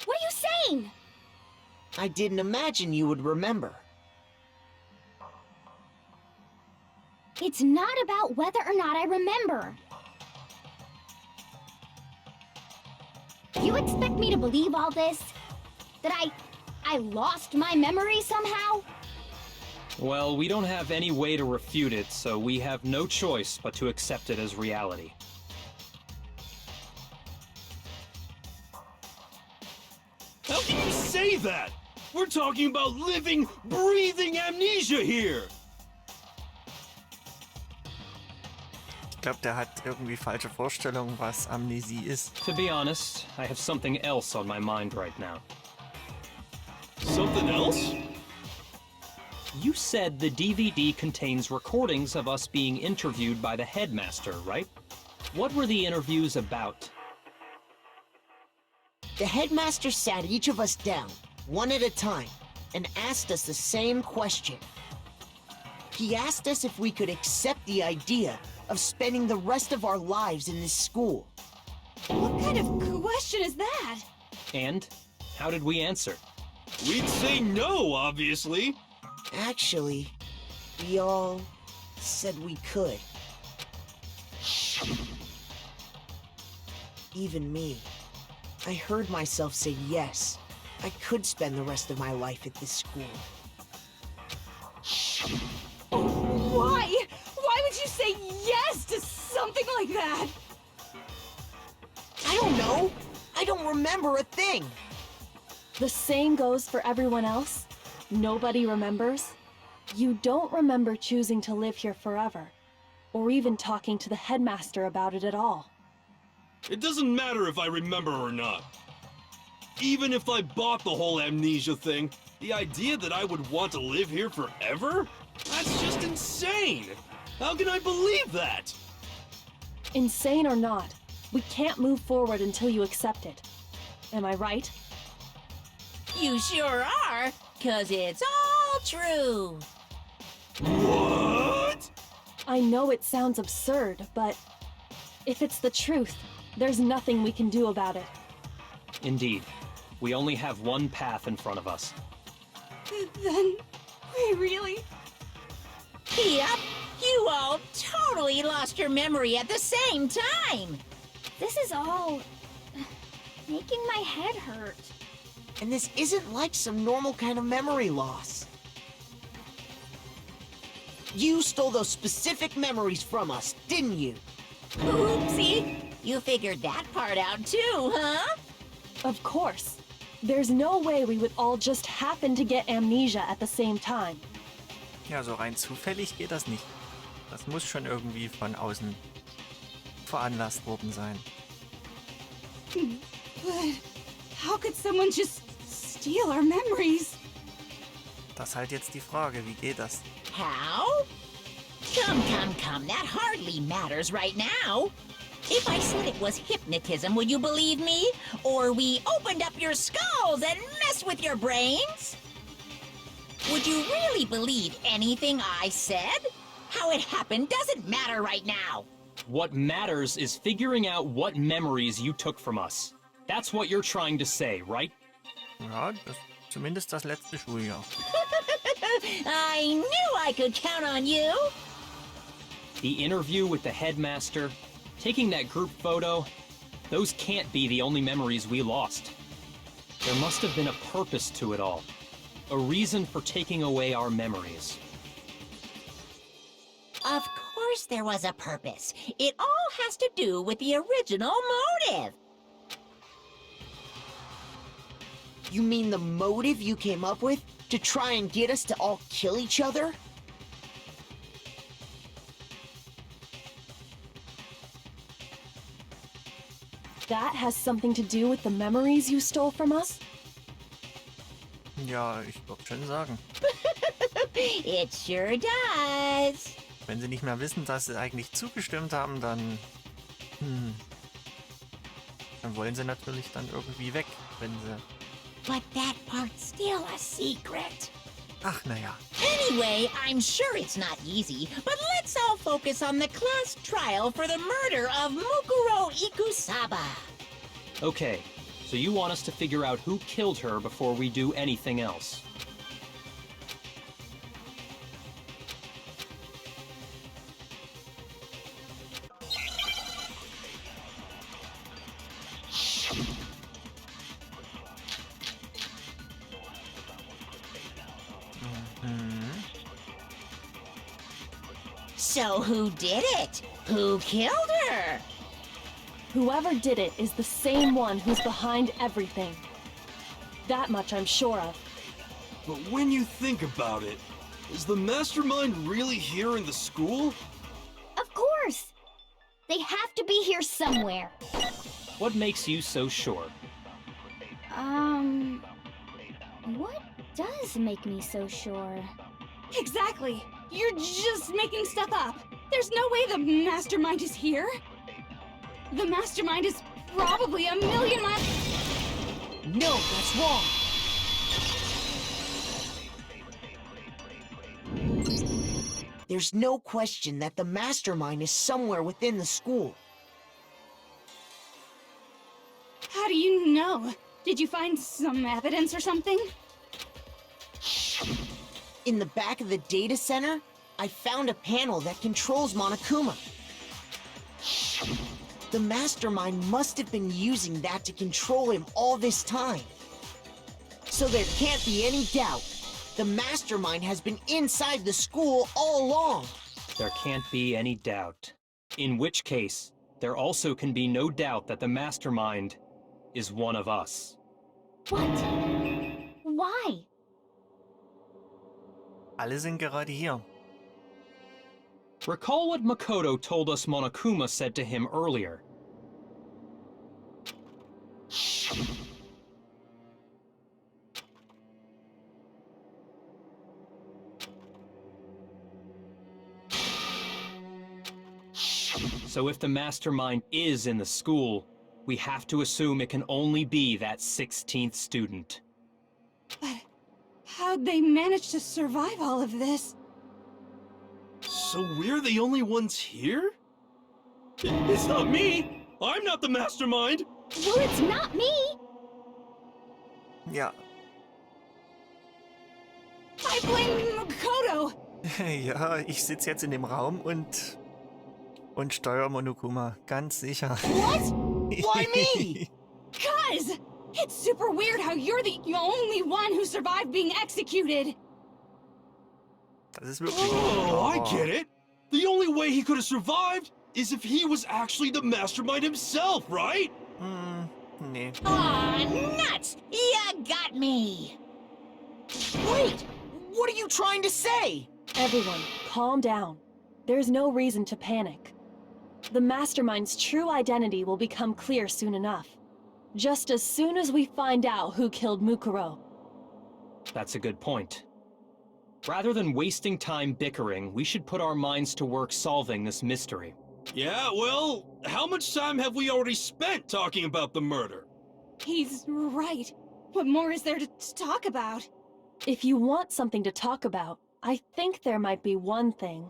What are you saying? I didn't imagine you would remember. It's not about whether or not I remember. You expect me to believe all this? That I lost my memory somehow? Well, we don't have any way to refute it, so we have no choice but to accept it as reality. How can you say that? We're talking about living, breathing amnesia here! Ich glaube, der hat irgendwie falsche Vorstellungen, was Amnesie ist. To be honest, I have something else on my mind right now. Something else? You said the DVD contains recordings of us being interviewed by the headmaster, right? What were the interviews about? The headmaster sat each of us down, one at a time, and asked us the same question. He asked us if we could accept the idea of spending the rest of our lives in this school. What kind of question is that? And how did we answer? We'd say no, obviously. Actually, we all said we could. Even me. I heard myself say yes. I could spend the rest of my life at this school. Why? Why would you say yes to something like that? I don't know. I don't remember a thing. The same goes for everyone else. Nobody remembers. You don't remember choosing to live here forever, or even talking to the headmaster about it at all. It doesn't matter if I remember or not. Even if I bought the whole amnesia thing, the idea that I would want to live here forever? That's just insane! How can I believe that? Insane or not, we can't move forward until you accept it. Am I right? You sure are, 'cause it's all true. What? I know it sounds absurd, but if it's the truth, there's nothing we can do about it. Indeed. We only have one path in front of us. Then we really... Yep, you all totally lost your memory at the same time. This is all making my head hurt. And this isn't like some normal kind of memory loss. You stole those specific memories from us, didn't you? Oopsie, you figured that part out too, huh? Of course. There's no way we would all just happen to get amnesia at the same time. Ja, so rein zufällig geht das nicht. Das muss schon irgendwie von außen veranlasst worden sein. But how could someone just steal our memories? Das ist halt jetzt die Frage, wie geht das? How? Come, that hardly matters right now. If I said it was hypnotism, would you believe me? Or we opened up your skulls and messed with your brains? Would you really believe anything I said? How it happened doesn't matter right now. What matters is figuring out what memories you took from us. That's what you're trying to say, right? Ja, das, zumindest das letzte Schuljahr. I knew I could count on you. The interview with the headmaster, taking that group photo, those can't be the only memories we lost. There must have been a purpose to it all. A reason for taking away our memories. Of course there was a purpose. It all has to do with the original motive. You mean the motive you came up with to try and get us to all kill each other? That has something to do with the memories you stole from us? Ja, ich würde schon sagen. It sure does. Wenn sie nicht mehr wissen, dass sie eigentlich zugestimmt haben, dann... Dann wollen sie natürlich dann irgendwie weg, wenn sie... But that part's still a secret. Ach, naja. Anyway, I'm sure it's not easy, but let's all focus on the class trial for the murder of Mukuro Ikusaba. Okay, so you want us to figure out who killed her before we do anything else. So who did it? Who killed her? Whoever did it is the same one who's behind everything. That much I'm sure of. But when you think about it, is the mastermind really here in the school? Of course! They have to be here somewhere. What makes you so sure? What to make me so sure? Exactly. You're just making stuff up. There's no way the Mastermind is here. The Mastermind is probably a million miles... No, that's wrong. There's no question that the Mastermind is somewhere within the school. How do you know? Did you find some evidence or something? In the back of the data center, I found a panel that controls Monokuma. The Mastermind must have been using that to control him all this time. So there can't be any doubt. The Mastermind has been inside the school all along. There can't be any doubt. In which case, there also can be no doubt that the Mastermind is one of us. What? Why? Alle sind gerade hier. Recall what Makoto told us Monokuma said to him earlier. So if the Mastermind is in the school, we have to assume it can only be that 16th student. But how'd they manage to survive all of this? So we're the only ones here? It's not me! I'm not the Mastermind! Well, it's not me! Ja. I blame Makoto! Ja, ich sitze jetzt in dem Raum und steuere Monokuma. Ganz sicher. What? Why me? 'Cause it's super weird how you're the only one who survived being executed. Das ist wirklich... Oh, I get it! The only way he could have survived is if he was actually the Mastermind himself, right? Nee. Aw, nuts! You got me! Wait! What are you trying to say? Everyone, calm down. There's no reason to panic. The Mastermind's true identity will become clear soon enough. Just as soon as we find out who killed Mukuro. That's a good point. Rather than wasting time bickering, we should put our minds to work solving this mystery. Yeah, well, how much time have we already spent talking about the murder? He's right. What more is there to talk about? If you want something to talk about, I think there might be one thing.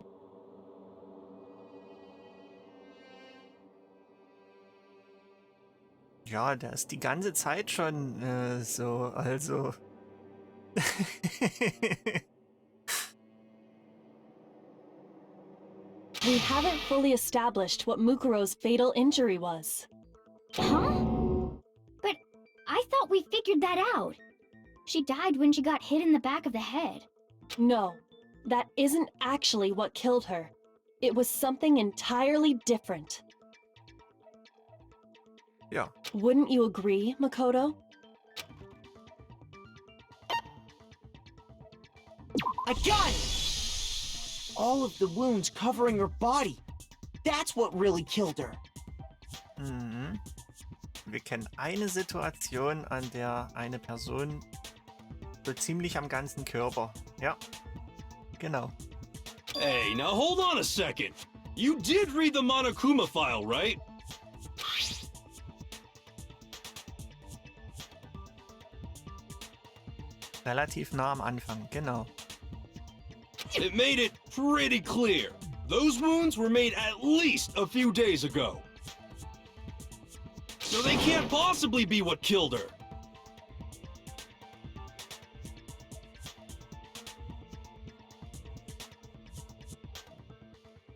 Ja, der ist die ganze Zeit schon so, also... We haven't fully established what Mukuro's fatal injury was. Huh? But I thought we figured that out. She died when she got hit in the back of the head. No, that isn't actually what killed her. It was something entirely different. Ja. Wouldn't you agree, Makoto? I got it! All of the wounds covering her body. That's what really killed her. Mhm. Wir kennen eine Situation, an der eine Person so ziemlich am ganzen Körper. Ja, genau. Hey, now hold on a second. You did read the Monokuma file, right? Relativ nah am Anfang, genau. It made it pretty clear. Those wounds were made at least a few days ago. So they can't possibly be what killed her.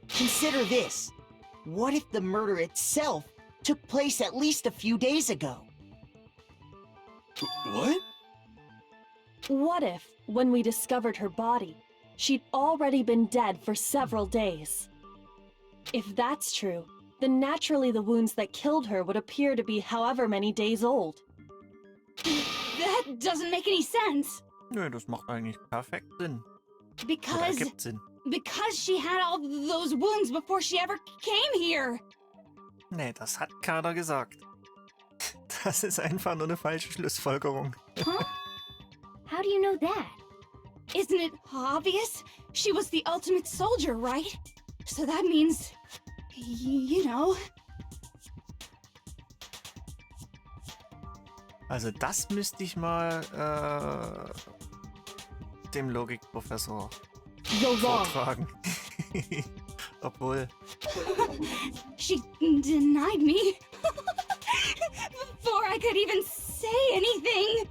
Consider this. What if the murder itself took place at least a few days ago? What? What if, when we discovered her body, she'd already been dead for several days? If that's true, then naturally the wounds that killed her would appear to be however many days old. That doesn't make any sense. Nö, das macht eigentlich perfekt Sinn. Oder Because ergibt Sinn. she had all those wounds before she ever came here. Nee, das hat keiner gesagt. Das ist einfach nur eine falsche Schlussfolgerung. Huh? How do you know that? Isn't it obvious? She was the ultimate soldier, right? So that means, you know. Also das müsste ich mal dem Logikprofessor You're wrong. vortragen. Obwohl. She denied me. Before I could even say anything.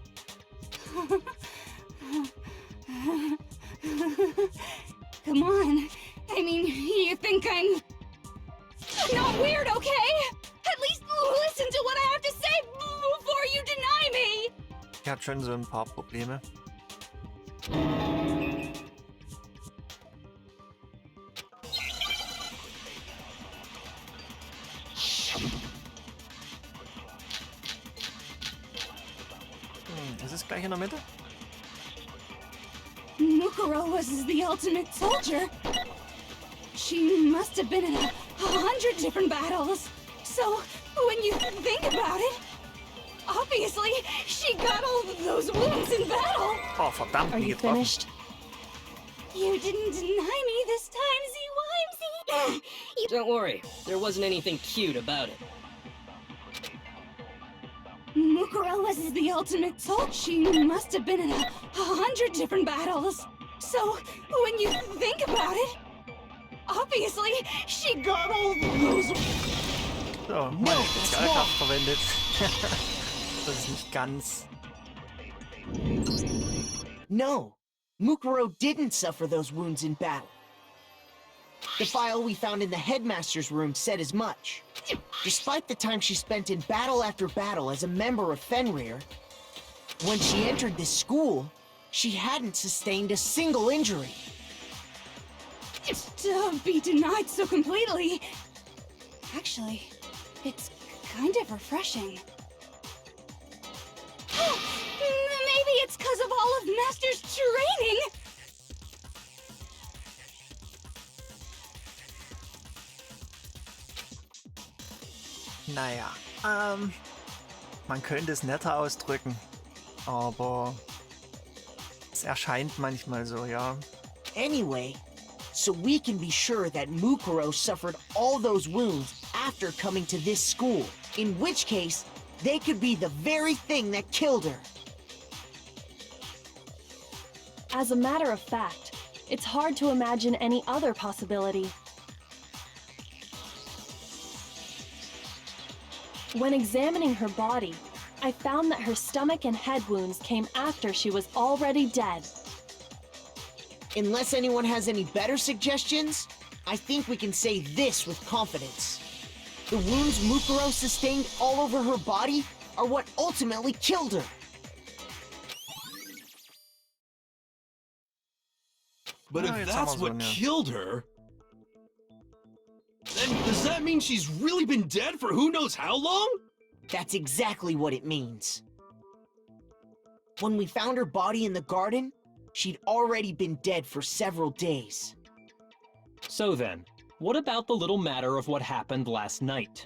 Come on. I mean, you think I'm not weird, okay? At least listen to what I have to say before you deny me. Er hat schon so ein paar Probleme. Ist es gleich in der Mitte? Mukuro was the ultimate soldier. She must have been in 100 different battles. So, when you think about it, obviously, she got all those wounds in battle. Oh, verdammt, Are nie you getroffen. finished? You didn't deny me this time, Z-Wimesy. Don't worry, there wasn't anything cute about it. Mukuro was the ultimate soldier. She must have been in 100 different battles. So, when you think about it, obviously, she got all those. So, meine Spezialkraft verwendet. Das ist nicht ganz. No, Mukuro didn't suffer those wounds in battle. The file we found in the headmaster's room said as much. Despite the time she spent in battle after battle as a member of Fenrir, when she entered this school, she hadn't sustained a single injury. To be denied so completely. Actually, it's kind of refreshing. Maybe it's because of all of Master's training. Naja, man könnte es netter ausdrücken, aber es erscheint manchmal so, ja. Anyway, so we can be sure that Mukuro suffered all those wounds after coming to this school, in which case, they could be the very thing that killed her. As a matter of fact, it's hard to imagine any other possibility. When examining her body, I found that her stomach and head wounds came after she was already dead. Unless anyone has any better suggestions, I think we can say this with confidence. The wounds Mukuro sustained all over her body are what ultimately killed her. But Oh, if it's that's almost what done now. killed her, then does that mean she's really been dead for who knows how long? That's exactly what it means. When we found her body in the garden, she'd already been dead for several days. So then, what about the little matter of what happened last night?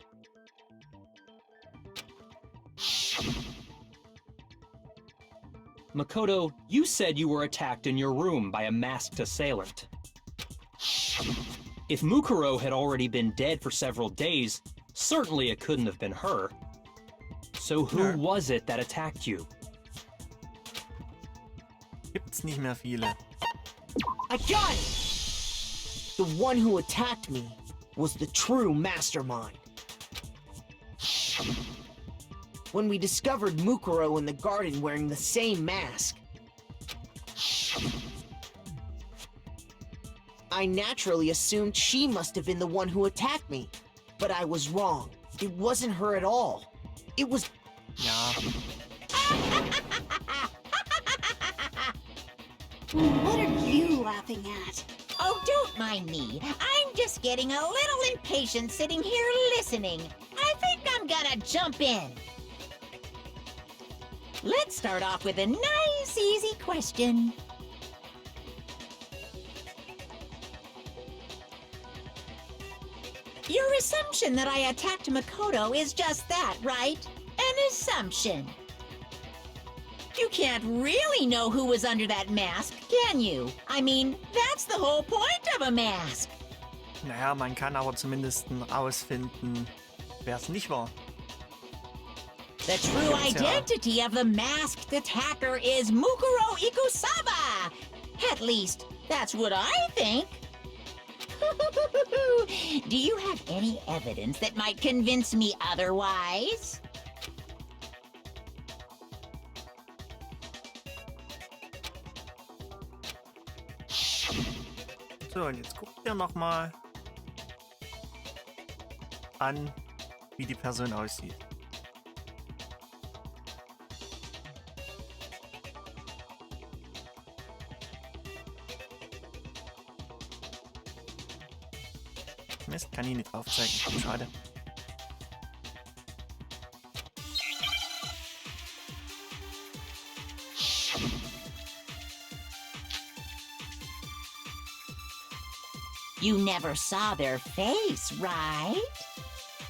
Makoto, you said you were attacked in your room by a masked assailant. If Mukuro had already been dead for several days, certainly it couldn't have been her. So who Ja. was it that attacked you? Gibt's nicht mehr viele. I got it! The one who attacked me was the true mastermind. When we discovered Mukuro in the garden wearing the same mask, I naturally assumed she must have been the one who attacked me. But I was wrong. It wasn't her at all. It was... Ja, What are you laughing at? Oh, don't mind me. I'm just getting a little impatient sitting here listening. I think I'm gonna jump in. Let's start off with a nice, easy question. Your assumption that I attacked Makoto is just that, right? An assumption. You can't really know who was under that mask, can you? I mean, that's the whole point of a mask. Naja, man kann aber zumindest rausfinden, wer es nicht war. The true identity of the masked attacker is Mukuro Ikusaba. At least, that's what I think. Do you have any evidence that might convince me otherwise? So, und jetzt guckt ihr nochmal an, wie die Person aussieht. Mist, kann ich nicht aufzeigen. Schade. You never saw their face, right?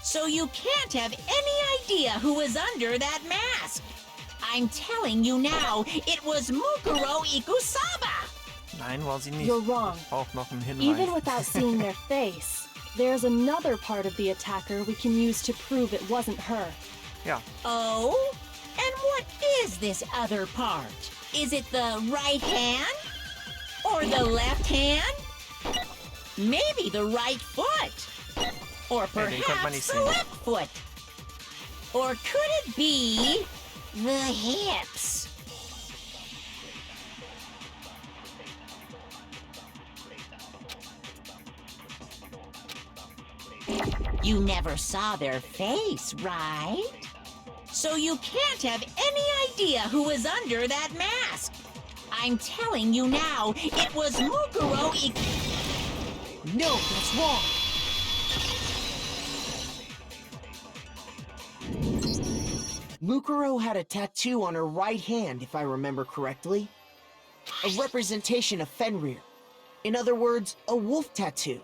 So you can't have any idea who was under that mask. I'm telling you now, it was Mukuro Ikusaba. Nein, war sie nicht. You're wrong. Ich brauch noch einen Hinweis. Even without seeing their face, there's another part of the attacker we can use to prove it wasn't her. Ja. Oh? And what is this other part? Is it the right hand? Or the left hand? Maybe the right foot? Or perhaps the left foot? Or could it be the hips? You never saw their face, right? So you can't have any idea who was under that mask. I'm telling you now, it was Mukuro No, that's wrong. Mukuro had a tattoo on her right hand, if I remember correctly. A representation of Fenrir. In other words, a wolf tattoo.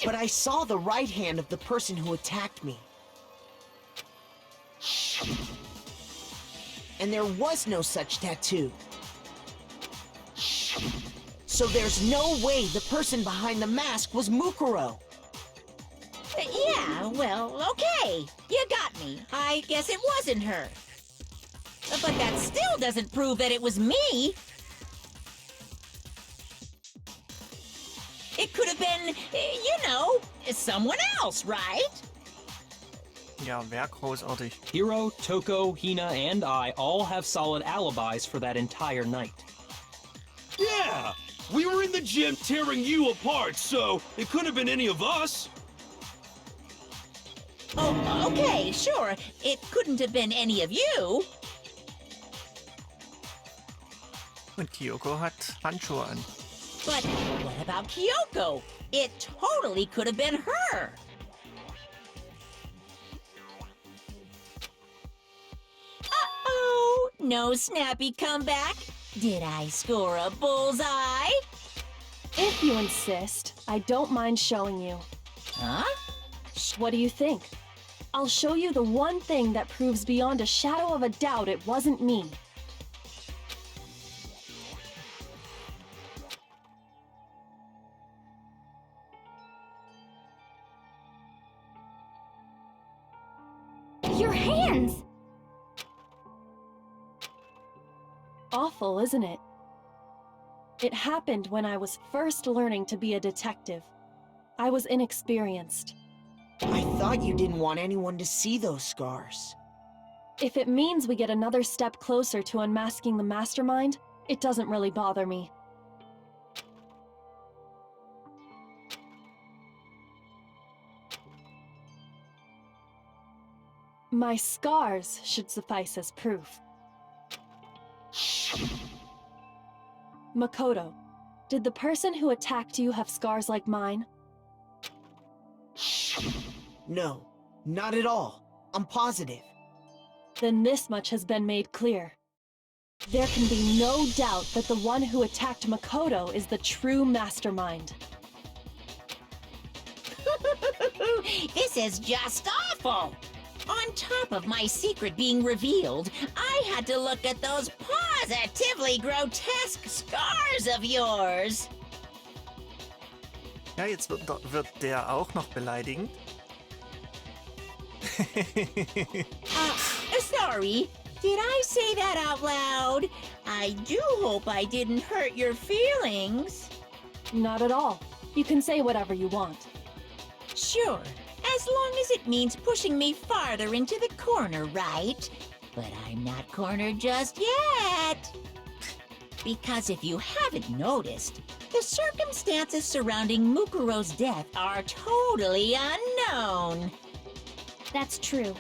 But I saw the right hand of the person who attacked me. And there was no such tattoo. So there's no way the person behind the mask was Mukuro. Yeah, well, okay. You got me. I guess it wasn't her. But that still doesn't prove that it was me. It could have been, you know, someone else, right? Ja, wer großartig. Hiro, Toko, Hina, and I all have solid alibis for that entire night. Yeah! We were in the gym tearing you apart, so it could have been any of us. Oh, okay, sure. It couldn't have been any of you. Und Kyoko hat Handschuhe an. But what about Kyoko? It totally could have been her. Uh-oh! No snappy comeback? Did I score a bullseye? If you insist, I don't mind showing you. Huh? What do you think? I'll show you the one thing that proves beyond a shadow of a doubt it wasn't me. Your hands! Awful, isn't it? It happened when I was first learning to be a detective. I was inexperienced. I thought you didn't want anyone to see those scars. If it means we get another step closer to unmasking the mastermind, it doesn't really bother me. My scars should suffice as proof. Makoto, did the person who attacked you have scars like mine? No, not at all. I'm positive. Then this much has been made clear. There can be no doubt that the one who attacked Makoto is the true mastermind. This is just awful. On top of my secret being revealed, I had to look at those positively grotesque scars of yours. Ja, jetzt wird der auch noch beleidigend. Sorry, did I say that out loud? I do hope I didn't hurt your feelings. Not at all. You can say whatever you want. Sure, as long as it means pushing me farther into the corner, right? But I'm not cornered just yet. Because if you haven't noticed, the circumstances surrounding Mukuro's death are totally unknown. That's true.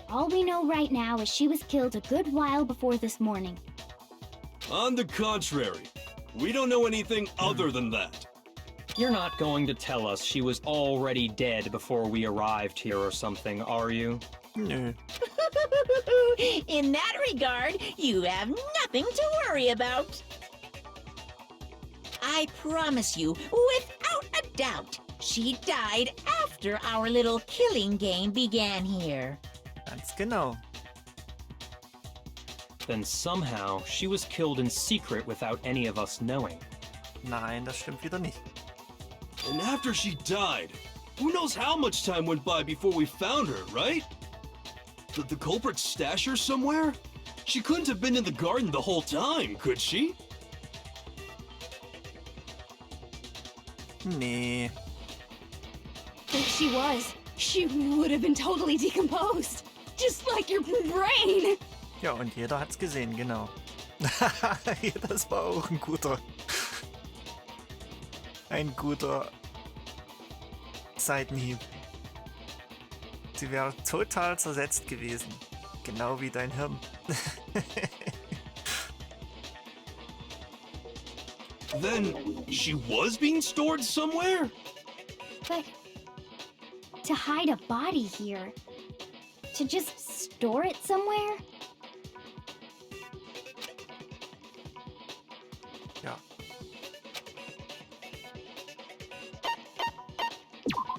All we know right now is she was killed a good while before this morning. On the contrary, we don't know anything other than that. You're not going to tell us she was already dead before we arrived here or something, are you? Nö. In that regard, you have nothing to worry about. I promise you, without a doubt, she died after our little killing game began here. Ganz genau. Then somehow she was killed in secret without any of us knowing. Nein, das stimmt wieder nicht. And after she died, who knows how much time went by before we found her, right? Did the culprit stash her somewhere? She couldn't have been in the garden the whole time, could she? Nee. If she was, she would have been totally decomposed. Just like your brain. Ja, und jeder hat's gesehen, genau. Das war auch ein guter Seitenhieb. Sie wäre total zersetzt gewesen. Genau wie dein Hirn. Then, she was being stored somewhere? But to hide a body here, to just store it somewhere? Ja.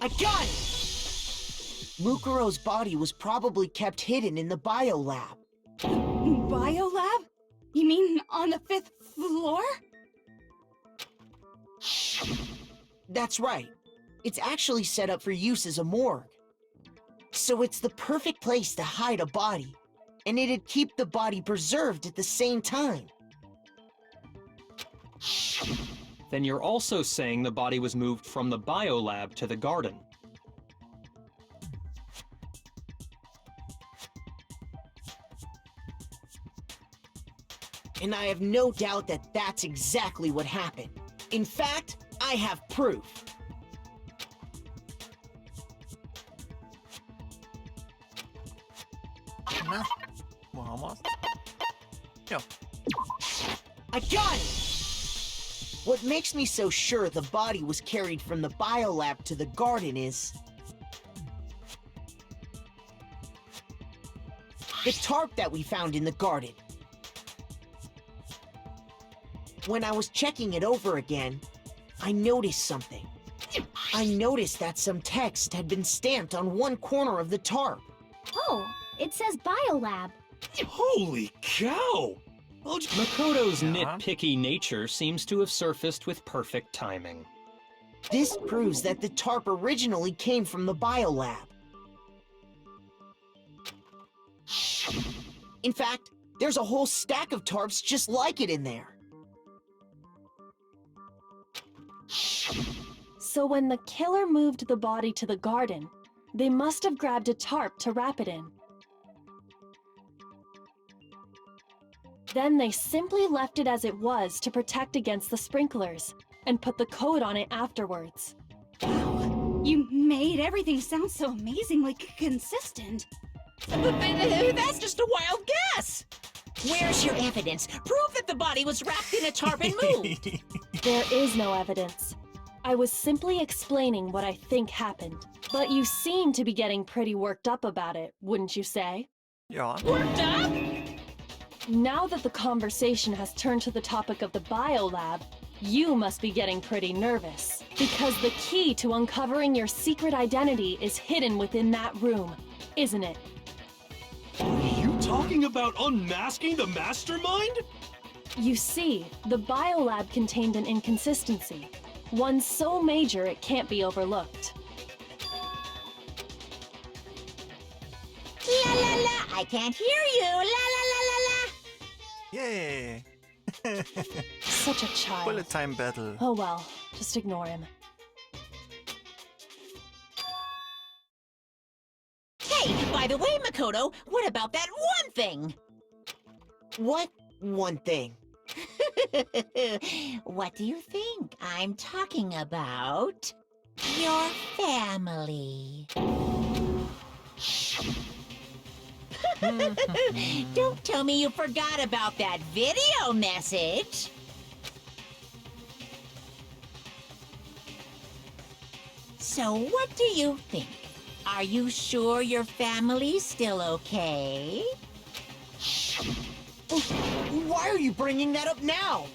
I got it! Mukuro's body was probably kept hidden in the biolab. Biolab? You mean on the 5th floor? That's right. It's actually set up for use as a morgue. So it's the perfect place to hide a body, and it'd keep the body preserved at the same time. Then you're also saying the body was moved from the biolab to the garden. And I have no doubt that that's exactly what happened. In fact, I have proof. Na, wo haben wir's? Ja. I got it! What makes me so sure the body was carried from the biolab to the garden is the tarp that we found in the garden. When I was checking it over again, I noticed something. I noticed that some text had been stamped on one corner of the tarp. Oh, it says biolab. Holy cow! Makoto's Yeah. nitpicky nature seems to have surfaced with perfect timing. This proves that the tarp originally came from the biolab. In fact, there's a whole stack of tarps just like it in there. So when the killer moved the body to the garden, they must have grabbed a tarp to wrap it in. Then they simply left it as it was to protect against the sprinklers, and put the coat on it afterwards. Wow, you made everything sound so amazingly consistent. That's just a wild guess. Where's your evidence? Prove that the body was wrapped in a tarp and moved. There is no evidence. I was simply explaining what I think happened. But you seem to be getting pretty worked up about it, wouldn't you say? Ja. Worked up? Now that the conversation has turned to the topic of the biolab, you must be getting pretty nervous. Because the key to uncovering your secret identity is hidden within that room, isn't it? Are you talking about unmasking the mastermind? You see, the biolab contained an inconsistency. One so major it can't be overlooked. La la la, I can't hear you. La la la la la. Yay! Such a child. Bullet time battle. Oh well, just ignore him. Hey, by the way, Makoto, what about that one thing? What one thing? What do you think I'm talking about? Your family. Don't tell me you forgot about that video message. So what do you think? Are you sure your family's still okay? Why are you bringing that up now?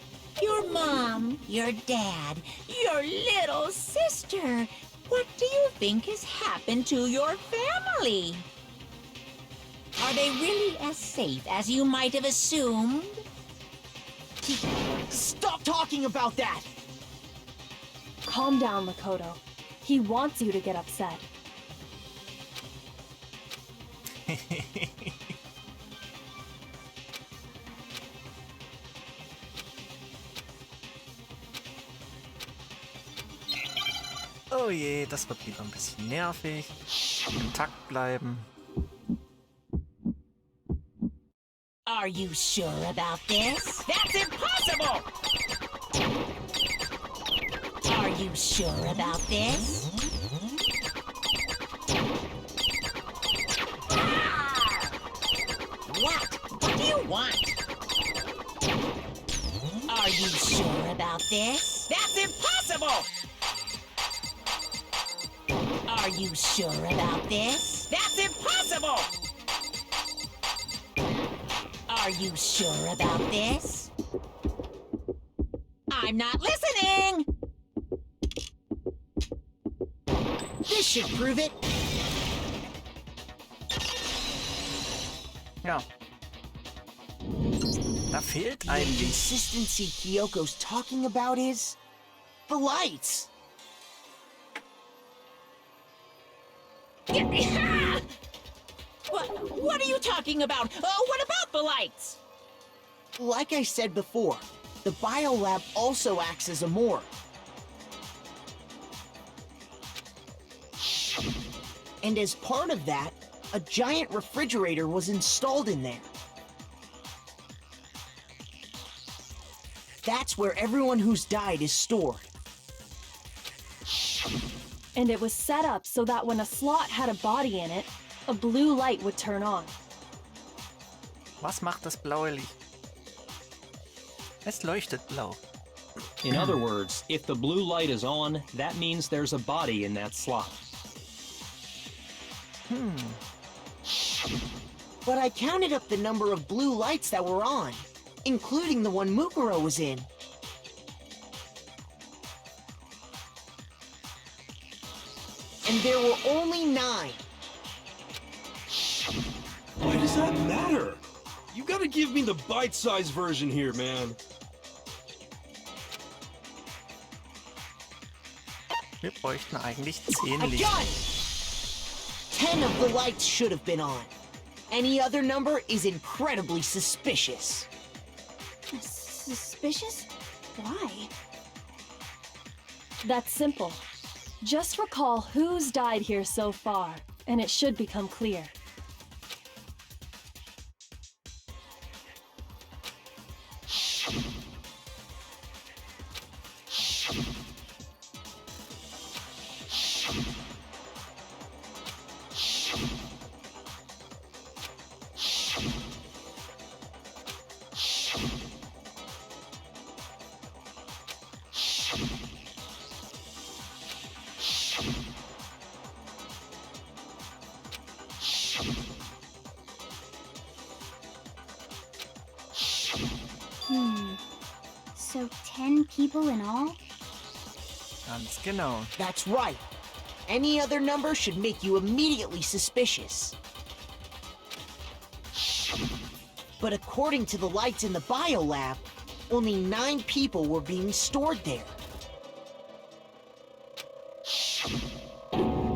Your mom, your dad, your little sister. What do you think has happened to your family? Are they really as safe as you might have assumed? Stop talking about that! Calm down, Makoto. He wants you to get upset. Oh je, das wird wieder ein bisschen nervig. Im Takt bleiben. Are you sure about this? That's impossible! Are you sure about this? Ah! What do you want? Are you sure about this? That's impossible! Are you sure about this? That's impossible! Are you sure about this? I'm not listening! This should prove it. Ja. Da fehlt The ein wenig. inconsistency Kyoko's talking about is the lights. What are you talking about? What about the lights? Like I said before, the biolab also acts as a morgue. And as part of that, a giant refrigerator was installed in there. That's where everyone who's died is stored. And it was set up so that when a slot had a body in it, a blue light would turn on. Was macht das blaue Licht? Es leuchtet blau. In other words, if the blue light is on, that means there's a body in that slot. But I counted up the number of blue lights that were on, including the one Mukuro was in. And there were only 9. Why does that matter? You gotta give me the bite-sized version here, man. Wir bräuchten eigentlich 10 I Lichter. got it! 10 of the lights should have been on. Any other number is incredibly suspicious. Suspicious? Why? That's simple. Just recall who's died here so far, and it should become clear. So 10 people in all? Ganz genau. That's right. Any other number should make you immediately suspicious. But according to the lights in the biolab, only 9 people were being stored there.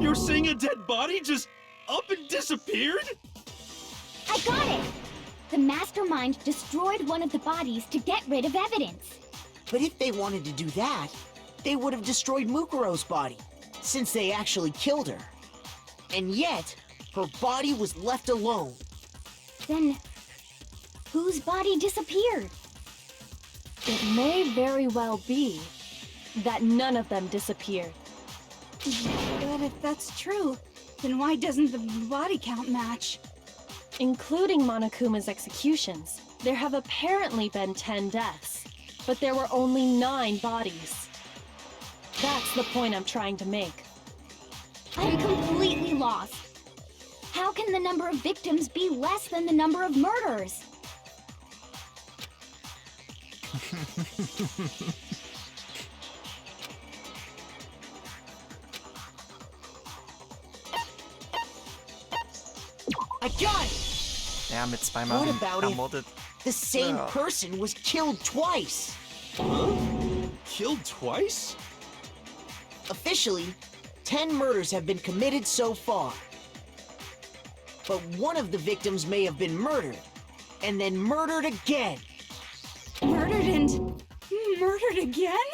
You're saying a dead body just up and disappeared? I got it! The mastermind destroyed one of the bodies to get rid of evidence. But if they wanted to do that, they would have destroyed Mukuro's body, since they actually killed her. And yet, her body was left alone. Then, whose body disappeared? It may very well be that none of them disappeared. But if that's true, then why doesn't the body count match? Including Monokuma's executions, there have apparently been 10 deaths, but there were only 9 bodies. That's the point I'm trying to make. I'm completely lost. How can the number of victims be less than the number of murders? I got it! Ja, mit zweimal What about ermordet. if the same Ja. person was killed twice? Huh? Killed twice? Officially, 10 murders have been committed so far. But one of the victims may have been murdered, and then murdered again. Murdered and murdered again?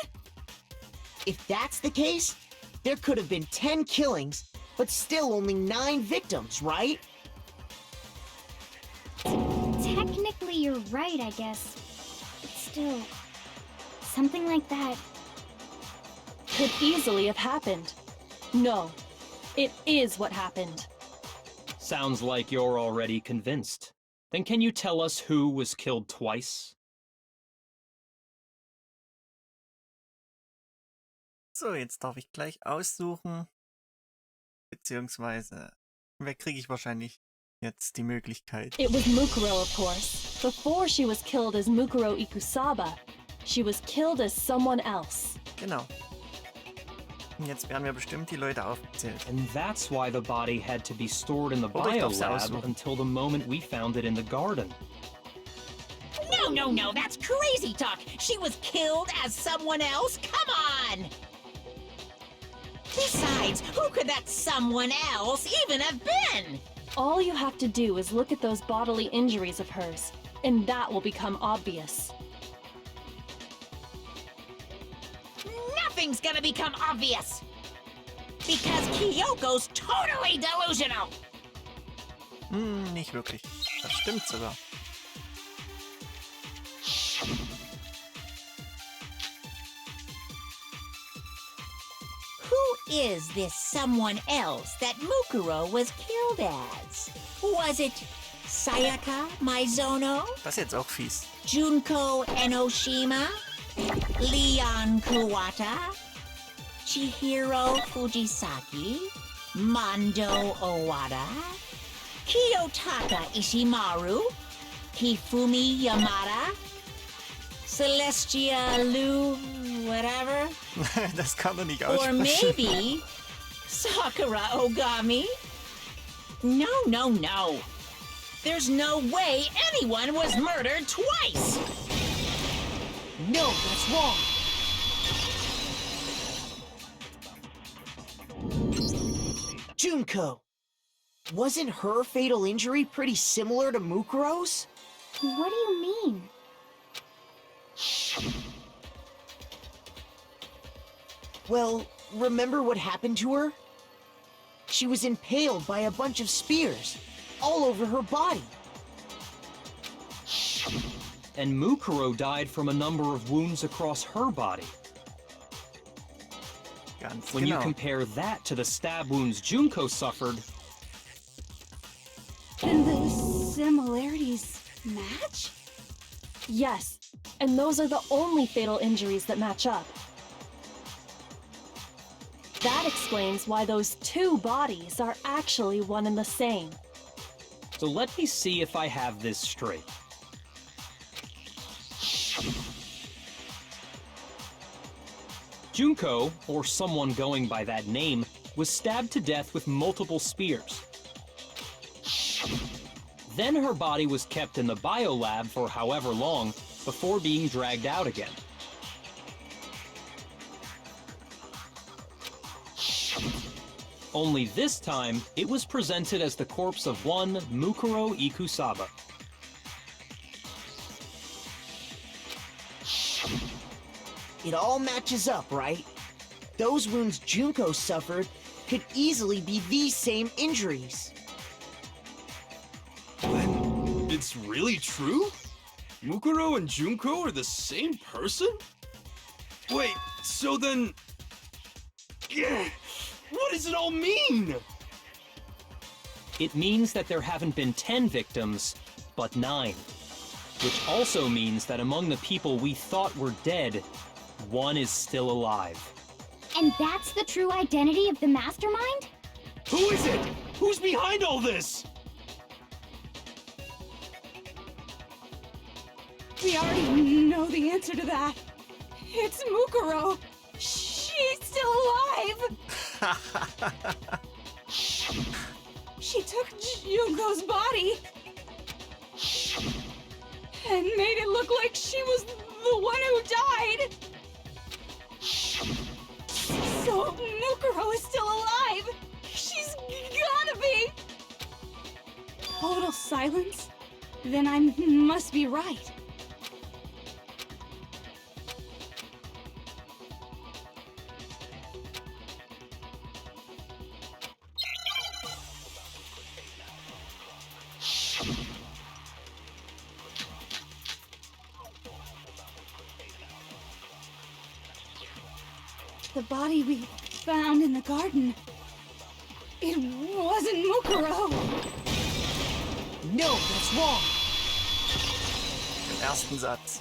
If that's the case, there could have been 10 killings, but still only 9 victims, right? Technically, you're right, I guess. But still, something like that. Could easily have happened. No, it is what happened. Sounds like you're already convinced. Then can you tell us who was killed twice? So, jetzt darf ich gleich aussuchen. Beziehungsweise, wer kriege ich wahrscheinlich jetzt die Möglichkeit? It was Mukuro, of course. Before she was killed as Mukuro Ikusaba, she was killed as someone else. Genau. Und jetzt werden mir bestimmt die Leute aufgezählt. And that's why the body had to be stored in the Oder ich darf sie biolab aussuchen. until the moment we found it in the garden. No, that's crazy talk. She was killed as someone else? Come on! Besides, who could that someone else even have been? All you have to do is look at those bodily injuries of hers, and that will become obvious. Nothing's gonna become obvious. Because Kyoko's totally delusional. Nicht wirklich. Das stimmt sogar. Who is this someone else that Mukuro was killed as? Was it Sayaka Maizono? Das ist jetzt auch fies. Junko Enoshima? Leon Kuwata? Chihiro Fujisaki? Mondo Owada? Kiyotaka Ishimaru? Hifumi Yamada? Celestia Lu... whatever? Das kann er nicht Or aussprechen. maybe Sakura Ogami? No. There's no way anyone was murdered twice! No, that's wrong. Junko. Wasn't her fatal injury pretty similar to Mukuro's? What do you mean? Well, remember what happened to her? She was impaled by a bunch of spears, all over her body. And Mukuro died from a number of wounds across her body. Ganz When you genau. compare that to the stab wounds Junko suffered, Then the similarities match? Yes, and those are the only fatal injuries that match up. That explains why those 2 bodies are actually one and the same. so let me see if I have this straight. Junko, or someone going by that name, was stabbed to death with multiple spears. Then her body was kept in the biolab for however long before being dragged out again. Only this time, it was presented as the corpse of one Mukuro Ikusaba. It all matches up, right? Those wounds Junko suffered could easily be these same injuries. Then it's really true? Mukuro and Junko are the same person? Wait, so then... What does it all mean? It means that there haven't been 10 victims, but 9. Which also means that among the people we thought were dead, one is still alive. And that's the true identity of the mastermind? Who is it? Who's behind all this? We already know the answer to that. It's Mukuro. She's still alive. She took Junko's body and made it look like she was the one who died. So Mukuro is still alive. She's gotta be. Total silence? Then I must be right. The body we found in the garden. It wasn't Mukuro. No, that's wrong. Den ersten Satz.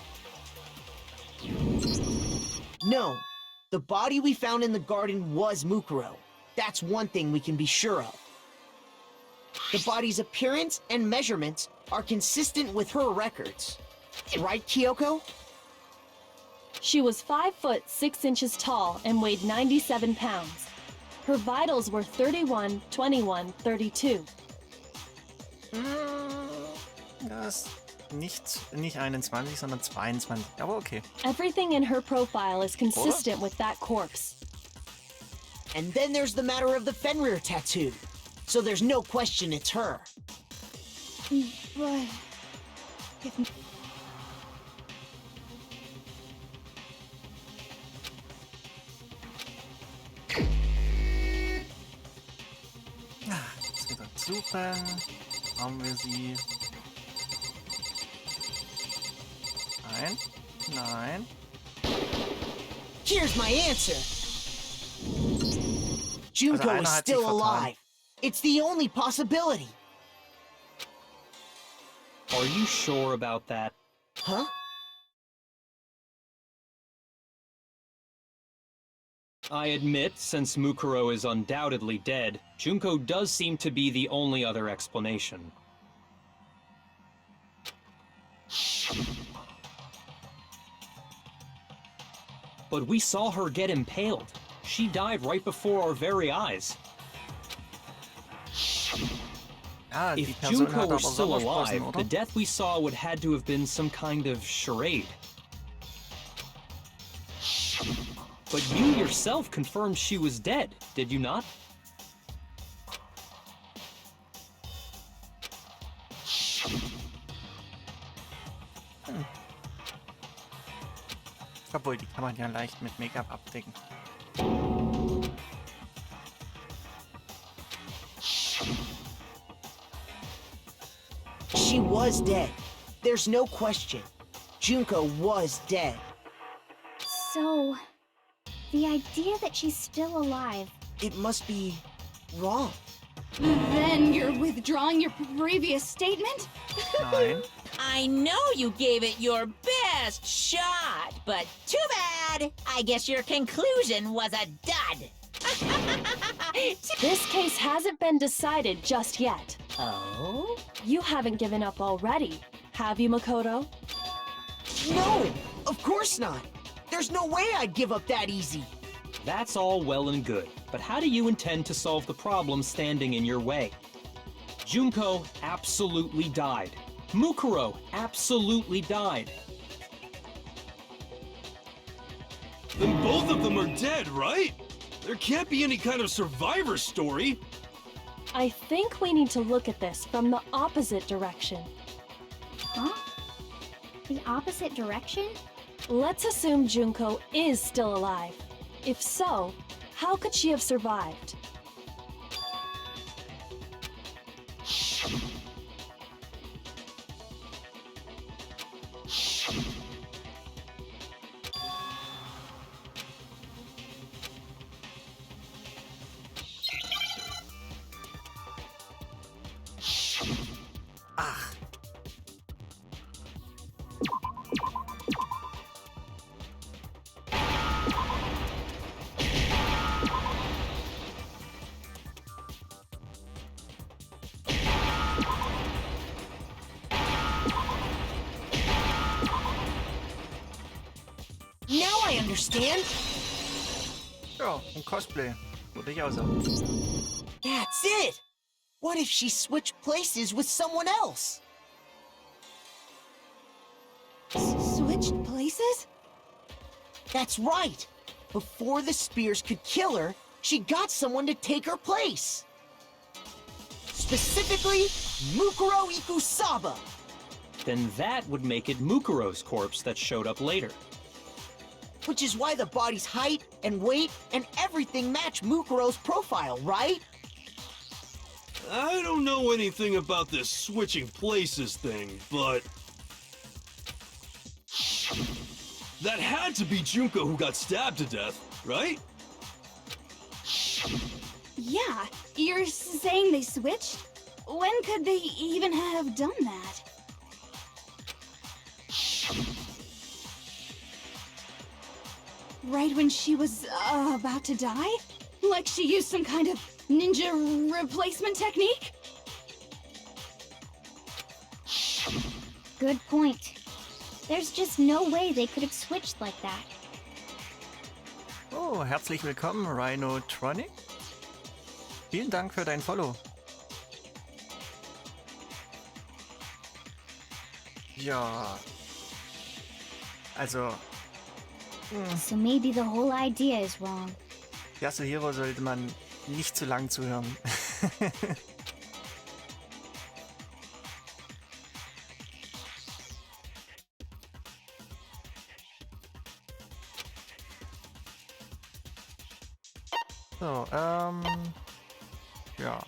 No, the body we found in the garden was Mukuro. That's one thing we can be sure of. The body's appearance and measurements are consistent with her records. Right, Kyoko? She was 5 foot 6 inches tall and weighed 97 pounds. Her vitals were 31, 21, 32. Das nicht 21, sondern 22. Aber okay. Everything in her profile is consistent with that corpse. And then there's the matter of the Fenrir tattoo. So there's no question it's her. But... Jetzt wieder suchen. Haben wir sie. Nein. Nein. Here's my answer. Junko einer is hat sich still vertan. alive. It's the only possibility. Are you sure about that? Huh? I admit, since Mukuro is undoubtedly dead, Junko does seem to be the only other explanation. But we saw her get impaled. She died right before our very eyes. Ah, die If Person Junko hat were aber still Sommersprossen, alive, oder? the death we saw would had to have been some kind of charade. But you yourself confirmed she was dead, did you not? Obwohl, die kann man ja leicht mit Make-up abdecken. She was dead. There's no question. Junko was dead. So, the idea that she's still alive. It must be wrong. Then you're withdrawing your previous statement? Nein. I know you gave it your best shot, but too bad. I guess your conclusion was a dud. This case hasn't been decided just yet. Oh? You haven't given up already, have you, Makoto? No, of course not. There's no way I'd give up that easy. That's all well and good, but how do you intend to solve the problem standing in your way? Junko absolutely died. Mukuro absolutely died. Then both of them are dead, right? There can't be any kind of survivor story. I think we need to look at this from the opposite direction. Huh? The opposite direction? Let's assume Junko is still alive. If so, how could she have survived? Ach. Now I understand. Ja, ein Cosplay. Würde ich auch sagen. That's it. What if she switched places with someone else? Switched places? That's right. Before the spears could kill her, she got someone to take her place. Specifically, Mukuro Ikusaba. Then that would make it Mukuro's corpse that showed up later. Which is why the body's height and weight and everything match Mukuro's profile, right? I don't know anything about this switching places thing, but... that had to be Junko who got stabbed to death, right? Yeah, you're saying they switched? When could they even have done that? Right when she was about to die? Like she used some kind of ninja replacement technique? Good point. There's just no way they could have switched like that. Oh, herzlich willkommen, Rhinotronic. Vielen Dank für dein Follow. Ja. Also. So maybe the whole idea is wrong. Yasuhiro sollte man nicht zu lang zuhören. So, ja.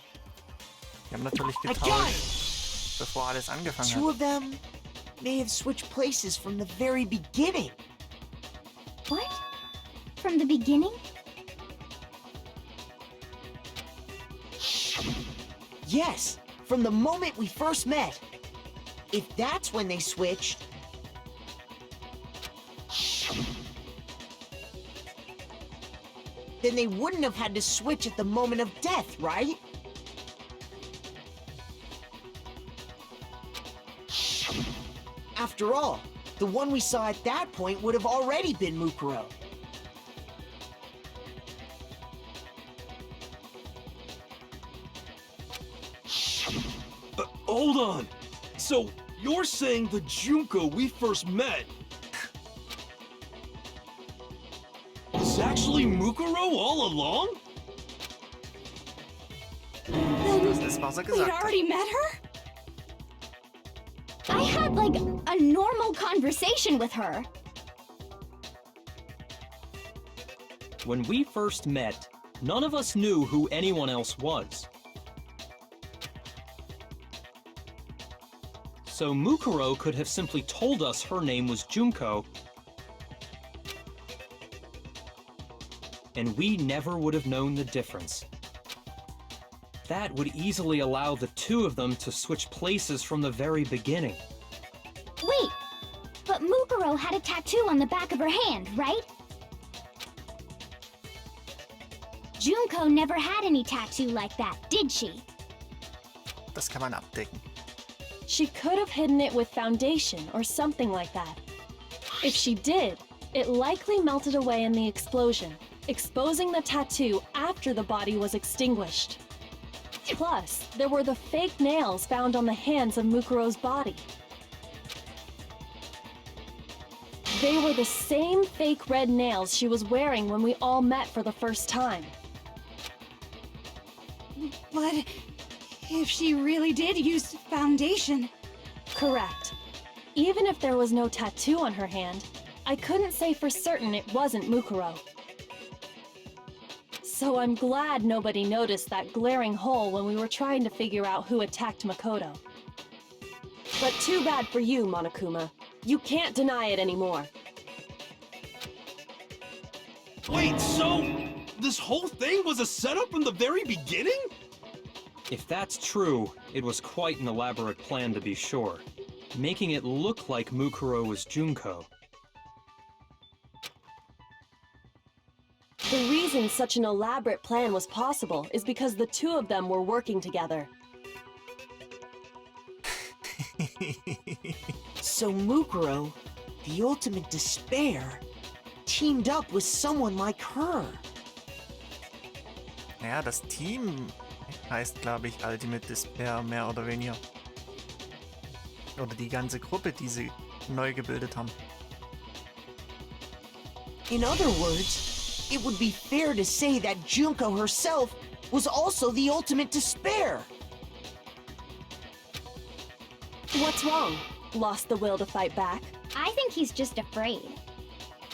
Wir haben natürlich getauscht, bevor alles angefangen Two hat. of them may have switched places from the very beginning. What? From the beginning? Yes, from the moment we first met. If that's when they switched... then they wouldn't have had to switch at the moment of death, right? After all, the one we saw at that point would have already been Mukuro. Hold on. So, you're saying the Junko we first met is actually Mukuro all along? Das ist, was er We'd gesagt hat. already met her? I had, like, a normal conversation with her. When we first met, none of us knew who anyone else was. So Mukuro could have simply told us her name was Junko, and we never would have known the difference. That would easily allow the two of them to switch places from the very beginning. Wait, but Mukuro had a tattoo on the back of her hand, right? Junko never had any tattoo like that, did she? Das kann man abdecken. She could have hidden it with foundation or something like that. If she did, it likely melted away in the explosion, exposing the tattoo after the body was extinguished. Plus, there were the fake nails found on the hands of Mukuro's body. They were the same fake red nails she was wearing when we all met for the first time. But if she really did use foundation... Correct. Even if there was no tattoo on her hand, I couldn't say for certain it wasn't Mukuro. So I'm glad nobody noticed that glaring hole when we were trying to figure out who attacked Makoto. But too bad for you, Monokuma. You can't deny it anymore. Wait, so this whole thing was a setup from the very beginning? If that's true, it was quite an elaborate plan to be sure, making it look like Mukuro was Junko. The reason such an elaborate plan was possible is because the two of them were working together. So Mukuro, the ultimate despair, teamed up with someone like her. Ja, das Team heißt, glaube ich, Ultimate Despair, mehr oder weniger. Oder die ganze Gruppe, die sie neu gebildet haben. In other words, it would be fair to say that Junko herself was also the ultimate despair. What's wrong? Lost the will to fight back? I think he's just afraid.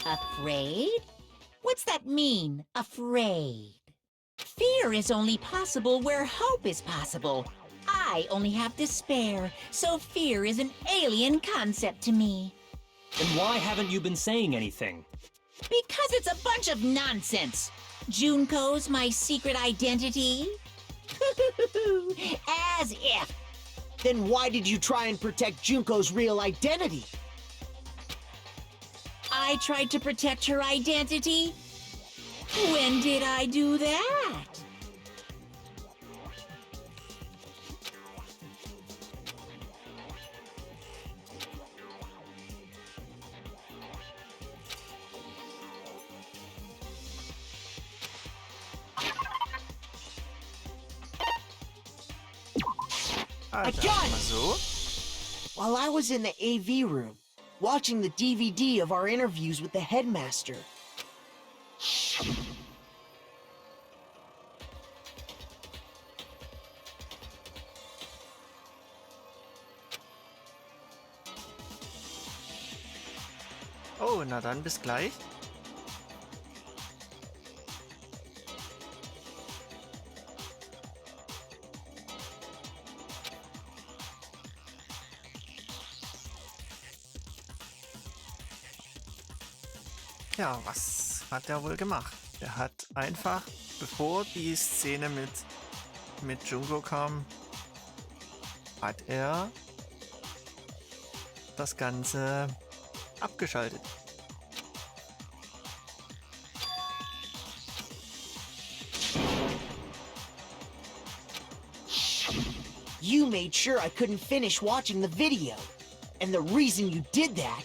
Afraid? What's that mean, afraid? Fear is only possible where hope is possible. I only have despair, so fear is an alien concept to me. Then why haven't you been saying anything? Because it's a bunch of nonsense. Junko's my secret identity? As if. Then why did you try and protect Junko's real identity? I tried to protect her identity? When did I do that? I got it! So? While I was in the AV room, watching the DVD of our interviews with the headmaster. Oh, na dann, bis gleich. Ja, was hat er wohl gemacht? Er hat einfach, bevor die Szene mit Junko kam, hat er das Ganze abgeschaltet. You made sure I couldn't finish watching the video. And the reason you did that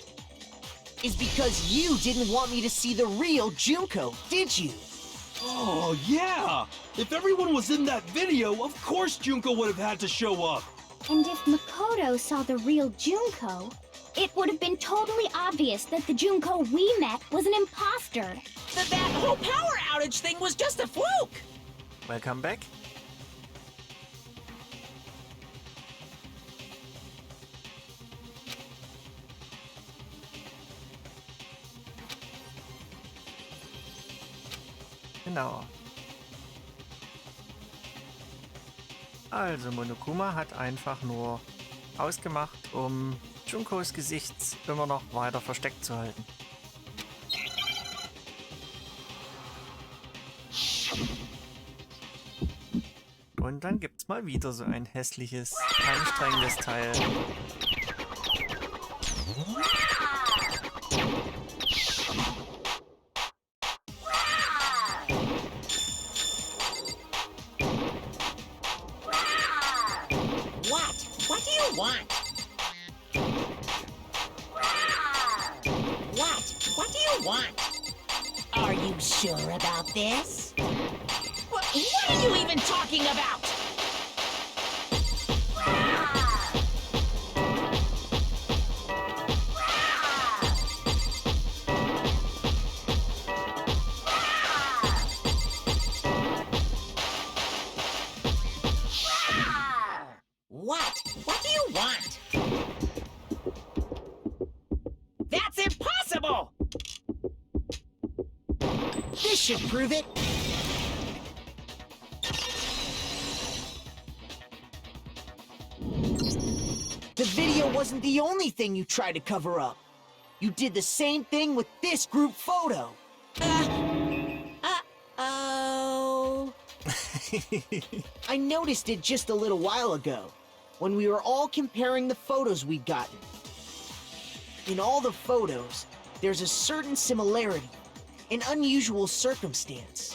is because you didn't want me to see the real Junko, did you? Oh, yeah! If everyone was in that video, of course Junko would have had to show up. And if Makoto saw the real Junko, it would have been totally obvious that the Junko we met was an imposter. That whole power outage thing was just a fluke! Welcome back. Genau. Also Monokuma hat einfach nur ausgemacht, um Junkos Gesicht immer noch weiter versteckt zu halten. Und dann gibt's mal wieder so ein hässliches, anstrengendes Teil. What do you want? What do you want? Are you you sure about this? What are you even talking about? What do you want? That's impossible! This should prove it. The video wasn't the only thing you tried to cover up. You did the same thing with this group photo. Uh-oh. I noticed it just a little while ago, when we were all comparing the photos we'd gotten. In all the photos, there's a certain similarity, an unusual circumstance.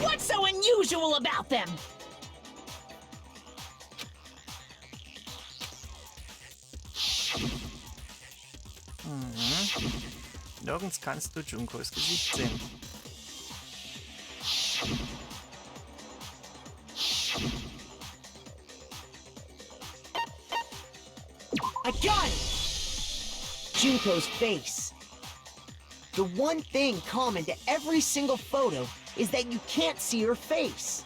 What's so unusual about them? Nirgends kannst du Junkos Gesicht sehen. I got it! Junko's face. The one thing common to every single photo is that you can't see her face.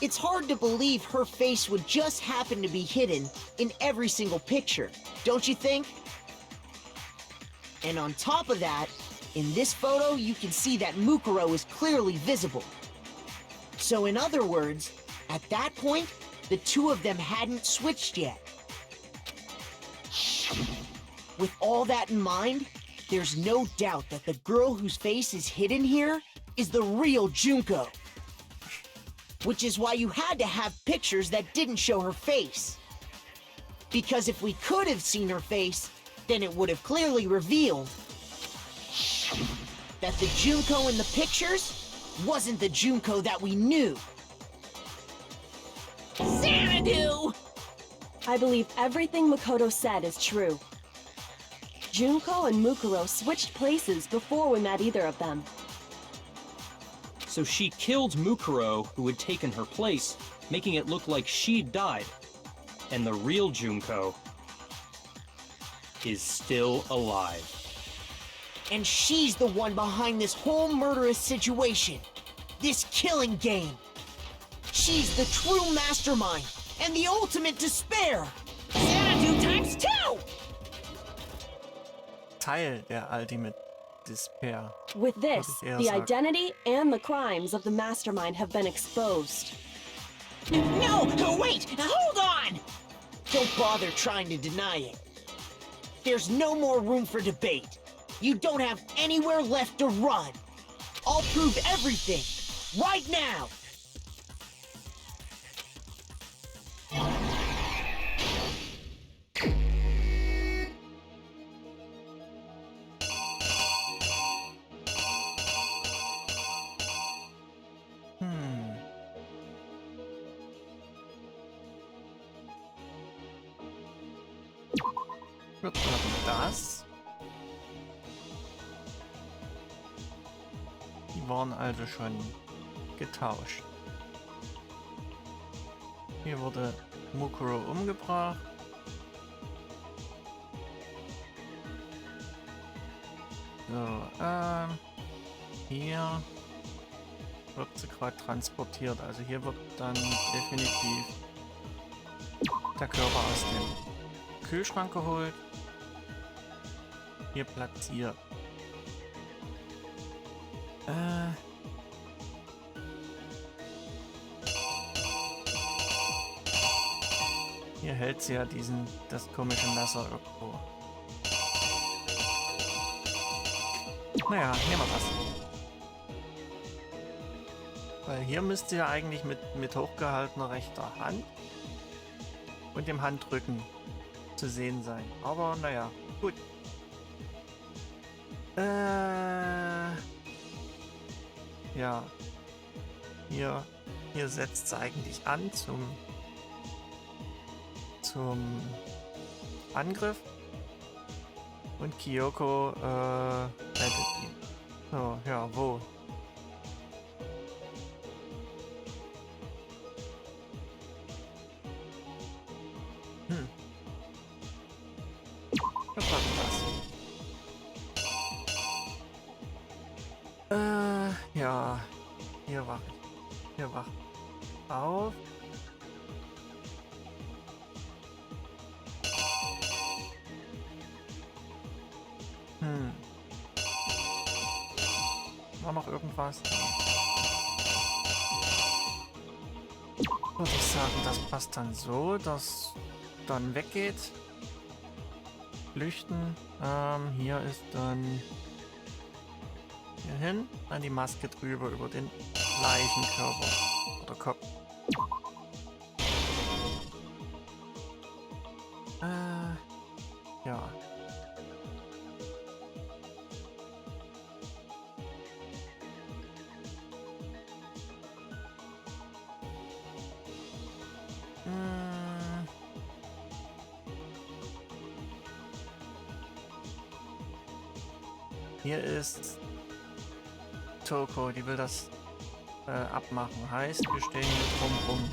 It's hard to believe her face would just happen to be hidden in every single picture, don't you think? And on top of that, in this photo you can see that Mukuro is clearly visible. So in other words, at that point, the two of them hadn't switched yet. With all that in mind, there's no doubt that the girl whose face is hidden here is the real Junko. Which is why you had to have pictures that didn't show her face. Because if we could have seen her face, then it would have clearly revealed that the Junko in the pictures wasn't the Junko that we knew. Xanadu! I believe everything Makoto said is true. Junko and Mukuro switched places before we met either of them. So she killed Mukuro, who had taken her place, making it look like she'd died. And the real Junko is still alive. And she's the one behind this whole murderous situation. This killing game. She's the true mastermind and the ultimate despair. Xanadu times 2! Teil der Ultimate Despair. With this, eher the sagen. identity and the crimes of the mastermind have been exposed. No, wait, hold on! Don't bother trying to deny it. There's no more room for debate. You don't have anywhere left to run. I'll prove everything, right now. Wird das? Die waren also schon getauscht. Hier wurde Mukuro umgebracht. So, hier wird sie gerade transportiert. Also hier wird dann definitiv der Körper aus dem Kühlschrank geholt. Hier platziert. Hier hält sie ja das komische Messer irgendwo. Naja, nehmen wir das. Weil hier müsste ja eigentlich mit hochgehaltener rechter Hand und dem Handrücken zu sehen sein. Aber naja, gut. Ja. Hier setzt es eigentlich an zum Angriff. Und Kyoko rettet ihn. So, ja, wo? Was war das? Ja. Hier wach auf. War noch irgendwas? Würde ich sagen, das passt dann so, dass dann weggeht. Flüchten. Hier ist dann hier hin, dann die Maske drüber über den Leichenkörper oder Kopf. Ja. Hier ist Toko, die will das abmachen. Heißt, wir stehen hier drum rum.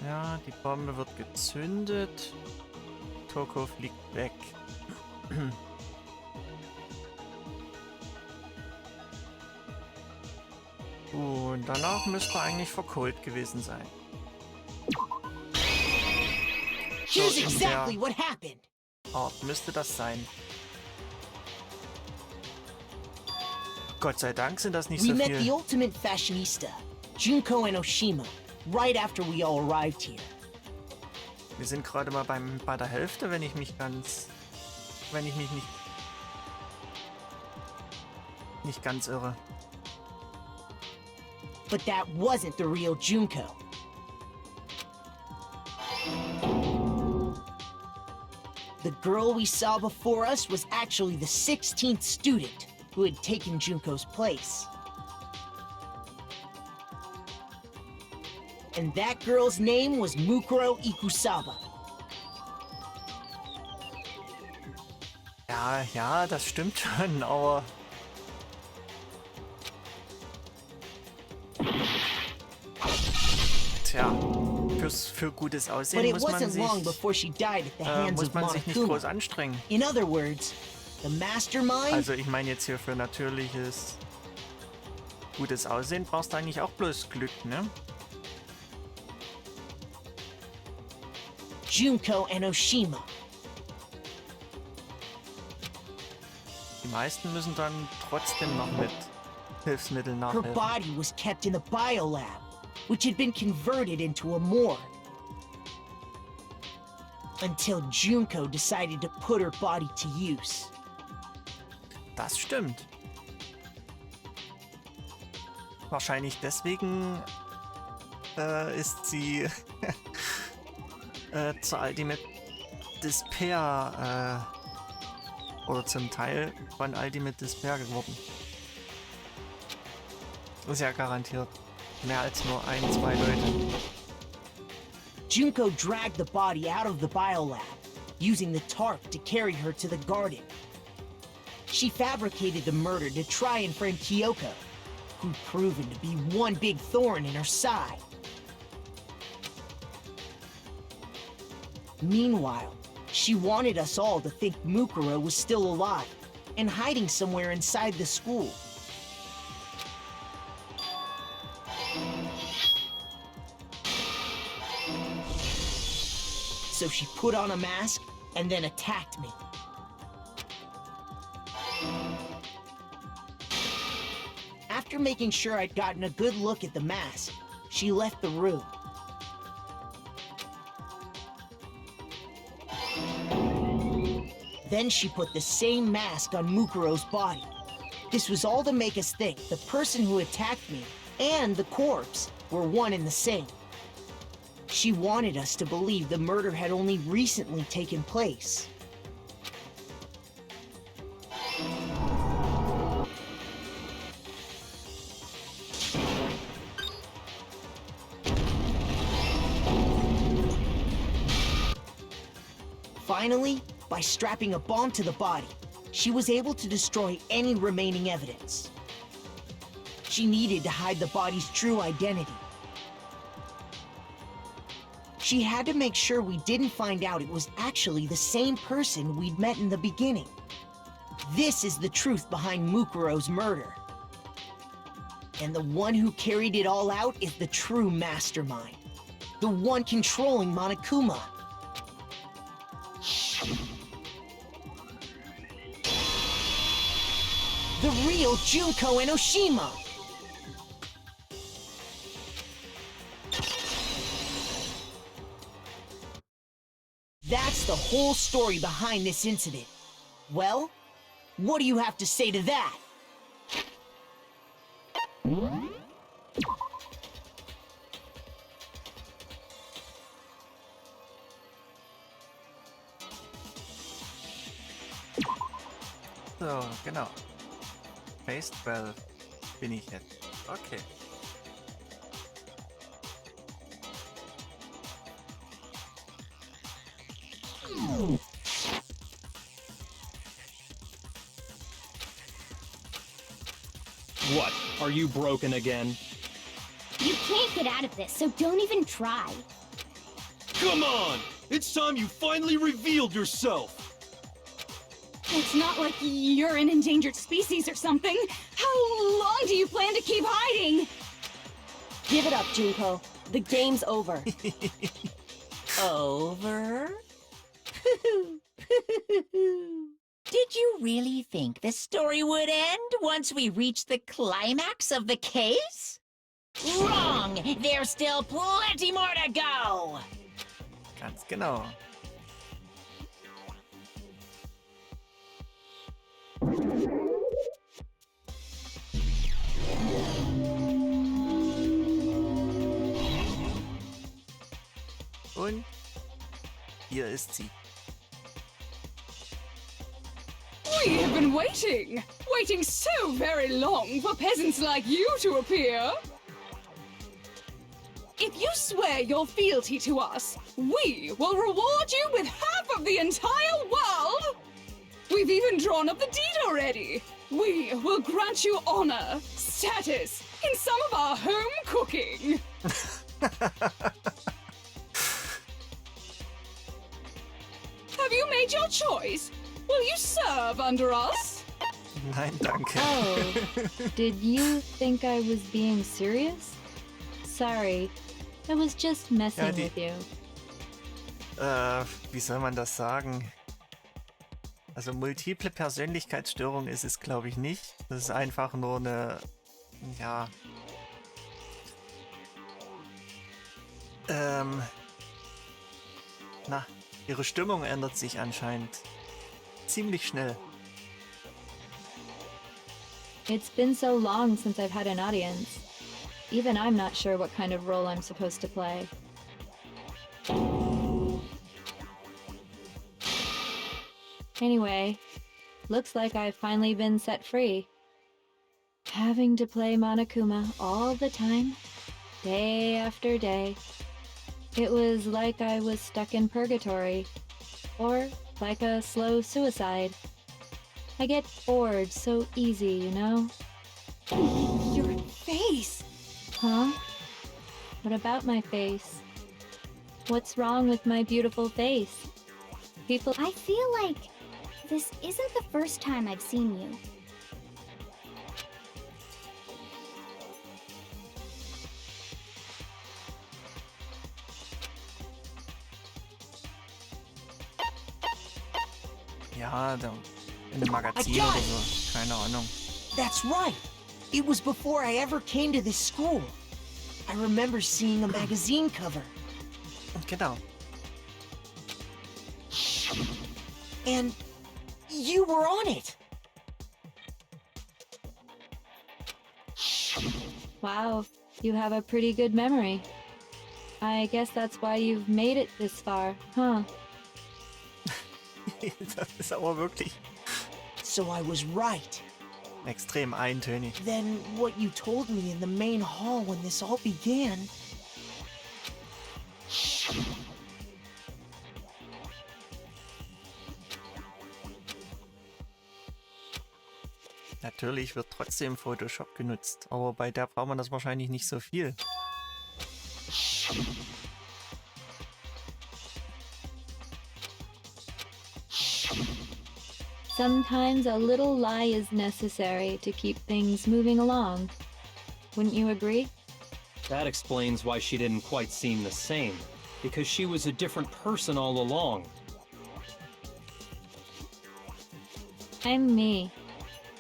Ja, die Bombe wird gezündet. Toko fliegt weg. Und danach müsste eigentlich verkohlt gewesen sein. Here's exactly what happened. Art müsste das sein. Gott sei Dank sind das nicht We so met the viel. ultimate fashionista, Junko and Oshima, right after we all arrived here. Wir sind gerade mal bei der Hälfte, wenn ich mich nicht ganz irre. But that wasn't the real Junko. The girl we saw before us was actually the 16th student who had taken Junko's place. And that girl's name was Mukuro Ikusaba. Ja, das stimmt schon, aber... Tja, für gutes But Aussehen it muss man wasn't long before she died at the hands of sich nicht Monokuma. groß anstrengen. In other words, the mastermind... Also ich meine jetzt hier für natürliches gutes Aussehen brauchst du eigentlich auch bloß Glück, ne? Junko and Oshima. Die meisten müssen dann trotzdem noch mit Hilfsmitteln Her nachhelfen. body was kept in the biolab, which had been converted into a morgue. Until Junko decided to put her body to use. Das stimmt. Wahrscheinlich deswegen ist sie zur Ultimate Despair oder zum Teil von Ultimate Despair geworden. Ist ja garantiert mehr als nur 1, 2 Leute. Junko dragged the body out of the biolab, using the tarp to carry her to the garden. She fabricated the murder to try and frame Kyoko, who'd proven to be one big thorn in her side. Meanwhile, she wanted us all to think Mukuro was still alive and hiding somewhere inside the school. So she put on a mask and then attacked me. After making sure I'd gotten a good look at the mask, she left the room. Then she put the same mask on Mukuro's body. This was all to make us think the person who attacked me and the corpse were one and the same. She wanted us to believe the murder had only recently taken place. Finally, by strapping a bomb to the body, she was able to destroy any remaining evidence. She needed to hide the body's true identity. She had to make sure we didn't find out it was actually the same person we'd met in the beginning. This is the truth behind Mukuro's murder. And the one who carried it all out is the true mastermind. The one controlling Monokuma. The real Junko Enoshima! That's the whole story behind this incident. Well, what do you have to say to that? So, genau. Faced well bin ich jetzt. Okay. What? Are you broken again? You can't get out of this, so don't even try. Come on! It's time you finally revealed yourself! It's not like you're an endangered species or something. How long do you plan to keep hiding? Give it up, Junko. The game's over. Over? Did you really think the story would end once we reached the climax of the case? Wrong! There's still plenty more to go! Ganz genau. Und hier ist sie. We have been waiting so very long for peasants like you to appear. If you swear your fealty to us, we will reward you with half of the entire world. We've even drawn up the deed already. We will grant you honor, status, in some of our home cooking. Have you made your choice? Will you serve under us? Nein, danke. Oh, did you think I was being serious? Sorry, I was just messing with you. Wie soll man das sagen? Also multiple Persönlichkeitsstörung ist es, glaube ich, nicht. Das ist einfach nur eine, ja... Na, ihre Stimmung ändert sich anscheinend ziemlich schnell. It's been so long since I've had an audience. Even I'm not sure what kind of role I'm supposed to play. Anyway, looks like I've finally been set free. Having to play Monokuma all the time, day after day. It was like I was stuck in purgatory, or like a slow suicide. I get bored so easy, you know? Your face! Huh? What about my face? What's wrong with my beautiful face? People... I feel like this isn't the first time I've seen you. Ja, da in einem Magazin oder so. Keine Ahnung. That's right. It was before I ever came to this school. I remember seeing a magazine cover. Genau. And you were on it. Wow, you have a pretty good memory. I guess that's why you've made it this far, huh? Das ist aber wirklich So I was right. extrem eintönig. Then what you told me in the main hall when this all began... Natürlich wird trotzdem Photoshop genutzt, aber bei der braucht man das wahrscheinlich nicht so viel. Sometimes a little lie is necessary to keep things moving along. Wouldn't you agree? That explains why she didn't quite seem the same, because she was a different person all along. I'm me,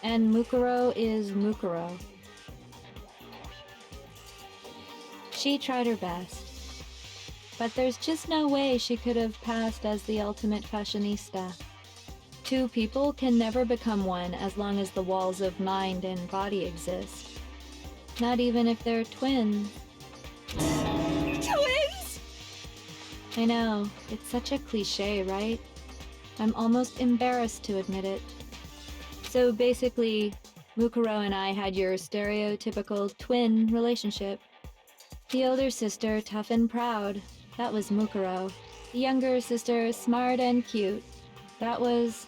and Mukuro is Mukuro. She tried her best, but there's just no way she could have passed as the ultimate fashionista. Two people can never become one as long as the walls of mind and body exist. Not even if they're twins. Twins? I know, it's such a cliche, right? I'm almost embarrassed to admit it. So basically, Mukuro and I had your stereotypical twin relationship. The older sister, tough and proud. That was Mukuro. The younger sister, smart and cute. That was...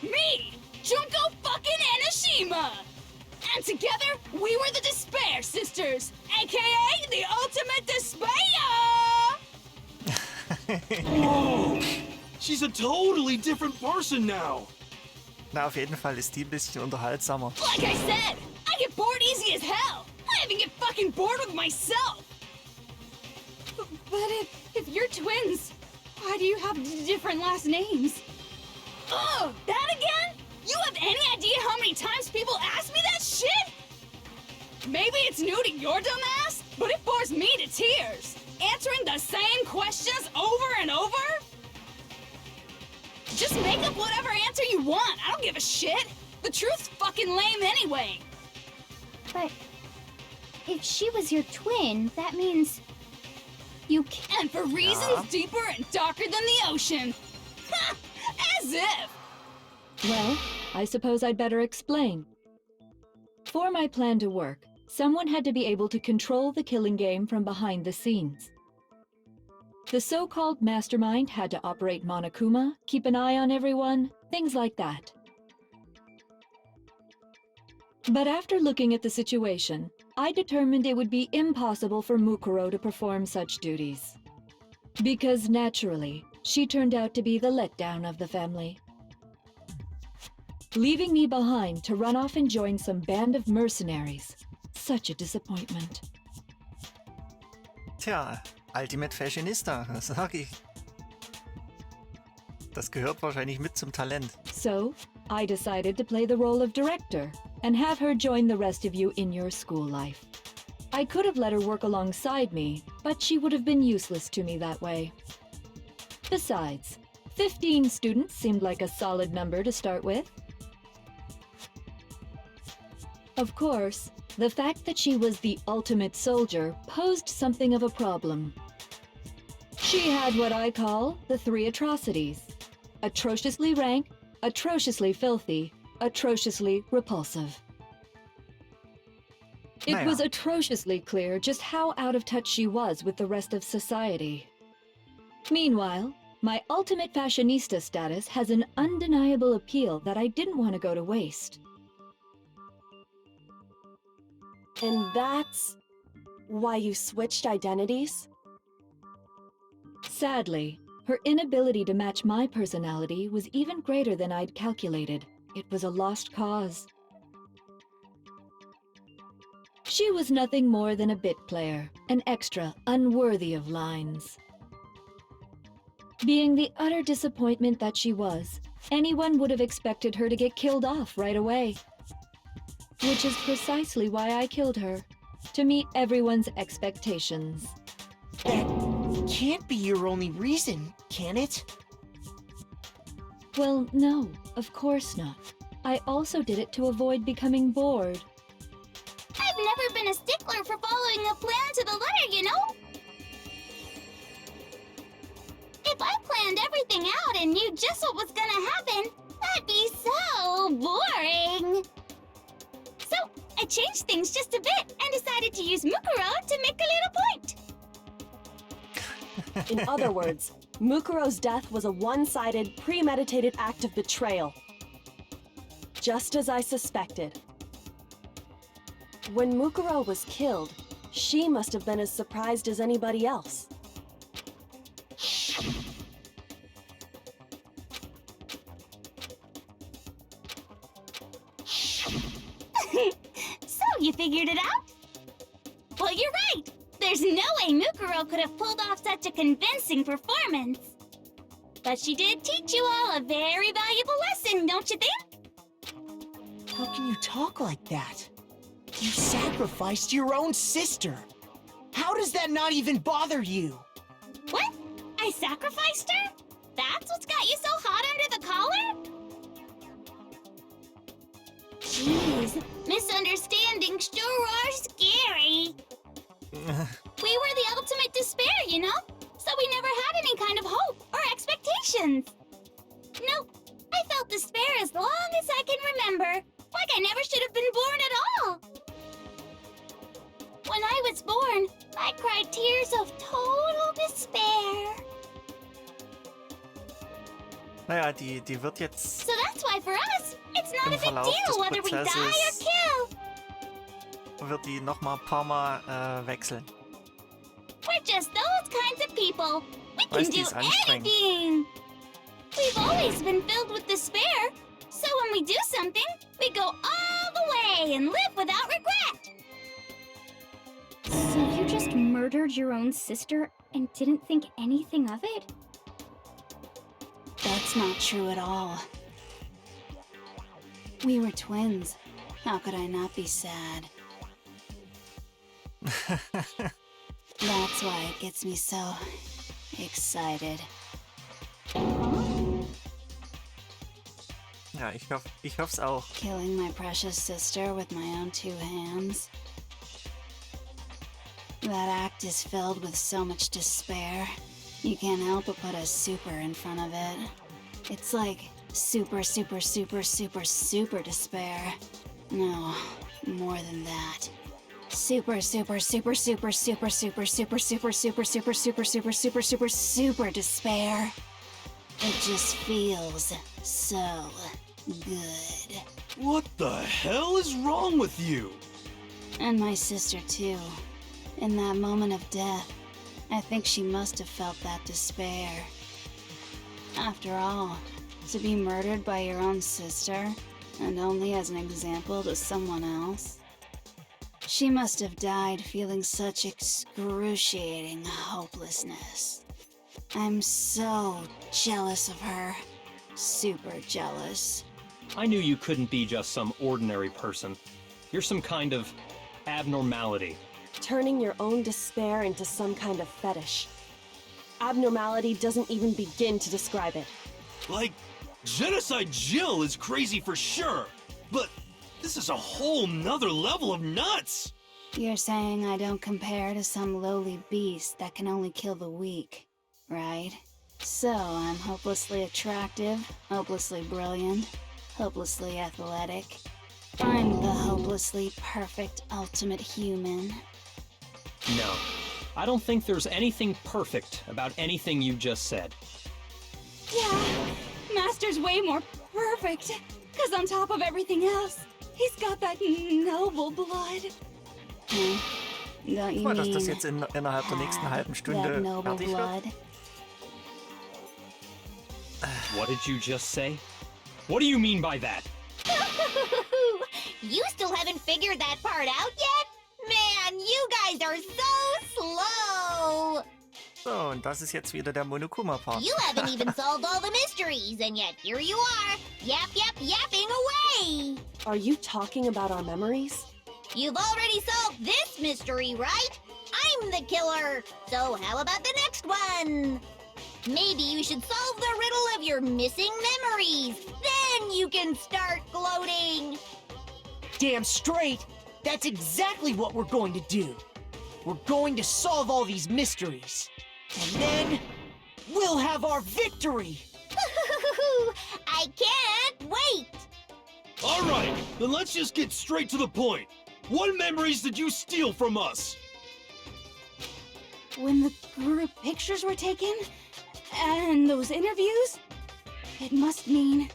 Me! Junko fucking Enoshima! And together, we were the Despair Sisters, aka the Ultimate Despair! Whoa! She's a totally different person now! Na, auf jeden Fall ist die ein bisschen unterhaltsamer. Like I said, I get bored easy as hell! I even get fucking bored with myself! But if you're twins, why do you have different last names? Oh, that again? You have any idea how many times people ask me that shit? Maybe it's new to your dumb ass, but it bores me to tears. Answering the same questions over and over? Just make up whatever answer you want. I don't give a shit. The truth's fucking lame anyway. But if she was your twin, that means you And for reasons deeper and darker than the ocean. Ha! As if! Well, I suppose I'd better explain. For my plan to work, someone had to be able to control the killing game from behind the scenes. The so-called mastermind had to operate Monokuma, keep an eye on everyone, things like that. But after looking at the situation, I determined it would be impossible for Mukuro to perform such duties. Because naturally, she turned out to be the letdown of the family. Leaving me behind to run off and join some band of mercenaries. Such a disappointment. Tja, Ultimate Fashionista, das sag ich. Das gehört wahrscheinlich mit zum Talent. So, I decided to play the role of director and have her join the rest of you in your school life. I could have let her work alongside me, but she would have been useless to me that way. Besides, 15 students seemed like a solid number to start with. Of course, the fact that she was the ultimate soldier posed something of a problem. She had what I call the three atrocities: atrociously rank, atrociously filthy, atrociously repulsive. It was atrociously clear just how out of touch she was with the rest of society. Meanwhile, my ultimate fashionista status has an undeniable appeal that I didn't want to go to waste. And that's why you switched identities? Sadly, her inability to match my personality was even greater than I'd calculated. It was a lost cause. She was nothing more than a bit player, an extra unworthy of lines. Being the utter disappointment that she was, anyone would have expected her to get killed off right away. Which is precisely why I killed her, to meet everyone's expectations. That can't be your only reason, can it? Well, no, of course not. I also did it to avoid becoming bored. I've never been a stickler for following a plan to the letter, you know? If I planned everything out and knew just what was gonna happen, that'd be so boring. So, I changed things just a bit and decided to use Mukuro to make a little point. In other words, Mukuro's death was a one-sided, premeditated act of betrayal. just as I suspected. When Mukuro was killed, she must have been as surprised as anybody else. So, you figured it out? Well, you're right! There's no way Mukuro could have pulled off such a convincing performance. But she did teach you all a very valuable lesson, don't you think? How can you talk like that? You sacrificed your own sister. How does that not even bother you? What? I sacrificed her? That's what's got you so hot under the collar? Jeez, misunderstandings sure are scary. We were the ultimate despair, you know? So we never had any kind of hope or expectations. Nope, I felt despair as long as I can remember. Like I never should have been born at all. When I was born, I cried tears of total despair. Naja, die wird jetzt So that's why for us, it's not im a big Verlauf des deal whether we die or Prozesses kill. wird die noch mal ein paar Mal wechseln. We're just those kinds of people. We can Weißt, die do ist anstrengend. anything. We've always been filled with despair. So when we do something, we go all the way and live without regret. So you just murdered your own sister and didn't think anything of it? That's not true at all. We were twins. How could I not be sad? That's why it gets me so excited. Ja, ich hoff's auch. Killing my precious sister with my own two hands. That act is filled with so much despair. You can't help but put a super in front of it. It's like super, super, super, super, super despair. No, more than that. Super, super, super, super, super, super, super, super, super, super, super, super, super, super, super despair. It just feels so good. What the hell is wrong with you? And my sister too. In that moment of death, I think she must have felt that despair. After all, to be murdered by your own sister, and only as an example to someone else, she must have died feeling such excruciating hopelessness. I'm so jealous of her. Super jealous. I knew you couldn't be just some ordinary person. You're some kind of abnormality. Turning your own despair into some kind of fetish. Abnormality doesn't even begin to describe it. Like, Genocide Jill is crazy for sure, but this is a whole nother level of nuts! You're saying I don't compare to some lowly beast that can only kill the weak, right? So I'm hopelessly attractive, hopelessly brilliant, hopelessly athletic. I'm the hopelessly perfect ultimate human. No, I don't think there's anything perfect about anything you just said. Yeah, Master's way more perfect. Cause on top of everything else, he's got that noble blood. Don't you Mal, dass mean das jetzt innerhalb der nächsten halben that Stunde noble fertig wird. blood? What did you just say? What do you mean by that? You still haven't figured that part out yet? Man, you guys are so slow! So, und das ist jetzt wieder der Monokuma-Part. You haven't even solved all the mysteries, and yet here you are, yapping away! Are you talking about our memories? You've already solved this mystery, right? I'm the killer, so how about the next one? Maybe you should solve the riddle of your missing memories. Then you can start gloating. Damn straight! That's exactly what we're going to do. We're going to solve all these mysteries. And then, we'll have our victory! I can't wait! Alright, then let's just get straight to the point. What memories did you steal from us? When the group pictures were taken, and those interviews, it must mean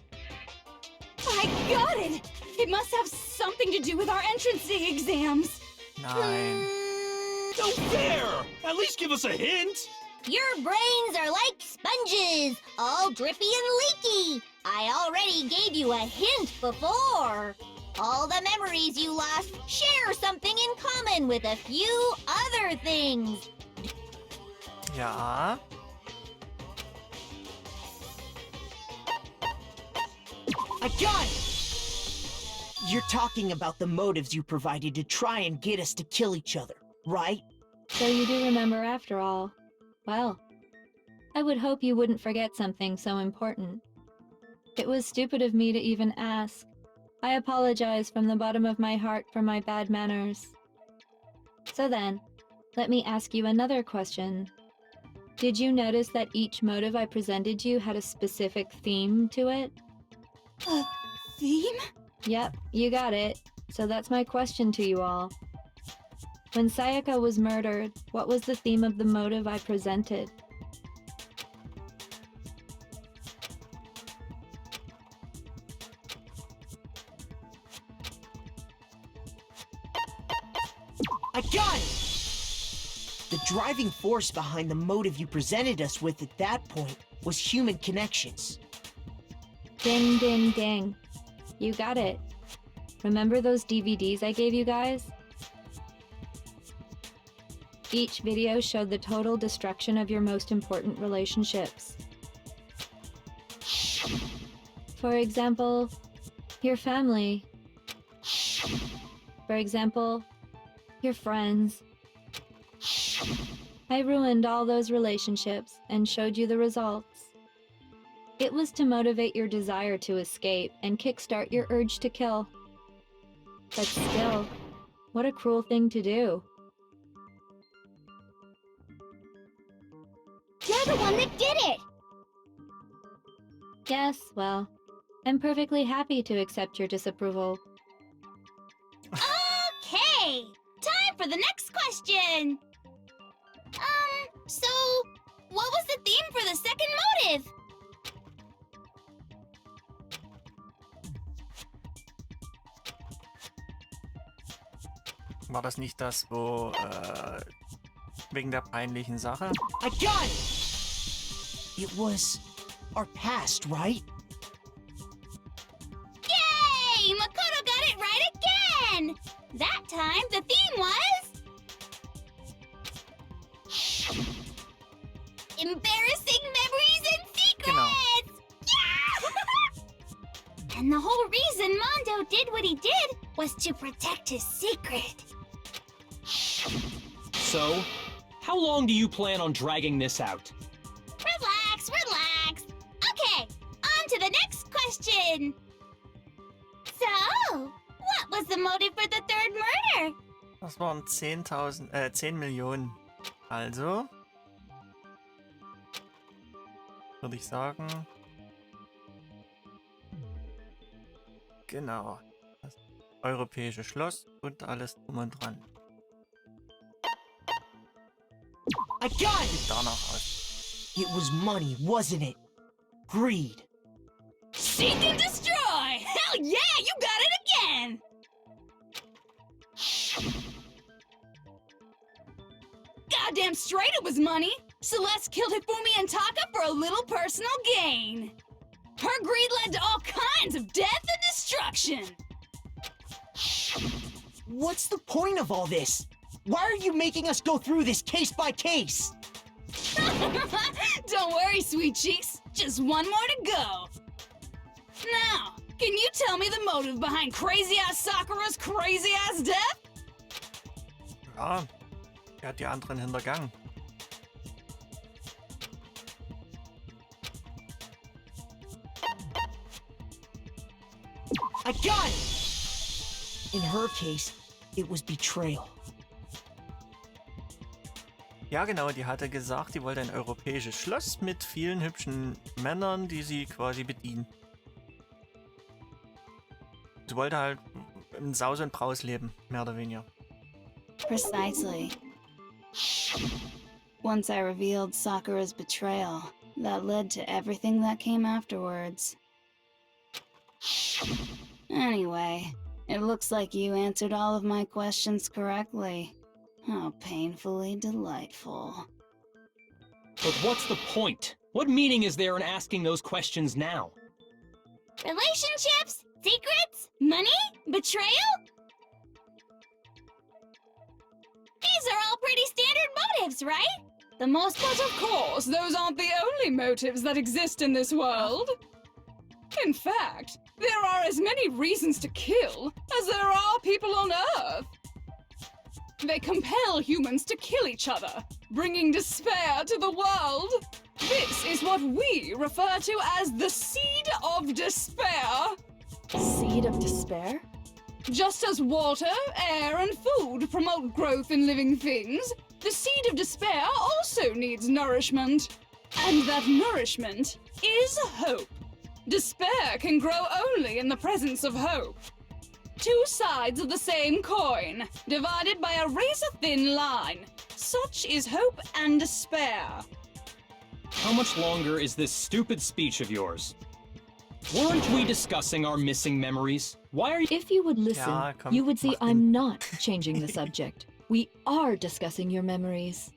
I got it! It must have something to do with our entrance exams. Nein. No fair! At least give us a hint! Your brains are like sponges, all drippy and leaky. I already gave you a hint before. All the memories you lost share something in common with a few other things. Ja. I got it! You're talking about the motives you provided to try and get us to kill each other, right? So you do remember after all. Well, I would hope you wouldn't forget something so important. It was stupid of me to even ask. I apologize from the bottom of my heart for my bad manners. So then, let me ask you another question. Did you notice that each motive I presented you had a specific theme to it? A theme? Yep, you got it. So that's my question to you all. When Sayaka was murdered, what was the theme of the motive I presented? I got it! The driving force behind the motive you presented us with at that point was human connections. Ding, ding, ding. You got it. Remember those DVDs I gave you guys? Each video showed the total destruction of your most important relationships. For example, your family. For example, your friends. I ruined all those relationships and showed you the results. It was to motivate your desire to escape and kickstart your urge to kill. But still, what a cruel thing to do. You're the one that did it! Yes, well, I'm perfectly happy to accept your disapproval. Okay, time for the next question. So, what was the theme for the second motive? War das nicht das, wo, wegen der peinlichen Sache? I got it! It was our past, right? Yay! Makoto got it right again! That time, the theme was... embarrassing memories and secrets! Genau. Yeah! And the whole reason Mondo did what he did was to protect his secret. So, how long do you plan on dragging this out? Relax, relax. Okay, on to the next question. So, what was the motive for the third murder? Das waren 10 Millionen. Also würde ich sagen, genau, das europäische Schloss und alles drum und dran. I got it! Sieht danach aus. It was money, wasn't it? Greed. Seek and destroy! Hell yeah, you got it again! Goddamn straight it was money! Celeste killed Hifumi and Taka for a little personal gain. Her greed led to all kinds of death and destruction. What's the point of all this? Why are you making us go through this case by case? Don't worry, sweet cheeks. Just one more to go. Now, can you tell me the motive behind crazy-ass Sakura's crazy-ass death? Ja, er hat die anderen hintergangen. I got it! In her case, it was betrayal. Ja, genau, die hatte gesagt, die wollte ein europäisches Schloss mit vielen hübschen Männern, die sie quasi bedienen. Sie wollte halt im Saus und Braus leben, mehr oder weniger. Precisely. Once I revealed Sakura's betrayal, that led to everything that came afterwards. Anyway, it looks like you answered all of my questions correctly. How painfully delightful. But what's the point? What meaning is there in asking those questions now? Relationships? Secrets? Money? Betrayal? These are all pretty standard motives, right? But of course, those aren't the only motives that exist in this world. In fact, there are as many reasons to kill as there are people on Earth. They compel humans to kill each other, bringing despair to the world. This is what we refer to as the seed of despair. Seed of despair? Just as water, air, and food promote growth in living things, the seed of despair also needs nourishment. And that nourishment is hope. Despair can grow only in the presence of hope. Two sides of the same coin, divided by a razor-thin line. Such is hope and despair. How much longer is this stupid speech of yours? Weren't we discussing our missing memories? Why are you— If you would listen, Ja, komm, you would see mach den. I'm not changing the subject. We are discussing your memories.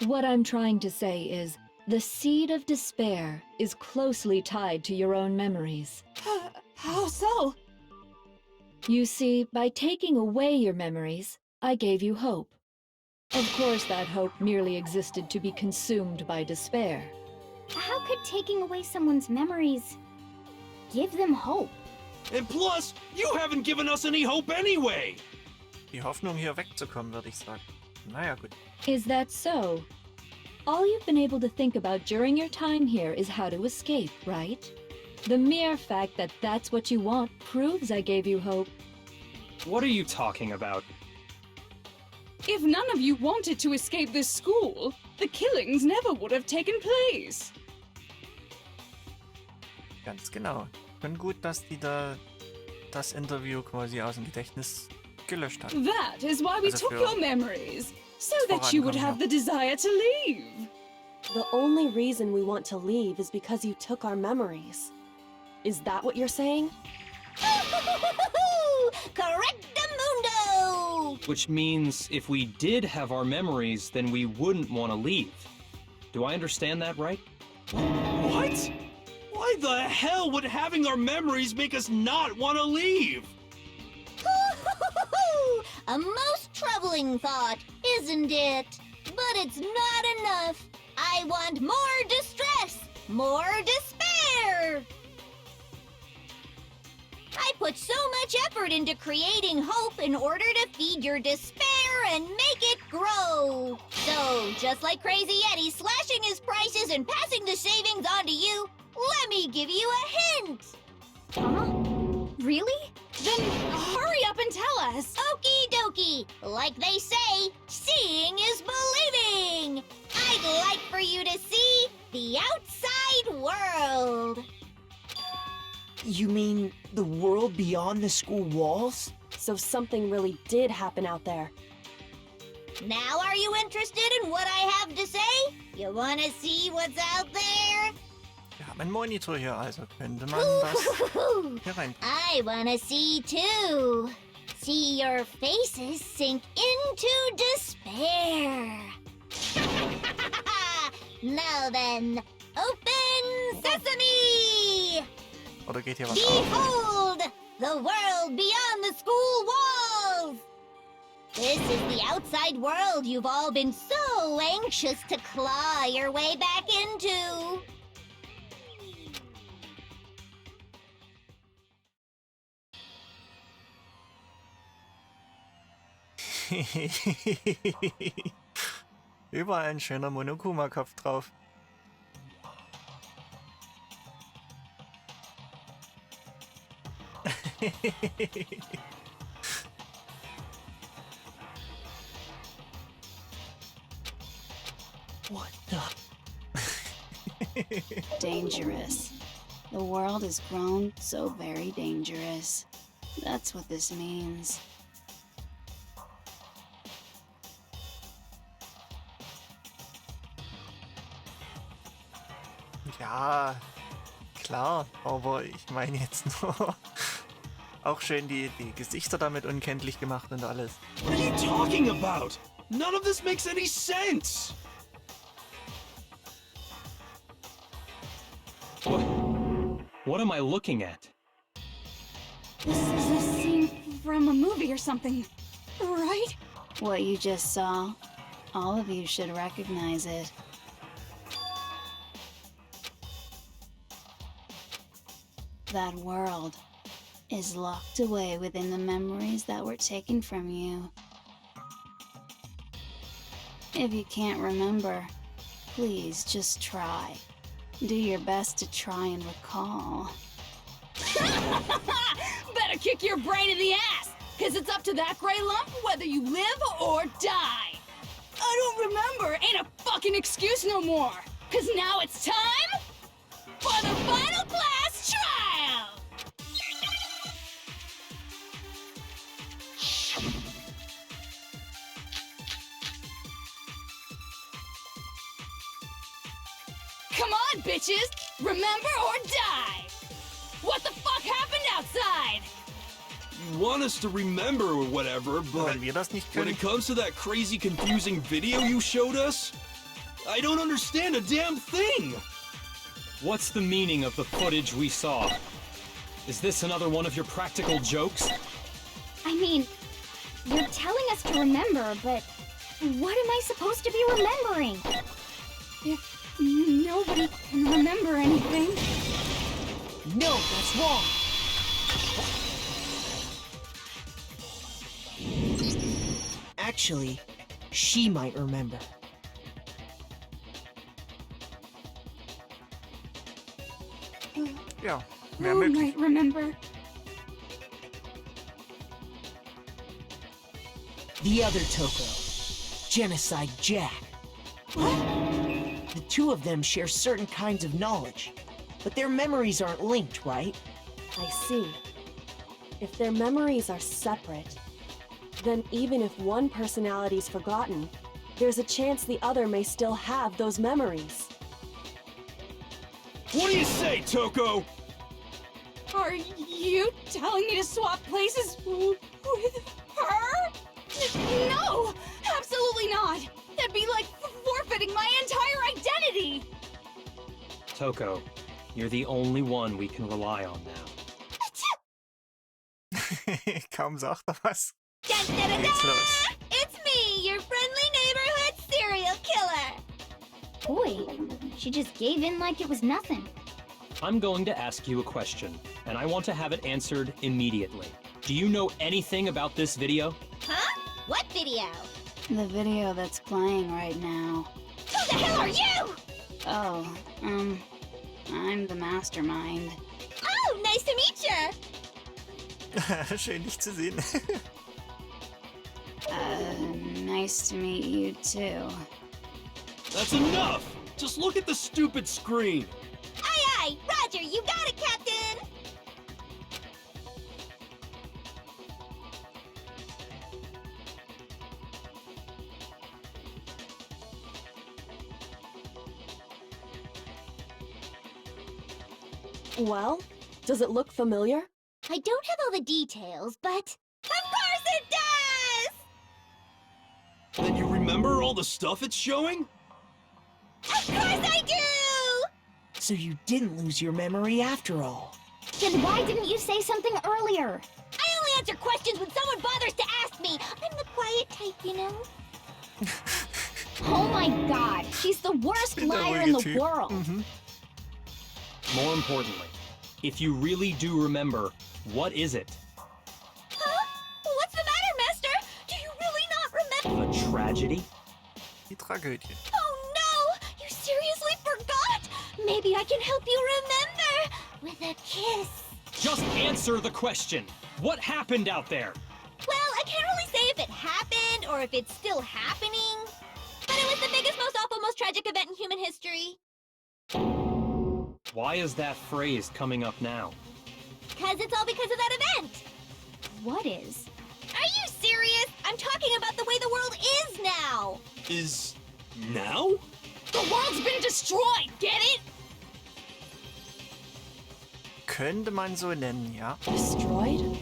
What I'm trying to say is, the seed of despair is closely tied to your own memories. How so? You see, by taking away your memories, I gave you hope. Of course, that hope merely existed to be consumed by despair. How could taking away someone's memories give them hope? And plus, you haven't given us any hope anyway! Die Hoffnung, hier wegzukommen, würde ich sagen. Naja, gut. Is that so? All you've been able to think about during your time here is how to escape, right? The mere fact that that's what you want proves I gave you hope. What are you talking about? If none of you wanted to escape this school, the killings never would have taken place. Ganz genau. Und gut, dass die da das Interview quasi aus dem Gedächtnis gelöscht hat. That is why we Also took für your memories, so that you would have the desire to leave. The only reason we want to leave is because you took our memories. Is that what you're saying? Correctamundo! Which means if we did have our memories, then we wouldn't want to leave. Do I understand that right? What? Why the hell would having our memories make us not want to leave? A most troubling thought, isn't it? But it's not enough. I want more distress, more despair. I put so much effort into creating hope in order to feed your despair and make it grow. So, just like Crazy Eddie slashing his prices and passing the savings on to you, let me give you a hint. Huh? Really? Then hurry up and tell us. Okie dokie. Like they say, seeing is believing. I'd like for you to see the outside world. You mean the world beyond the school walls? So something really did happen out there. Now are you interested in what I have to say? You wanna see what's out there? Wir haben einen Monitor hier, also könnte man das hier rein. I wanna see too. See your faces sink into despair. Now then, open sesame! Oder geht hier was auf? Behold, the world beyond the school walls! This is the outside world you've all been so anxious to claw your way back into. Überall ein schöner Monokuma-Kopf drauf. What the? Dangerous. The world has grown so very dangerous. That's what this means. Ja, klar, aber ich meine jetzt nur auch schön die Gesichter damit unkenntlich gemacht und alles. What are you talking about? None of this makes any sense! What am I looking at? This is a scene from a movie or something, right? What you just saw, all of you should recognize it. That world is locked away within the memories that were taken from you. If you can't remember, please just try. Do your best to try and recall. Better kick your brain in the ass, cause it's up to that gray lump whether you live or die. I don't remember ain't a fucking excuse no more, cause now it's time for the final class trial! Come on, bitches! Remember or die! What the fuck happened outside? You want us to remember or whatever, but Wenn wir das nicht when können. it comes to that crazy, confusing video you showed us, I don't understand a damn thing! What's the meaning of the footage we saw? Is this another one of your practical jokes? I mean, you're telling us to remember, but what am I supposed to be remembering? If nobody can remember anything... No, that's wrong. Actually, she might remember. Ja, mehr Who möglich. might remember? The other Toko, Genocide Jack. The two of them share certain kinds of knowledge, but their memories aren't linked, right? I see. If their memories are separate, then even if one personality's forgotten, there's a chance the other may still have those memories. What do you say, Toko? Are you telling me to swap places with her? No! Absolutely not! That'd be like forfeiting my entire identity! Toko, you're the only one we can rely on now. Kaum sagt er was. Dun, dun, dun, Geht's dun! los. It's me, your friendly neighborhood serial killer! Boy, she just gave in like it was nothing. I'm going to ask you a question, and I want to have it answered immediately. Do you know anything about this video? Huh? What video? The video that's playing right now. Who the hell are you? Oh, I'm the Mastermind. Oh, nice to meet you! Schön, dich zu sehen. Nice to meet you too. That's enough! Just look at the stupid screen! Aye, aye! Roger, you got it, Captain! Well, does it look familiar? I don't have all the details, but... Of course it does! Then you remember all the stuff it's showing? Of course I do! So you didn't lose your memory after all. Then why didn't you say something earlier? I only answer questions when someone bothers to ask me. I'm the quiet type, you know? Oh my god, she's the worst liar in the world. More importantly, if you really do remember, what is it? Huh? What's the matter, Master? Do you really not remember? A tragedy? Die Tragödie. Oh no! You seriously forgot? Maybe I can help you remember with a kiss. Just answer the question. What happened out there? Well, I can't really say if it happened or if it's still happening. But it was the biggest, most awful, most tragic event in human history. Why is that phrase coming up now? Because it's all because of that event. What is? Are you serious? I'm talking about the way the world is now. Is... now? The world's been destroyed, get it? Könnte man so nennen, ja. Destroyed?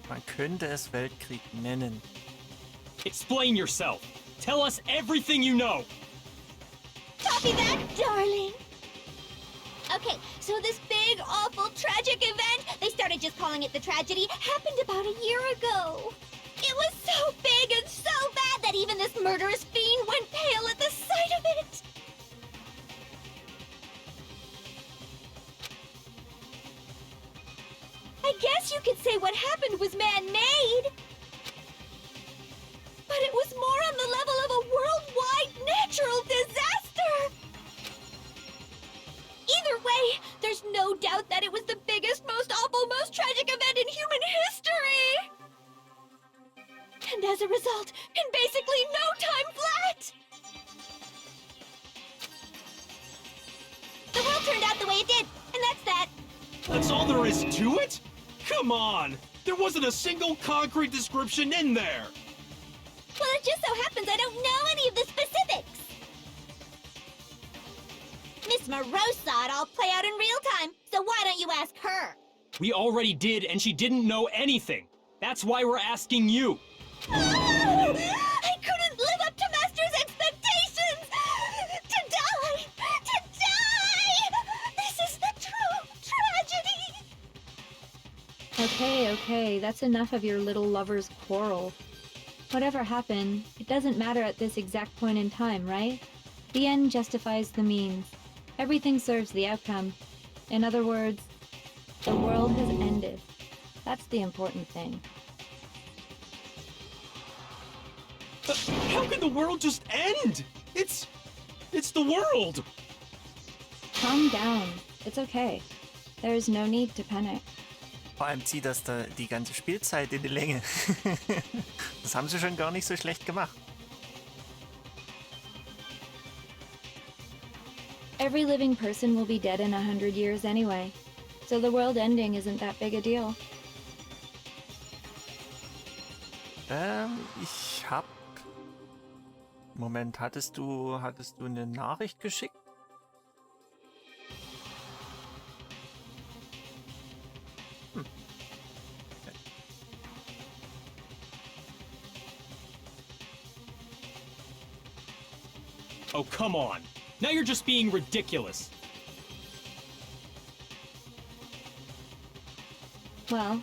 Man könnte es Weltkrieg nennen. Explain yourself. Tell us everything you know. Copy that, darling. Okay, so this big, awful, tragic event, they started just calling it the tragedy, happened about a year ago. It was so big and so bad that even this murderous fiend went pale at the sight of it. I guess you could say what happened was man-made. But it was more on the level of a worldwide natural disaster. Either way, there's no doubt that it was the biggest, most awful, most tragic event in human history. And as a result, in basically no time flat, the world turned out the way it did, and that's that. That's all there is to it? Come on! There wasn't a single concrete description in there! Well, it just so happens I don't know any of the specifics. Miss Moreau saw it all play out in real time, so why don't you ask her? We already did, and she didn't know anything. That's why we're asking you. Oh, I couldn't live up to Master's expectations! To die! To die! This is a true tragedy! Okay, that's enough of your little lover's quarrel. Whatever happened, it doesn't matter at this exact point in time, right? The end justifies the means. Everything serves the outcome. In other words, the world has ended. That's the important thing. How can the world just end? It's the world! Calm down. It's okay. There's no need to panic. Vor allem zieht das da die ganze Spielzeit in die Länge. Das haben sie schon gar nicht so schlecht gemacht. Every living person will be dead in 100 years anyway, so the world ending isn't that big a deal. Ich hab... Moment, hattest du eine Nachricht geschickt? Oh, come on. Now you're just being ridiculous. Well,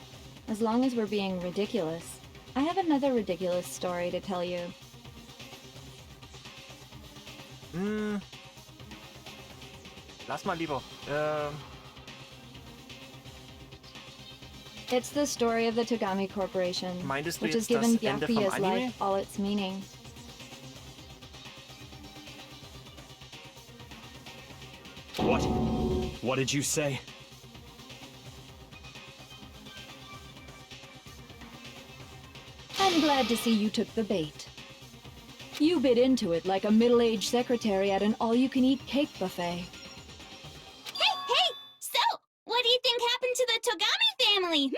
as long as we're being ridiculous, I have another ridiculous story to tell you. Lass mal lieber. It's the story of the Tagami Corporation, Meintest du which has jetzt given das Ende vom Byakuya's Anime? life all its meaning. What? What did you say? I'm glad to see you took the bait. You bit into it like a middle-aged secretary at an all-you-can-eat cake buffet. Hey! So, what do you think happened to the Togami family?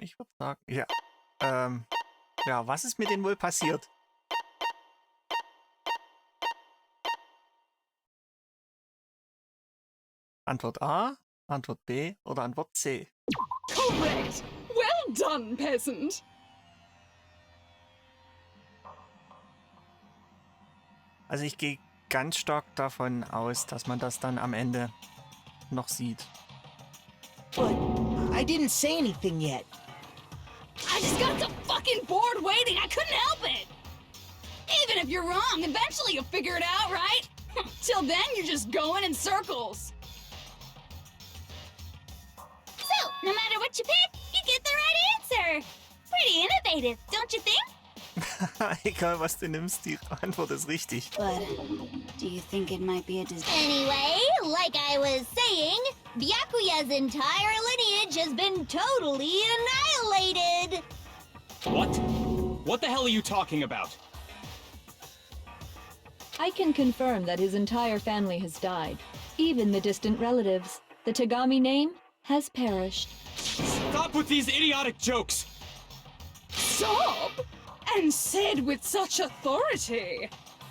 Ich würde sagen, ja. Ja, was ist mit denen wohl passiert? Antwort A, Antwort B oder Antwort C? Correct! Well done, peasant! Also ich gehe ganz stark davon aus, dass man das dann am Ende noch sieht. But I didn't say anything yet. I just got so fucking bored waiting, I couldn't help it! Even if you're wrong, eventually you'll figure it out, right? Till then, you're just going in circles. So, no matter what you pick, you get the right answer. Pretty innovative, don't you think? Egal was du nimmst, die Antwort ist richtig. But do you think it might be a disaster? Anyway, like I was saying, Byakuya's entire lineage has been totally annihilated. What? What the hell are you talking about? I can confirm that his entire family has died. Even the distant relatives. The Tagami name has perished. Stop with these idiotic jokes! Stop! And said with such authority.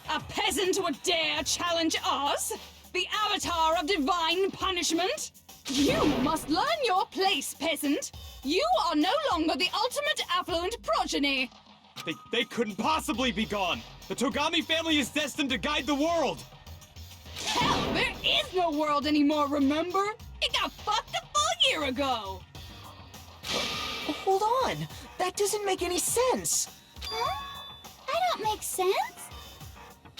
A peasant would dare challenge us? The avatar of divine punishment? You must learn your place, peasant. You are no longer the ultimate affluent progeny. They couldn't possibly be gone. The Togami family is destined to guide the world. Hell, there is no world anymore, remember? It got fucked a full year ago. Hold on. That doesn't make any sense. Huh? I don't make sense.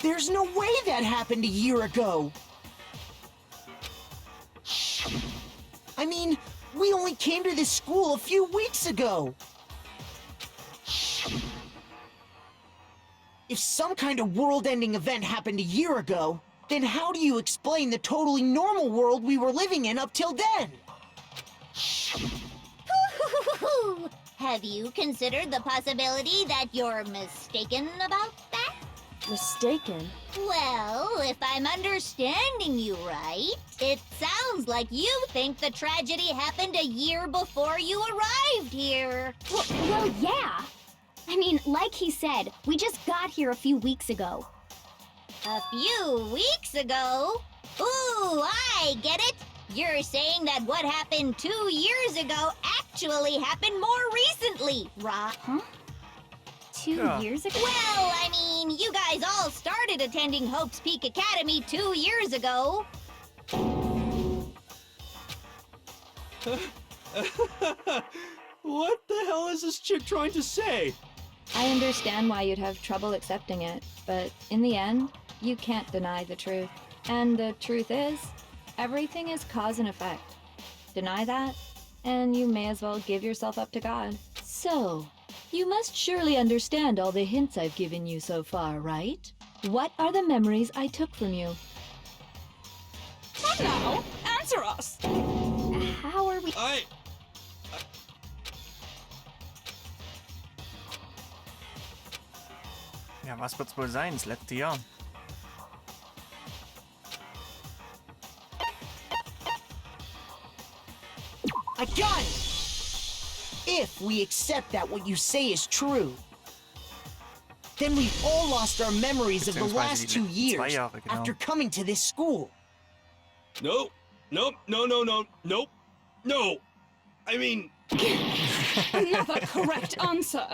There's no way that happened a year ago. I mean, we only came to this school a few weeks ago. If some kind of world-ending event happened a year ago, then how do you explain the totally normal world we were living in up till then? Have you considered the possibility that you're mistaken about that? Mistaken? Well, if I'm understanding you right, it sounds like you think the tragedy happened a year before you arrived here. Well, yeah. I mean, like he said, we just got here a few weeks ago. A few weeks ago? Ooh, I get it. You're saying that what happened 2 years ago actually happened more recently, right? Huh? 2 years ago? Well, I mean, you guys all started attending Hope's Peak Academy 2 years ago. What the hell is this chick trying to say? I understand why you'd have trouble accepting it, but in the end, you can't deny the truth. And the truth is, everything is cause and effect. Deny that, and you may as well give yourself up to God. So, you must surely understand all the hints I've given you so far, right? What are the memories I took from you? Come now, answer us! How are we... Ja, was wird's wohl sein? Das letzte Jahr. I got it! If we accept that what you say is true, then we've all lost our memories of the last 2 years after coming to this school. Nope. Nope. Nope. No. I mean... Another correct answer.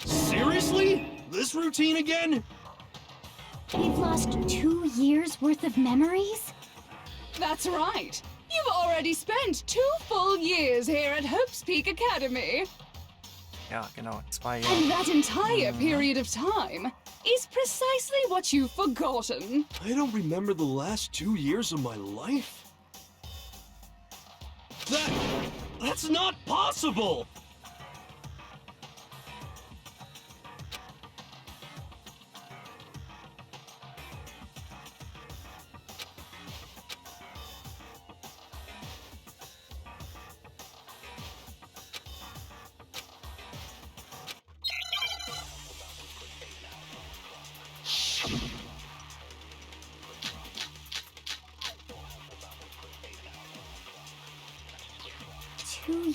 Seriously? This routine again? We've lost 2 years worth of memories? That's right. You've already spent 2 full years here at Hope's Peak Academy. Ja, genau, 2 Jahre. And that entire period of time is precisely what you've forgotten. I don't remember the last 2 years of my life. That's not possible!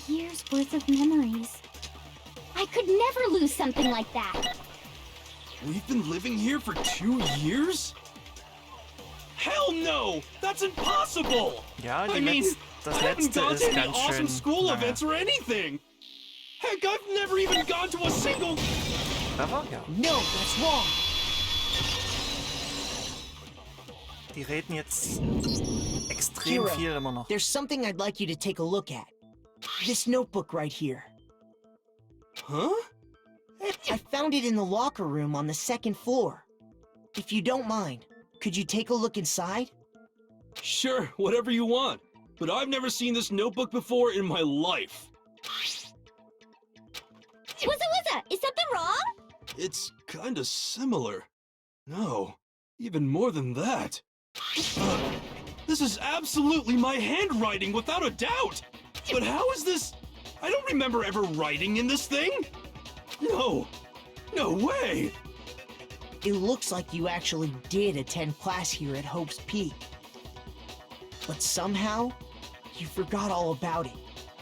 Years worth of memories. I could never lose something like that. We've been living here for 2 years? Hell no! That's impossible! Ja, I mean, das I haven't letzte gone ist to any ganz awesome schön... school events or anything! Heck, I've never even gone to a single... Aber, ja. No, that's wrong! Die reden jetzt extrem Hero, viel immer noch. there's something I'd like you to take a look at. This notebook right here. Huh? I found it in the locker room on the 2nd floor. If you don't mind, could you take a look inside? Sure, whatever you want. But I've never seen this notebook before in my life. Wuzza, is something wrong? It's kinda similar. No, even more than that. This is absolutely my handwriting, without a doubt! But how is this? I don't remember ever writing in this thing! No way! It looks like you actually did attend class here at Hope's Peak. But somehow, you forgot all about it.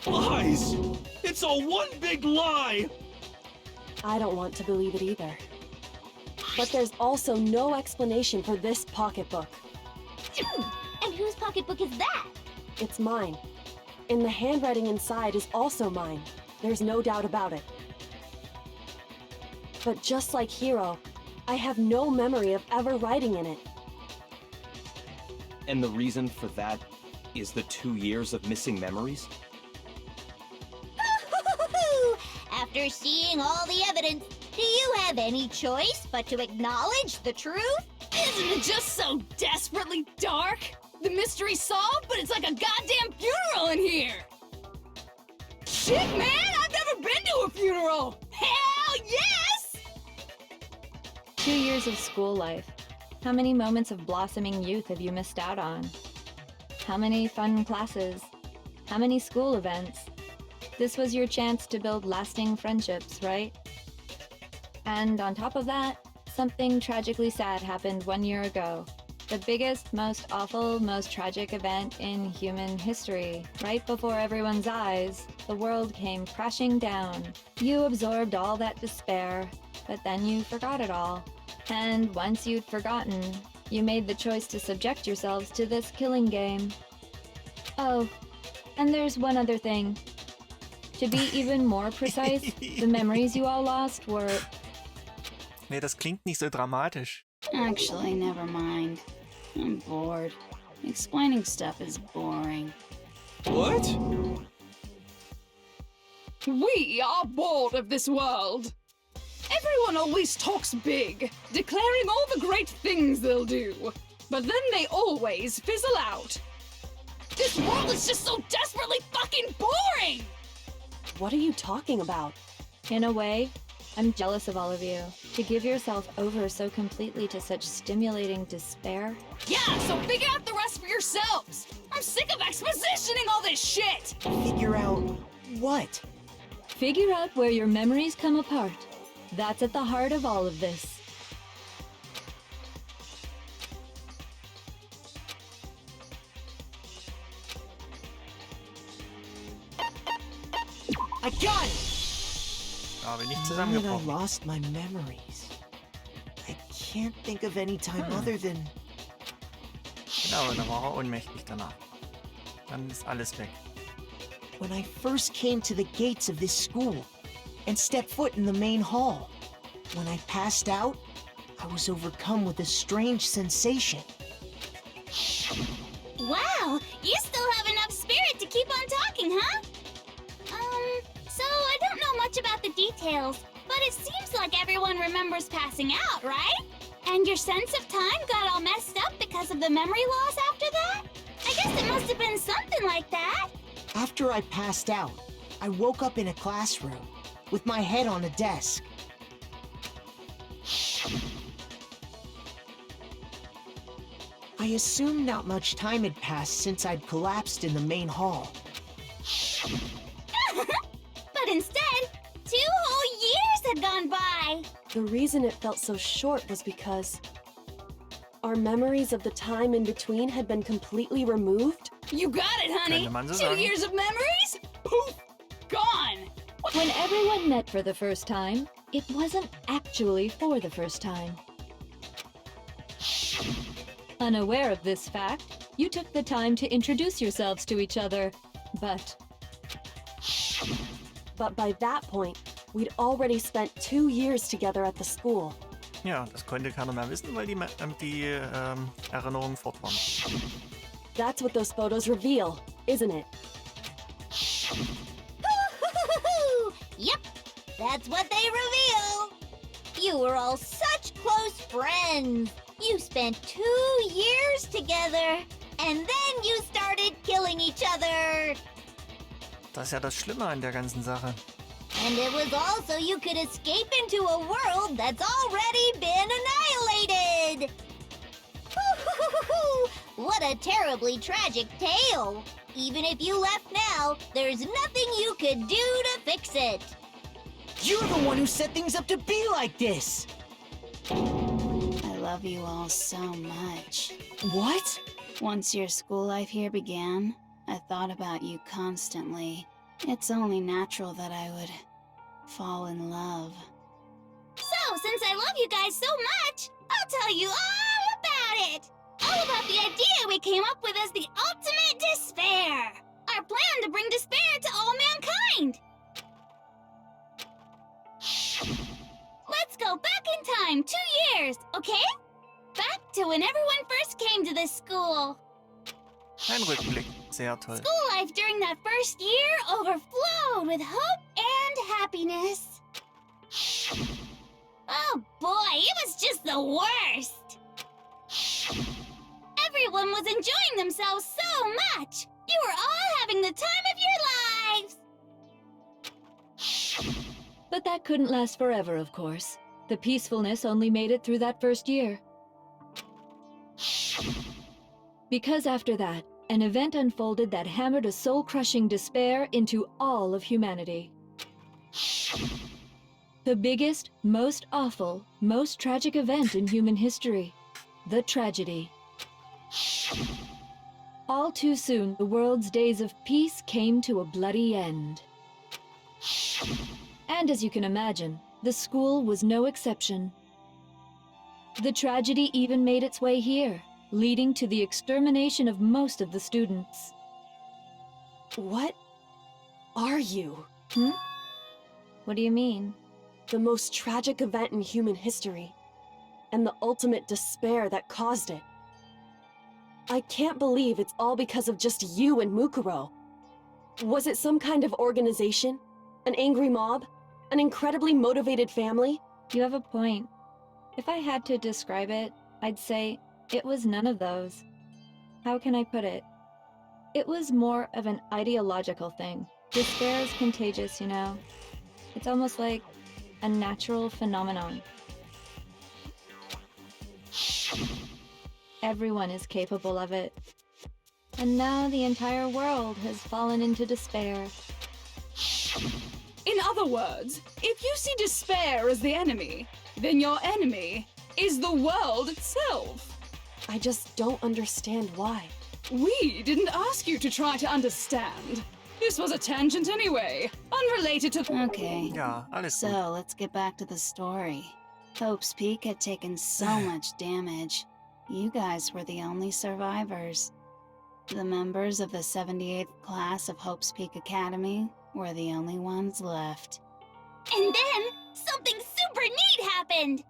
Lies! It's all one big lie! I don't want to believe it either. But there's also no explanation for this pocketbook. And whose pocketbook is that? It's mine. And the handwriting inside is also mine. There's no doubt about it. But just like Hiro, I have no memory of ever writing in it. And the reason for that is the 2 years of missing memories? After seeing all the evidence, do you have any choice but to acknowledge the truth? Isn't it just so desperately dark? The mystery's solved, but it's like a goddamn funeral in here! Shit, man! I've never been to a funeral! Hell yes! 2 years of school life. How many moments of blossoming youth have you missed out on? How many fun classes? How many school events? This was your chance to build lasting friendships, right? And on top of that, something tragically sad happened 1 year ago. The biggest, most awful, most tragic event in human history. Right before everyone's eyes, the world came crashing down. You absorbed all that despair, but then you forgot it all. And once you'd forgotten, you made the choice to subject yourselves to this killing game. Oh, and there's one other thing. To be even more precise, the memories you all lost were... Nee, das klingt nicht so dramatisch. Actually, never mind. I'm bored. Explaining stuff is boring. What? We are bored of this world. Everyone always talks big, declaring all the great things they'll do. But then they always fizzle out. This world is just so desperately fucking boring! What are you talking about? In a way, I'm jealous of all of you. To give yourself over so completely to such stimulating despair. Yeah, so figure out the rest for yourselves! I'm sick of expositioning all this shit! Figure out what? Figure out where your memories come apart. That's at the heart of all of this. I got it! Aber nicht When I zusammengebrochen. lost my memories. I can't think of any time other than... Genau, da war er ohnmächtig danach. Dann ist alles weg. when I first came to the gates of this school and stepped foot in the main hall. When I passed out, I was overcome with a strange sensation. Wow, you still have enough spirit to keep on talking, huh? So I don't know much about the details, but it seems like everyone remembers passing out, right? And your sense of time got all messed up because of the memory loss after that? I guess it must have been something like that. After I passed out, I woke up in a classroom with my head on a desk. I assumed not much time had passed since I'd collapsed in the main hall. But instead, 2 whole years had gone by. The reason it felt so short was because our memories of the time in between had been completely removed. You got it, honey! Könnte man so 2 sagen. years of memories? Poof! Gone! When everyone met for the first time, it wasn't actually for the first time. Unaware of this fact, you took the time to introduce yourselves to each other, but by that point, we'd already spent 2 years together at the school. Ja, das konnte keiner mehr wissen, weil die Erinnerungen fort waren. That's what those photos reveal, isn't it? Yep, that's what they reveal. You were all such close friends. You spent 2 years together, and then you started killing each other. Das ist ja das Schlimme an der ganzen Sache. And it was also you could escape into a world that's already been annihilated. What a terribly tragic tale. Even if you left now, there's nothing you could do to fix it. You're the one who set things up to be like this! I love you all so much. What? Once your school life here began, I thought about you constantly. It's only natural that I would fall in love. So, since I love you guys so much, I'll tell you all about it. All about the idea we came up with as the ultimate despair. Our plan to bring despair to all mankind. Let's go back in time 2 years, okay? Back to when everyone first came to this school. Ein Rückblick. Sehr toll. School life during that first year overflowed with hope and happiness. Oh boy, it was just the worst. Everyone was enjoying themselves so much. You were all having the time of your lives. But that couldn't last forever, of course. The peacefulness only made it through that first year. Because after that, an event unfolded that hammered a soul-crushing despair into all of humanity. The biggest, most awful, most tragic event in human history. The tragedy. All too soon, the world's days of peace came to a bloody end. And as you can imagine, the school was no exception. The tragedy even made its way here, leading to the extermination of most of the students. What are you? What do you mean? The most tragic event in human history, and the ultimate despair that caused it. I can't believe it's all because of just you and Mukuro. Was it some kind of organization? An angry mob? An incredibly motivated family? You have a point. If I had to describe it, I'd say it was none of those. How can I put it? It was more of an ideological thing. Despair is contagious, you know. It's almost like a natural phenomenon. Everyone is capable of it. And now the entire world has fallen into despair. In other words, if you see despair as the enemy, then your enemy is the world itself. I just don't understand why. We didn't ask you to try to understand. This was a tangent anyway, unrelated to... Okay. Ja, alles So, gut. let's get back to the story. Hope's Peak had taken so much damage. You guys were the only survivors. The members of the 78th class of Hope's Peak Academy were the only ones left. And then, something super neat happened!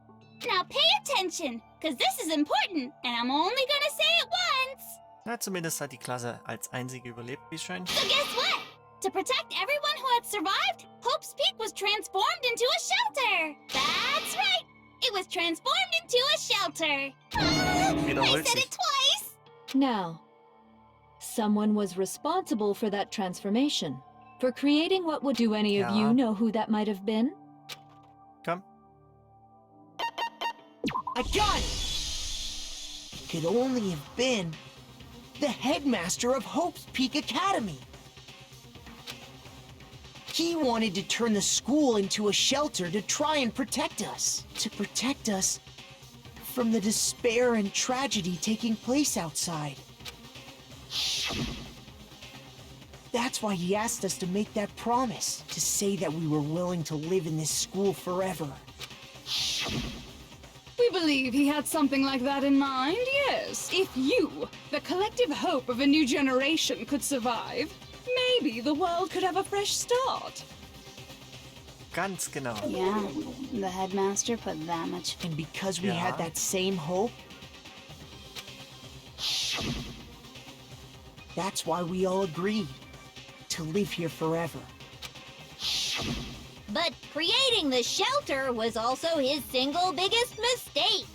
Now pay attention, because this is important, and I'm only gonna say it once! Na, zumindest hat die Klasse als einzige überlebt, wie es scheint. So guess what? To protect everyone who had survived, Hope's Peak was transformed into a shelter! That's right! It was transformed into a shelter! I said it twice! Now, someone was responsible for that transformation. For creating what would do any of Ja. you know who that might have been? Komm. I got it! It could only have been the headmaster of Hope's Peak Academy. He wanted to turn the school into a shelter to try and protect us. To protect us from the despair and tragedy taking place outside. That's why he asked us to make that promise, to say that we were willing to live in this school forever. We believe he had something like that in mind, yes. If you, the collective hope of a new generation, could survive, maybe the world could have a fresh start. Ganz genau. Yeah, the headmaster put that much... And because we Ja. had that same hope, that's why we all agreed to live here forever. But creating the shelter was also his single biggest mistake.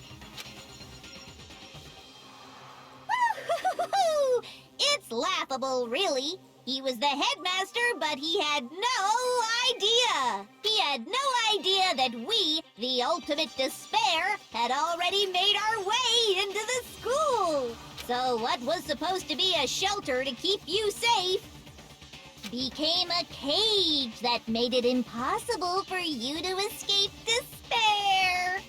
It's laughable, really. He was the headmaster, but he had no idea. He had no idea that we, the ultimate despair, had already made our way into the school. So what was supposed to be a shelter to keep you safe became a cage that made it impossible for you to escape despair.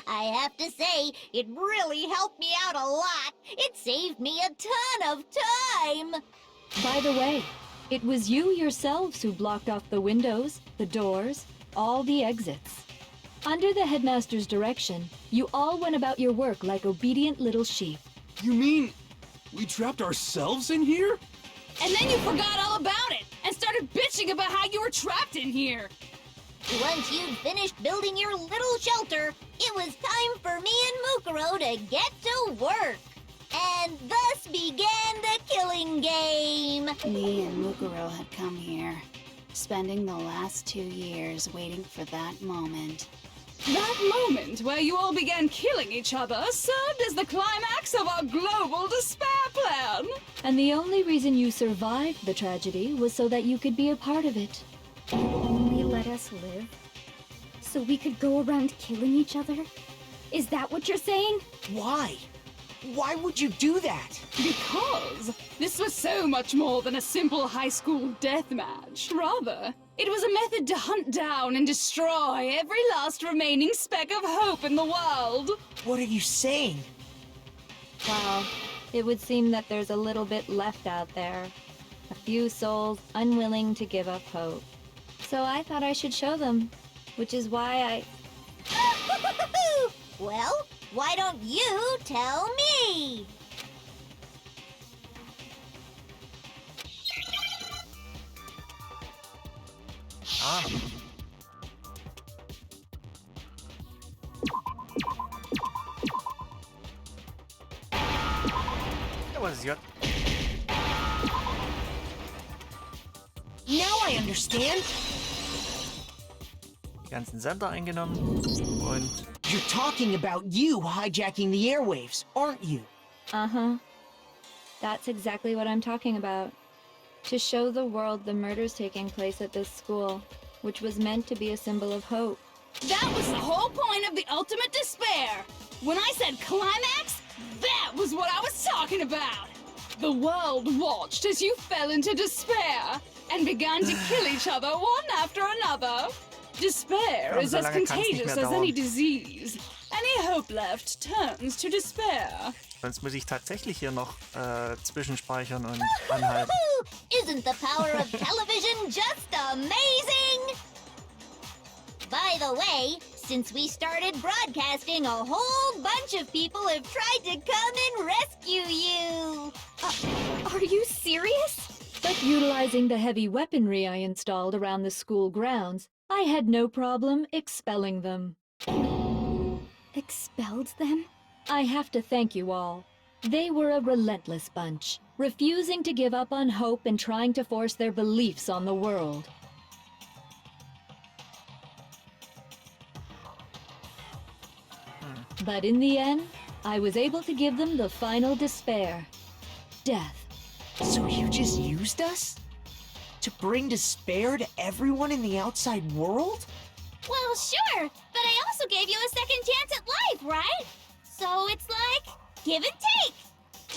I have to say, it really helped me out a lot. It saved me a ton of time. By the way, It was you yourselves who blocked off the windows, the doors, all the exits. Under the headmaster's direction, you all went about your work like obedient little sheep. You mean we trapped ourselves in here? And then you forgot all about it and started bitching about how you were trapped in here. Once you'd finished building your little shelter, it was time for me and Mukuro to get to work. And thus began the killing game. Me and Mukuro had come here, spending the last 2 years waiting for that moment. That moment where you all began killing each other served as the climax of our global despair plan. And the only reason you survived the tragedy was so that you could be a part of it. Only let us live? So we could go around killing each other? Is that what you're saying? Why? Why would you do that? Because this was so much more than a simple high school death match. Rather, it was a method to hunt down and destroy every last remaining speck of hope in the world. What are you saying? Well, it would seem that there's a little bit left out there. A few souls unwilling to give up hope. So I thought I should show them, which is why Well, why don't you tell me? Ah. That was good. Now I understand. Die ganzen Sender eingenommen und You're talking about you hijacking the airwaves, aren't you? Uh-huh. That's exactly what I'm talking about. To show the world the murders taking place at this school, which was meant to be a symbol of hope. That was the whole point of the ultimate despair. When I said climax, that was what I was talking about. The world watched as you fell into despair and began to kill each other one after another. Despair is as contagious as any disease. Any hope left turns to despair. sonst muss ich tatsächlich hier noch zwischenspeichern und anhalten. Isn't the power of television just amazing? By the way, since we started broadcasting, a whole bunch of people have tried to come and rescue you. Are you serious? But utilizing the heavy weaponry I installed around the school grounds, I had no problem expelling them. Expelled them? I have to thank you all. They were a relentless bunch, refusing to give up on hope and trying to force their beliefs on the world. But in the end, I was able to give them the final despair. Death. So you just used us? To bring despair to everyone in the outside world? Well, sure, but I also gave you a second chance at life, right? So it's like, give and take.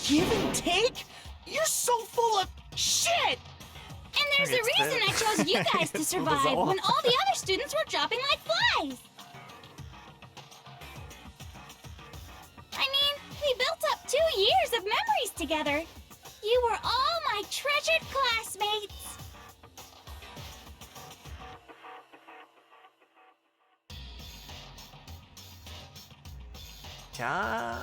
Give and take? You're so full of shit! And there's a reason I chose you guys to survive when all the other students were dropping like flies. I mean, we built up 2 years of memories together. You were all my treasured classmates. Tja,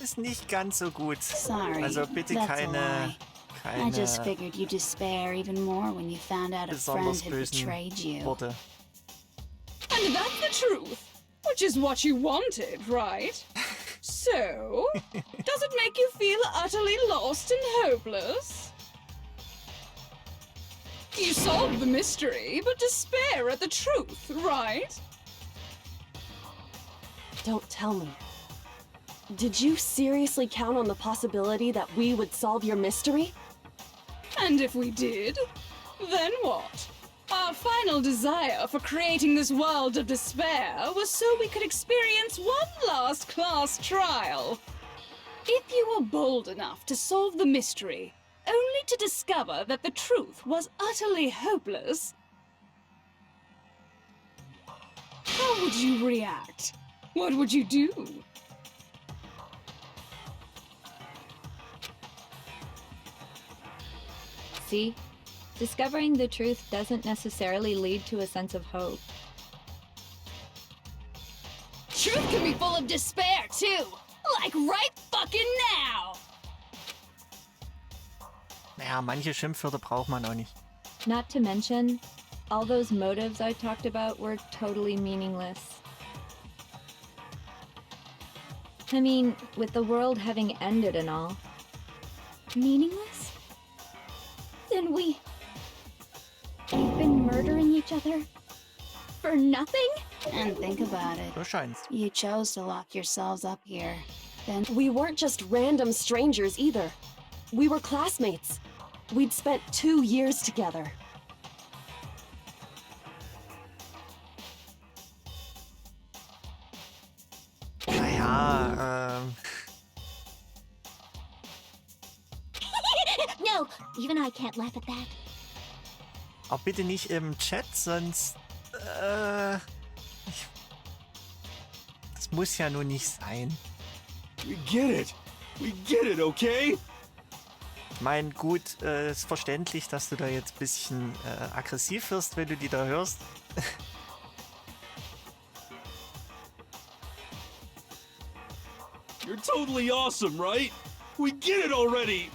ist nicht ganz so gut. Sorry, Also bitte that's a keine lie. I just keine figured you'd despair even more when you found out a friend besonders had bösen betrayed you. Worte. And that's the truth, which is what you wanted, right? So, does it make you feel utterly lost and hopeless? You solved the mystery, but despair at the truth, right? Don't tell me. Did you seriously count on the possibility that we would solve your mystery? And if we did, then what? Our final desire for creating this world of despair was so we could experience one last class trial. If you were bold enough to solve the mystery, only to discover that the truth was utterly hopeless, how would you react? What would you do? See? Discovering the truth doesn't necessarily lead to a sense of hope. Truth can be full of despair, too. Like right fucking now. Naja, manche Schimpfwörter braucht man auch nicht. Not to mention, all those motives I talked about were totally meaningless. I mean, with the world having ended and all. Meaningless? Then we've been murdering each other? For nothing? And think about it. So scheint's. You chose to lock yourselves up here. Then We weren't just random strangers either. We were classmates. We'd spent 2 years together. Naja, No, even I can't laugh at that. auch bitte nicht im Chat, sonst... Das muss ja nur nicht sein. We get it. We get it, okay? Ich meine, gut, ist verständlich, dass du da jetzt ein bisschen aggressiv wirst, wenn du die da hörst. You're totally awesome, right? We get it already!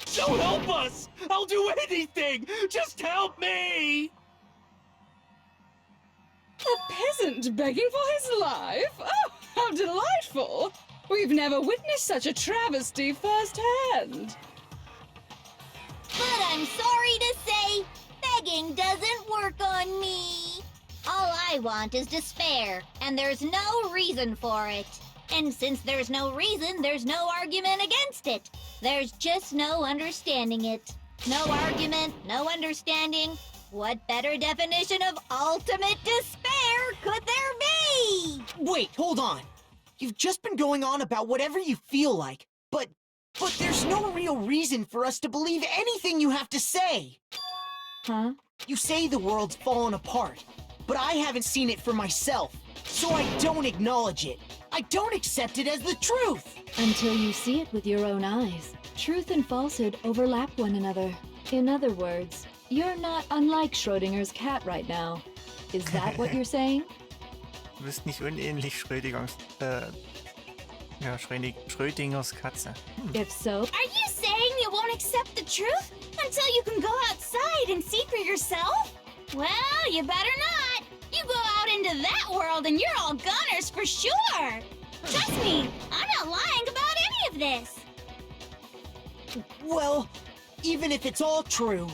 So help us! I'll do anything! Just help me! A peasant begging for his life? Oh, how delightful! We've never witnessed such a travesty firsthand. But I'm sorry to say, begging doesn't work on me. All I want is despair, and there's no reason for it. And since there's no reason, there's no argument against it. There's just no understanding it. No argument, no understanding. What better definition of ultimate despair could there be? Wait, hold on. You've just been going on about whatever you feel like, but there's no real reason for us to believe anything you have to say. Huh? You say the world's fallen apart, but I haven't seen it for myself, so I don't acknowledge it. I don't accept it as the truth. Until you see it with your own eyes. Truth and falsehood overlap one another. In other words, you're not unlike Schrödinger's cat right now. Is that what you're saying? Du bist nicht unähnlich Schrödingers Katze. If so, Are you saying you won't accept the truth until you can go outside and see for yourself? Well, you better not. You go out into that world and you're all goners for sure. Trust me, I'm not lying about any of this. Well, even if it's all true,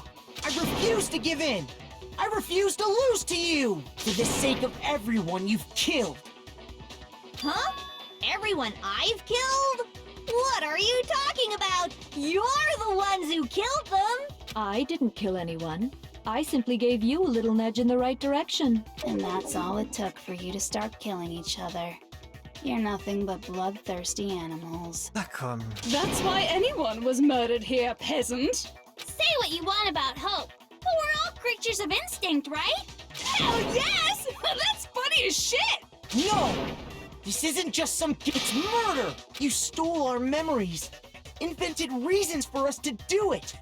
I refuse to give in. I refuse to lose to you, for the sake of everyone you've killed. Huh? Everyone I've killed? What are you talking about? You're the ones who killed them. I didn't kill anyone. I simply gave you a little nudge in the right direction. And that's all it took for you to start killing each other. You're nothing but bloodthirsty animals. Na komm. That's why anyone was murdered here, peasant. Say what you want about hope, but we're all creatures of instinct, right? Hell yes! That's funny as shit! No! This isn't just some it's murder! You stole our memories, invented reasons for us to do it.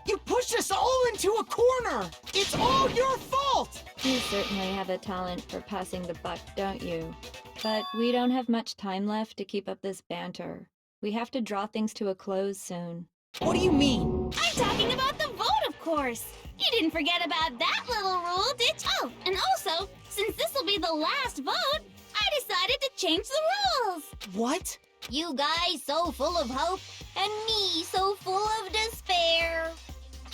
You pushed us all into a corner! It's all your fault! You certainly have a talent for passing the buck, don't you? But we don't have much time left to keep up this banter. We have to draw things to a close soon. What do you mean? I'm talking about the vote, of course. You didn't forget about that little rule, did you? Oh, and also, since this will be the last vote, I decided to change the rules. What? You guys so full of hope, and me so full of despair.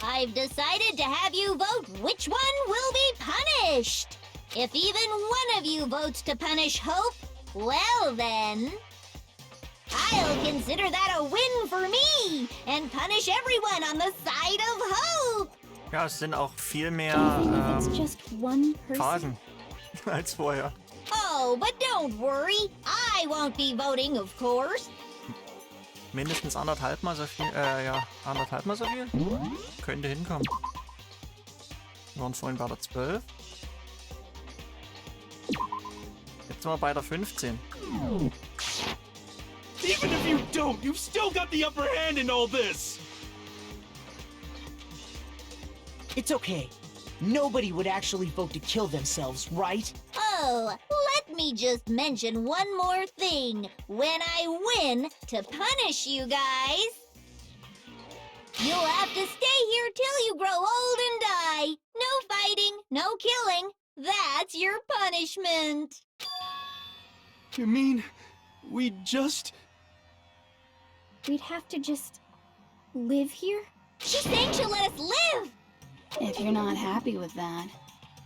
I've decided to have you vote which one will be punished. If even one of you votes to punish hope, well then, I'll consider that a win for me and punish everyone on the side of hope. Ja, es sind auch viel mehr It's just one person. Phasen als vorher. Oh, but don't worry. I won't be voting, of course. Mindestens anderthalb mal so viel. Ja, anderthalb mal so viel. Könnte hinkommen. Wir waren vorhin bei der 12. Jetzt sind wir bei der 15. Even if you don't, you've still got the upper hand in all this! It's okay. Nobody would actually vote to kill themselves, right? Oh, let me just mention one more thing. When I win, to punish you guys, you'll have to stay here till you grow old and die. No fighting, no killing. That's your punishment. You mean we just... We'd have to just live here? She's saying she'll let us live! If you're not happy with that,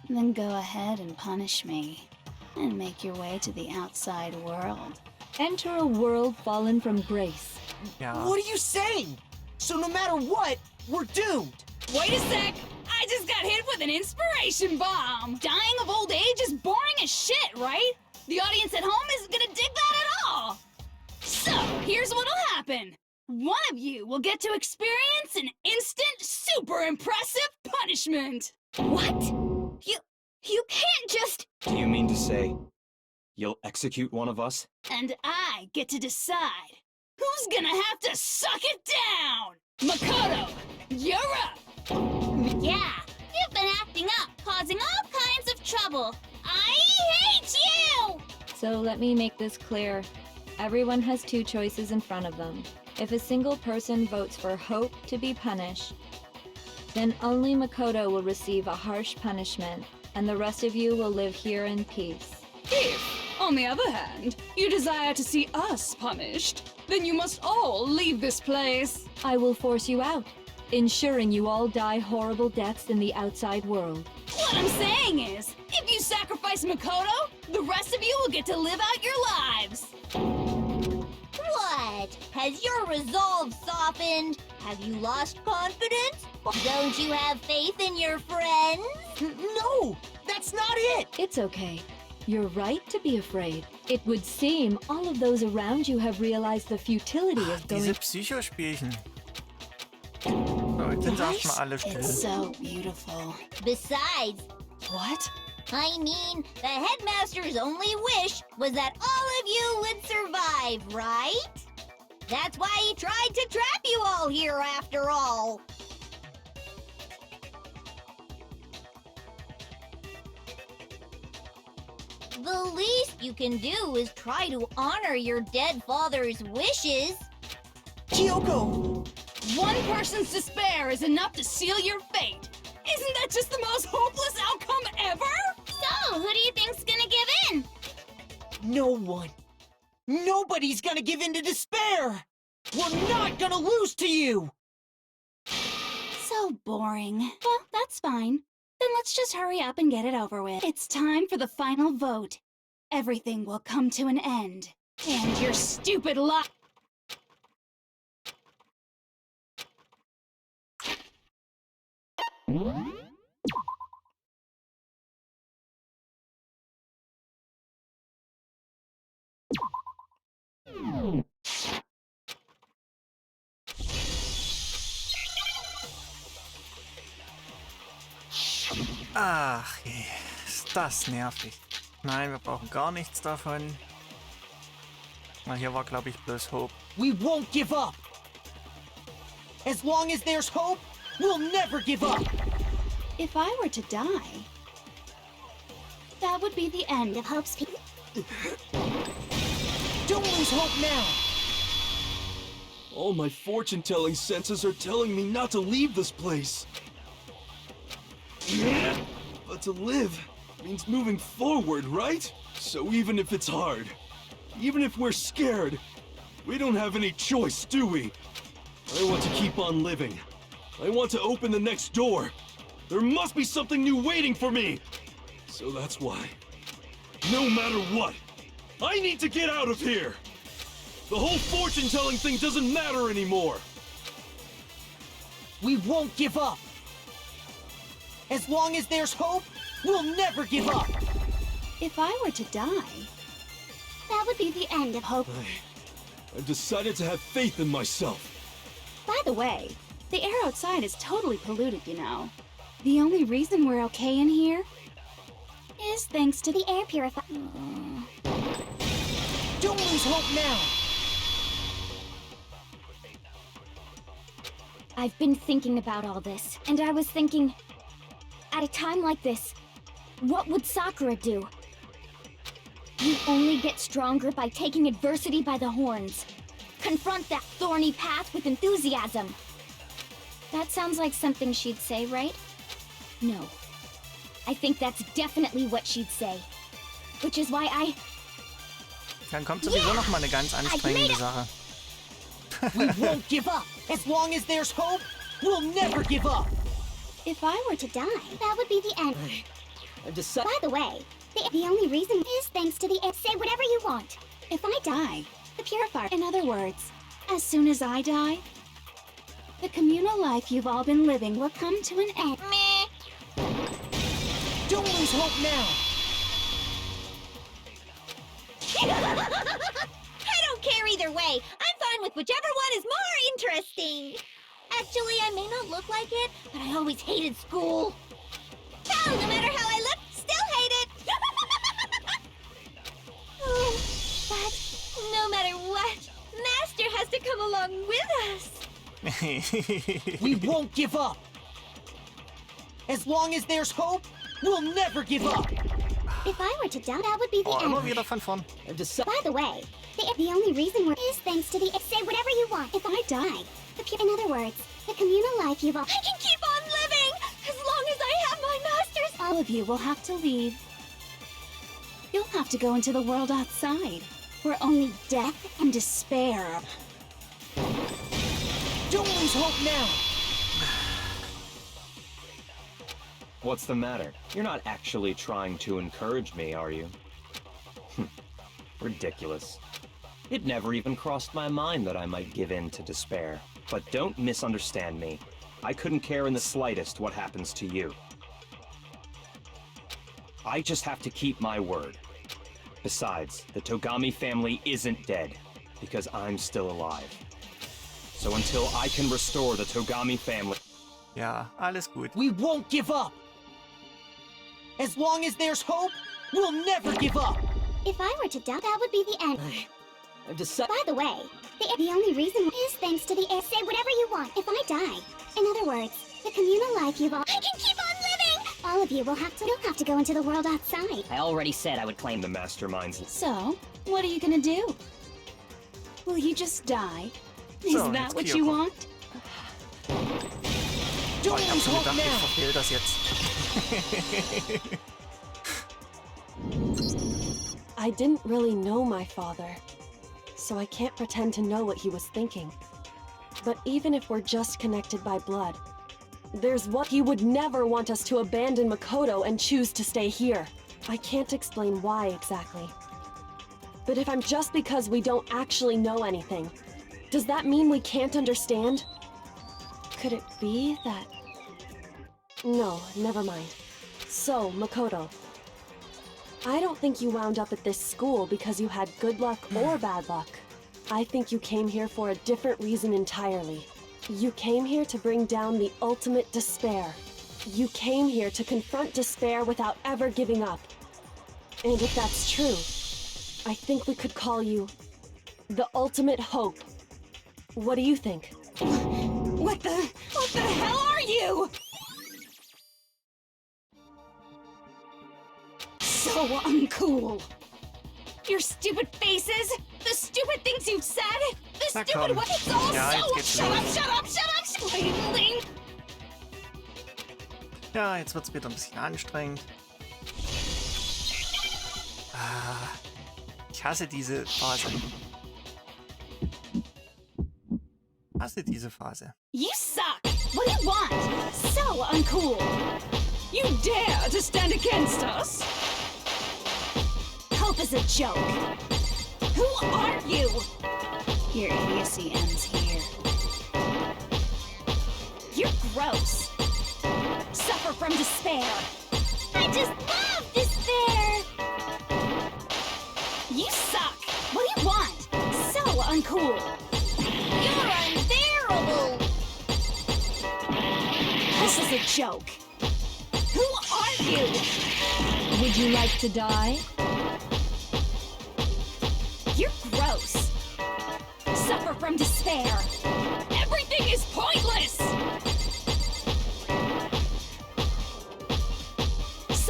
then go ahead and punish me. And make your way to the outside world. Enter a world fallen from grace. Ja. What are you saying? So no matter what, we're doomed. Wait a sec! I just got hit with an inspiration bomb! Dying of old age is boring as shit, right? The audience at home isn't gonna dig that at all! So, here's what'll happen. One of you will get to experience an instant, super impressive punishment! What? You can't just... Do you mean to say you'll execute one of us? And I get to decide who's gonna have to suck it down! Makoto, you're up! Yeah, you've been acting up, causing all kinds of trouble. I hate you! So let me make this clear. Everyone has two choices in front of them. If a single person votes for Hope to be punished, then only Makoto will receive a harsh punishment, and the rest of you will live here in peace. If, on the other hand, you desire to see us punished, then you must all leave this place. I will force you out, ensuring you all die horrible deaths in the outside world. What I'm saying is, if you sacrifice Makoto, the rest of you will get to live out your lives. What? Has your resolve softened? Have you lost confidence? Don't you have faith in your friends? No, that's not it. It's okay. You're right to be afraid. It would seem all of those around you have realized the futility of going... Diese Psychospielchen. So, jetzt sind erstmal alle still. It's so beautiful. Besides, What? I mean, the headmaster's only wish was that all of you would survive, right? That's why he tried to trap you all here after all. The least you can do is try to honor your dead father's wishes. Kyoko! One person's despair is enough to seal your fate. Isn't that just the most hopeless outcome ever? So, who do you think's gonna give in? No one. Nobody's gonna give in to despair. We're not gonna lose to you. So boring. Well, that's fine. Then let's just hurry up and get it over with. It's time for the final vote. Everything will come to an end. And your stupid lie. Ach je, ist das nervig. Nein, wir brauchen gar nichts davon. Na, hier war, glaube ich, bloß Hope. We won't give up. As long as there's hope, we'll never give up. If I were to die, that would be the end of Hope's people. Don't lose hope now. All my fortune-telling senses are telling me not to leave this place. But to live means moving forward, right? So even if it's hard, even if we're scared, we don't have any choice, do we? I want to keep on living. I want to open the next door. There must be something new waiting for me. So that's why, no matter what, I need to get out of here. The whole fortune-telling thing doesn't matter anymore. We won't give up. As long as there's hope, we'll never give up. If I were to die, that would be the end of Hope. I've decided to have faith in myself. By the way, the air outside is totally polluted, you know. The only reason we're okay in here is thanks to the air purifier. Don't lose hope now. I've been thinking about all this, and I was thinking, At a time like this, what would Sakura do? You only get stronger by taking adversity by the horns. Confront that thorny path with enthusiasm. That sounds like something she'd say, right? No. I think that's definitely what she'd say. Which is why Dann kommt sowieso noch mal eine ganz anstrengende Sache. We won't give up. As long as there's hope, we'll never give up. If I were to die, that would be the end. By the way, the only reason is thanks to the say whatever you want. If I die, the purifier. In other words, as soon as I die, the communal life you've all been living will come to an end. Meh. Don't lose hope now. I don't care either way. I'm fine with whichever one is more interesting. Actually, I may not look like it, but I always hated school. Hell, no matter how I look, still hate it. Oh, but no matter what, Master has to come along with us. We won't give up. As long as there's hope, we'll never give up. If I were to die, that would be the end. Immer wieder von vorn. By the way, the only reason is thanks to the say whatever you want. If I die, in other words, the communal life you've all. I can keep on living as long as I have my masters. All of you will have to leave. You'll have to go into the world outside, where only death and despair. Don't lose hope now. What's the matter? You're not actually trying to encourage me, are you? Ridiculous. It never even crossed my mind that I might give in to despair. But don't misunderstand me. I couldn't care in the slightest what happens to you. I just have to keep my word. Besides, the Togami family isn't dead, because I'm still alive. So until I can restore the Togami family... Ja, alles gut. We won't give up. As long as there's hope, we'll never give up. If I were to die, that would be the end. By the way, the only reason is thanks to the say whatever you want. If I die, in other words, the communal life you've all. I can keep on living. All of you will have to go into the world outside. I already said I would claim The masterminds. So, what are you gonna do? Will you just die? Is So, that jetzt what Kyo you kommt. want? Oh, ich hab schon gedacht, ich verfehl das jetzt. I didn't really know my father, so I can't pretend to know what he was thinking. But even if we're just connected by blood, there's what he would never want us to abandon Makoto and choose to stay here. I can't explain why exactly. But if I'm just because we don't actually know anything, does that mean we can't understand? Could it be that... No, never mind. So, Makoto, I don't think you wound up at this school because you had good luck or bad luck. I think you came here for a different reason entirely. You came here to bring down the ultimate despair. You came here to confront despair without ever giving up. And if that's true, I think we could call you the ultimate hope. What do you think? What the hell are you? So uncool. Your stupid faces, the stupid things you've said, the Na stupid komm. what it's all Ja, jetzt geht's Shut up, los. shut up, shut up, shut up. Ja, jetzt wird's wieder ein bisschen anstrengend. Ah, ich hasse diese Phase. You suck! What do you want? So uncool! You dare to stand against us? Hope is a joke. Who are you? Your idiocy ends here. You're gross. Suffer from despair. I just love despair. You suck! What do you want? So uncool! You're unbearable. This is a joke. Who are you? Would you like to die? You're gross. Suffer from despair. Everything is pointless.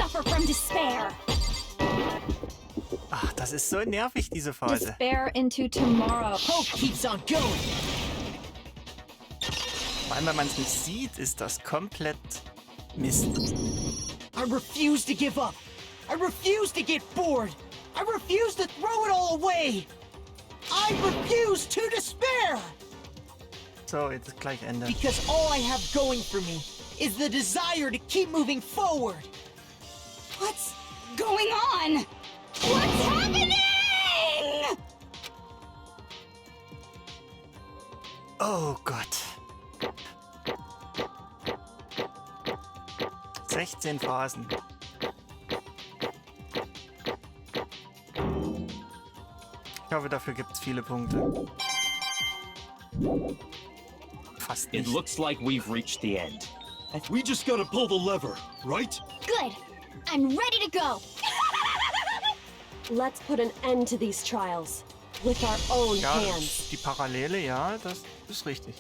suffer from despair. Ach, das ist so nervig, diese Phase. Despair into tomorrow. Hope keeps on going. Vor allem, wenn man es nicht sieht, ist das komplett Mist. I refuse to give up. I refuse to get bored. I refuse to throw it all away. I refuse to despair. So, jetzt ist gleich Ende. Because all I have going for me is the desire to keep moving forward. What's going on? What's happening? Oh Gott. 16 Phasen. Ich hoffe, dafür gibt es viele Punkte. Fast nicht. It looks like we've reached the end. We just gotta pull the lever, right? Good. I'm ready to go. Let's put an end to these trials. With our own Ja, hands. die Parallele, ja, das ist richtig.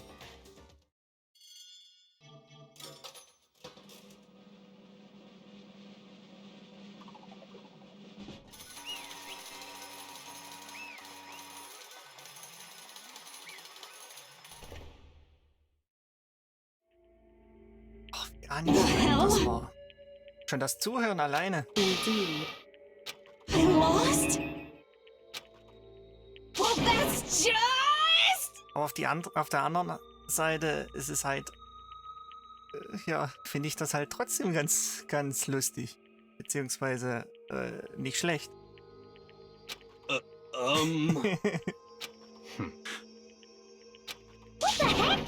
Ach, wie anstrengend das war. Schon das Zuhören alleine. Indeed. I lost? Well, that's just... Aber auf der anderen Seite ist es halt, ja, finde ich das halt trotzdem ganz, ganz lustig. Beziehungsweise nicht schlecht. What the heck?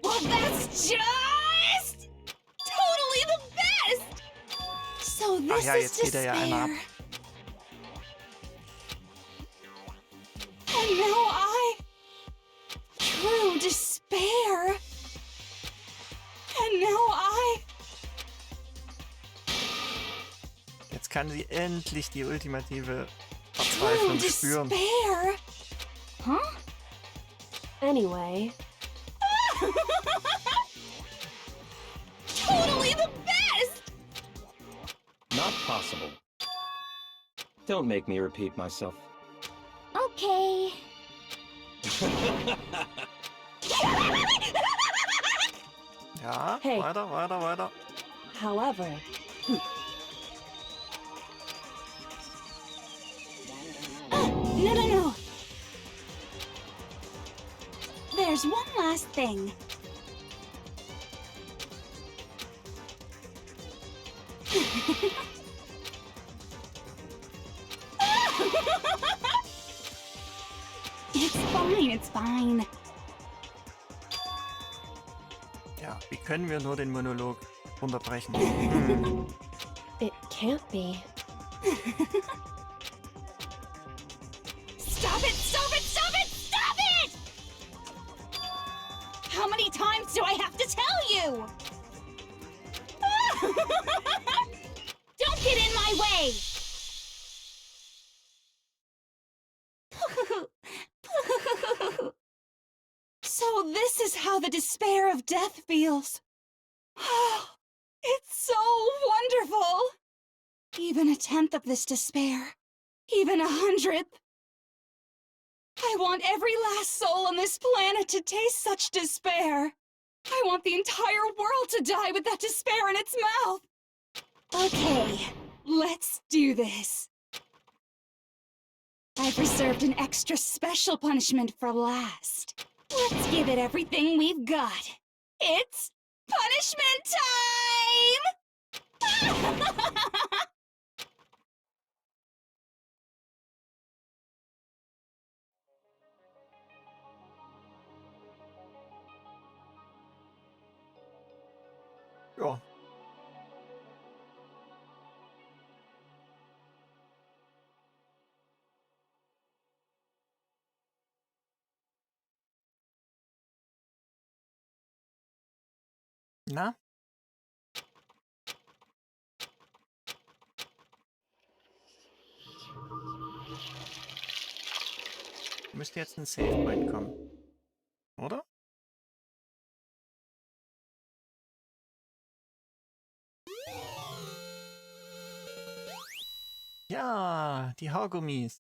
Well, that's just... totally the best! So Ach this ja, is jetzt geht ja einer ab. despair. And now I... true despair. And now I... Jetzt kann sie endlich die ultimative true Verzweiflung spüren. despair. Huh? Anyway, Totally the best! Not possible. Don't make me repeat myself. Okay. Ja, Hey. weiter, weiter, weiter. however, No, no, no. There's one last thing. It's fine, it's fine. Ja, wie können wir nur den Monolog unterbrechen? it can't be. Stop it! Stop it! Stop it! Stop it! How many times do I have to tell you? Don't get in my way! So this is how the despair of death feels. It's so wonderful. Even a tenth of this despair, even 100th. I want every last soul on this planet to taste such despair. I want the entire world to die with that despair in its mouth. Okay, let's do this. I've reserved an extra special punishment for last. Let's give it everything we've got. It's punishment time! Ja. Na? Müsste jetzt ein Save Point kommen. Oder? Ja, die Haargummis.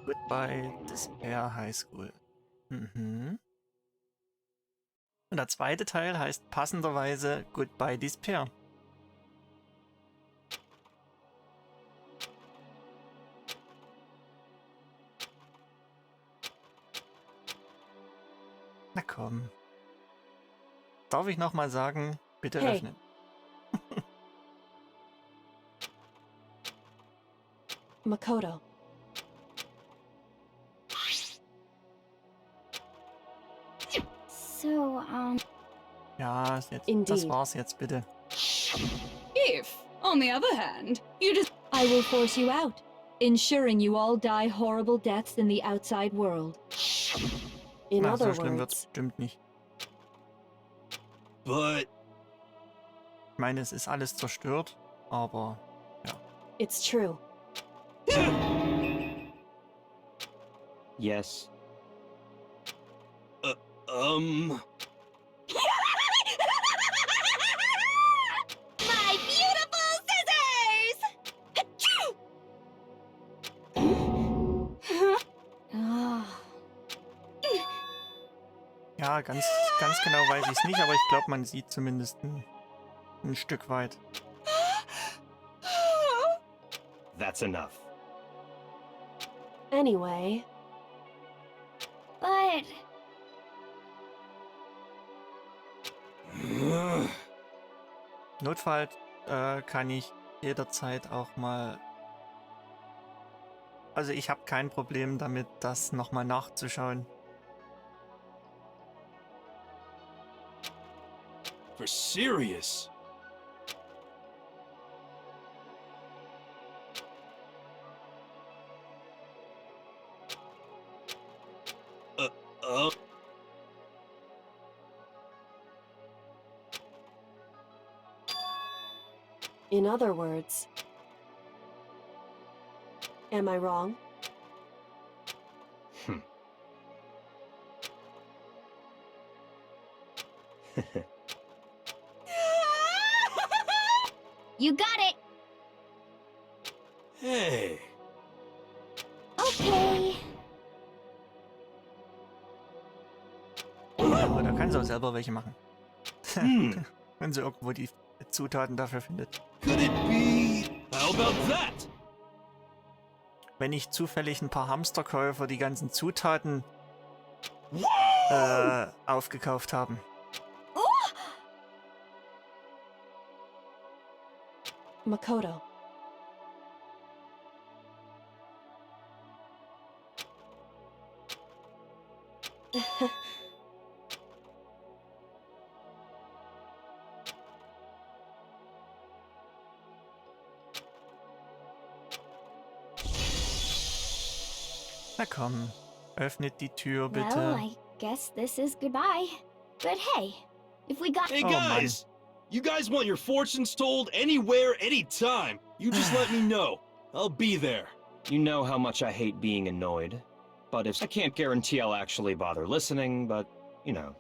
Goodbye Despair High School. Mhm. Und der zweite Teil heißt passenderweise Goodbye Despair. Na komm. Darf ich nochmal sagen, bitte Hey. öffnen. Makoto. So, Ja, ist jetzt, das Indeed. war's jetzt bitte. If, on the other hand, you just I will force you out, ensuring you all die horrible deaths in the outside world. In Na, other so schlimm wird's words, bestimmt nicht. But Ich meine, es ist alles zerstört, aber ja. it's true. Yes. My beautiful scissors! Achoo! ah, Ja, ganz genau weiß ich es nicht, aber ich glaube, man sieht zumindest ein Stück weit. That's enough. Anyway, but Notfalls kann ich jederzeit auch mal... Also ich habe kein Problem damit, das nochmal nachzuschauen. for serious. in other words, am I wrong? you got it. Hey. Okay. Aber da kann sie auch selber welche machen. Wenn sie irgendwo die Zutaten dafür findet. Could it be? How about that? Wenn ich zufällig ein paar Hamsterkäufer die ganzen Zutaten aufgekauft haben. Makoto. Na komm, öffnet die Tür Well, bitte. I guess this is goodbye. But hey, if we got Hey Oh, guys! You guys want your fortunes told anywhere, anytime. You just let me know. I'll be there. You know how much I hate being annoyed. But if I can't guarantee I'll actually bother listening, but, you know.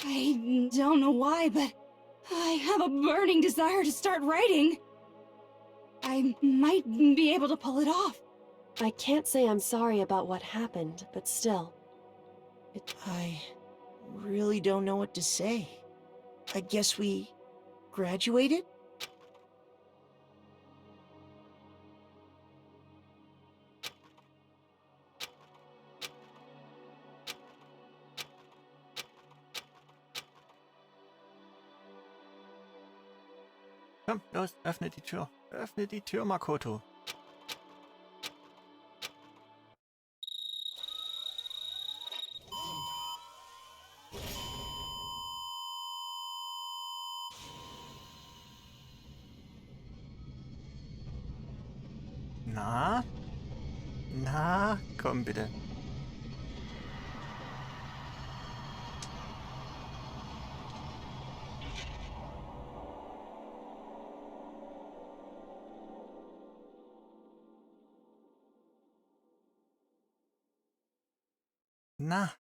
I don't know why, but I have a burning desire to start writing. I might be able to pull it off. I can't say I'm sorry about what happened, but still. I really don't know what to say. I guess we graduated? Komm, los, öffne die Tür. Öffne die Tür, Makoto. Na? Na, komm bitte. Na,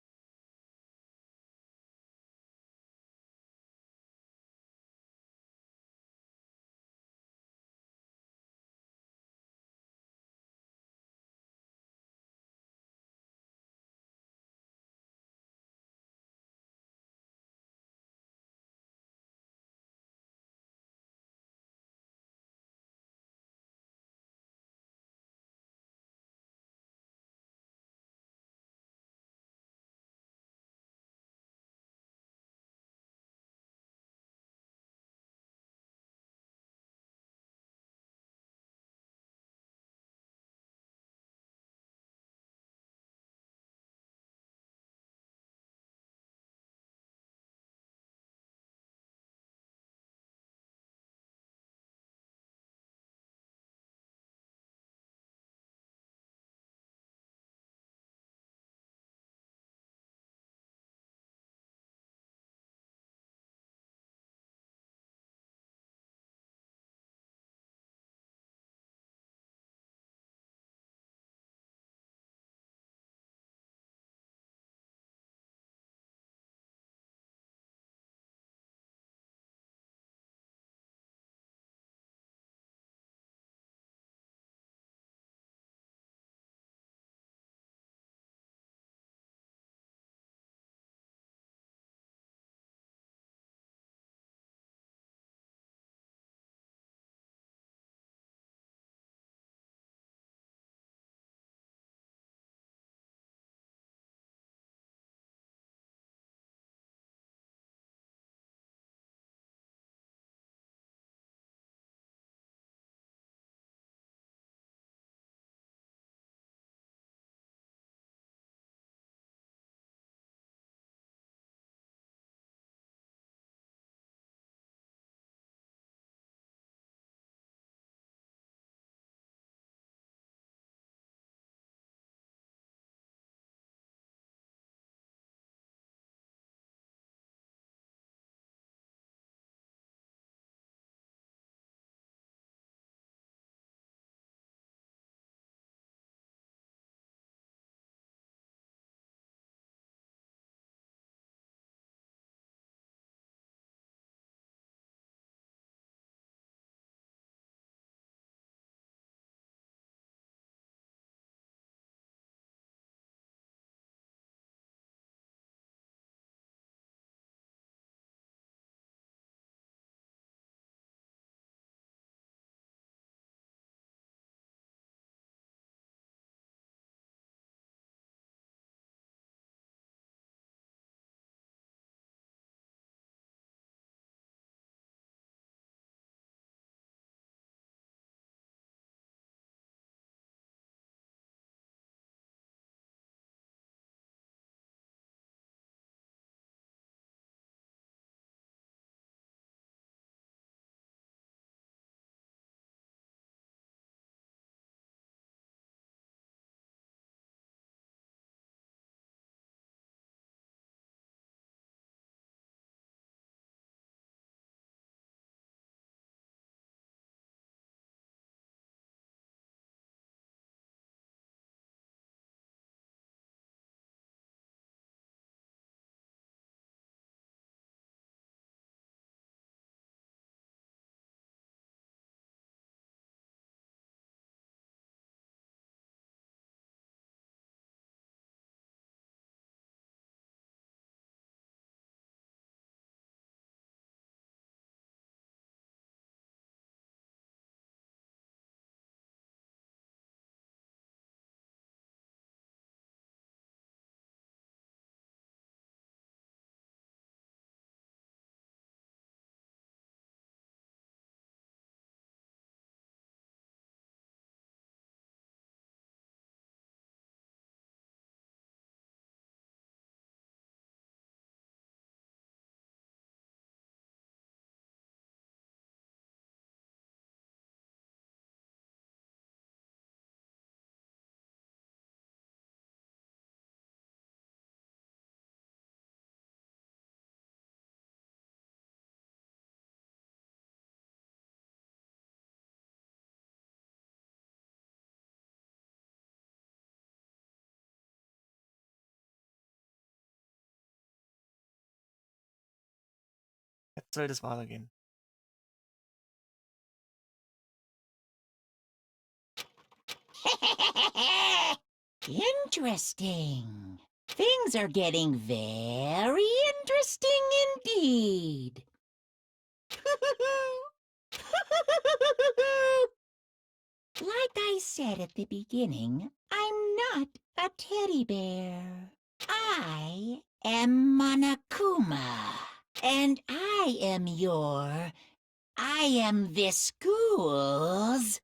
Jetzt sollte es weitergehen. Interesting. Things are getting very interesting indeed. Like I said at the beginning, I'm not a teddy bear. I am Monokuma. And I am this school's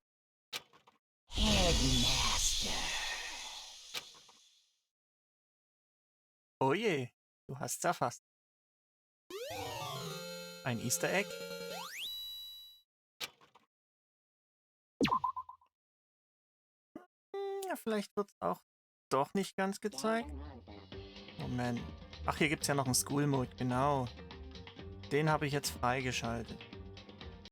headmaster. Oh je, du hast's erfasst. Ein Easter Egg? Ja, vielleicht wird's auch doch nicht ganz gezeigt. Moment. Ach, hier gibt's ja noch einen School Mode, genau. Den habe ich jetzt freigeschaltet.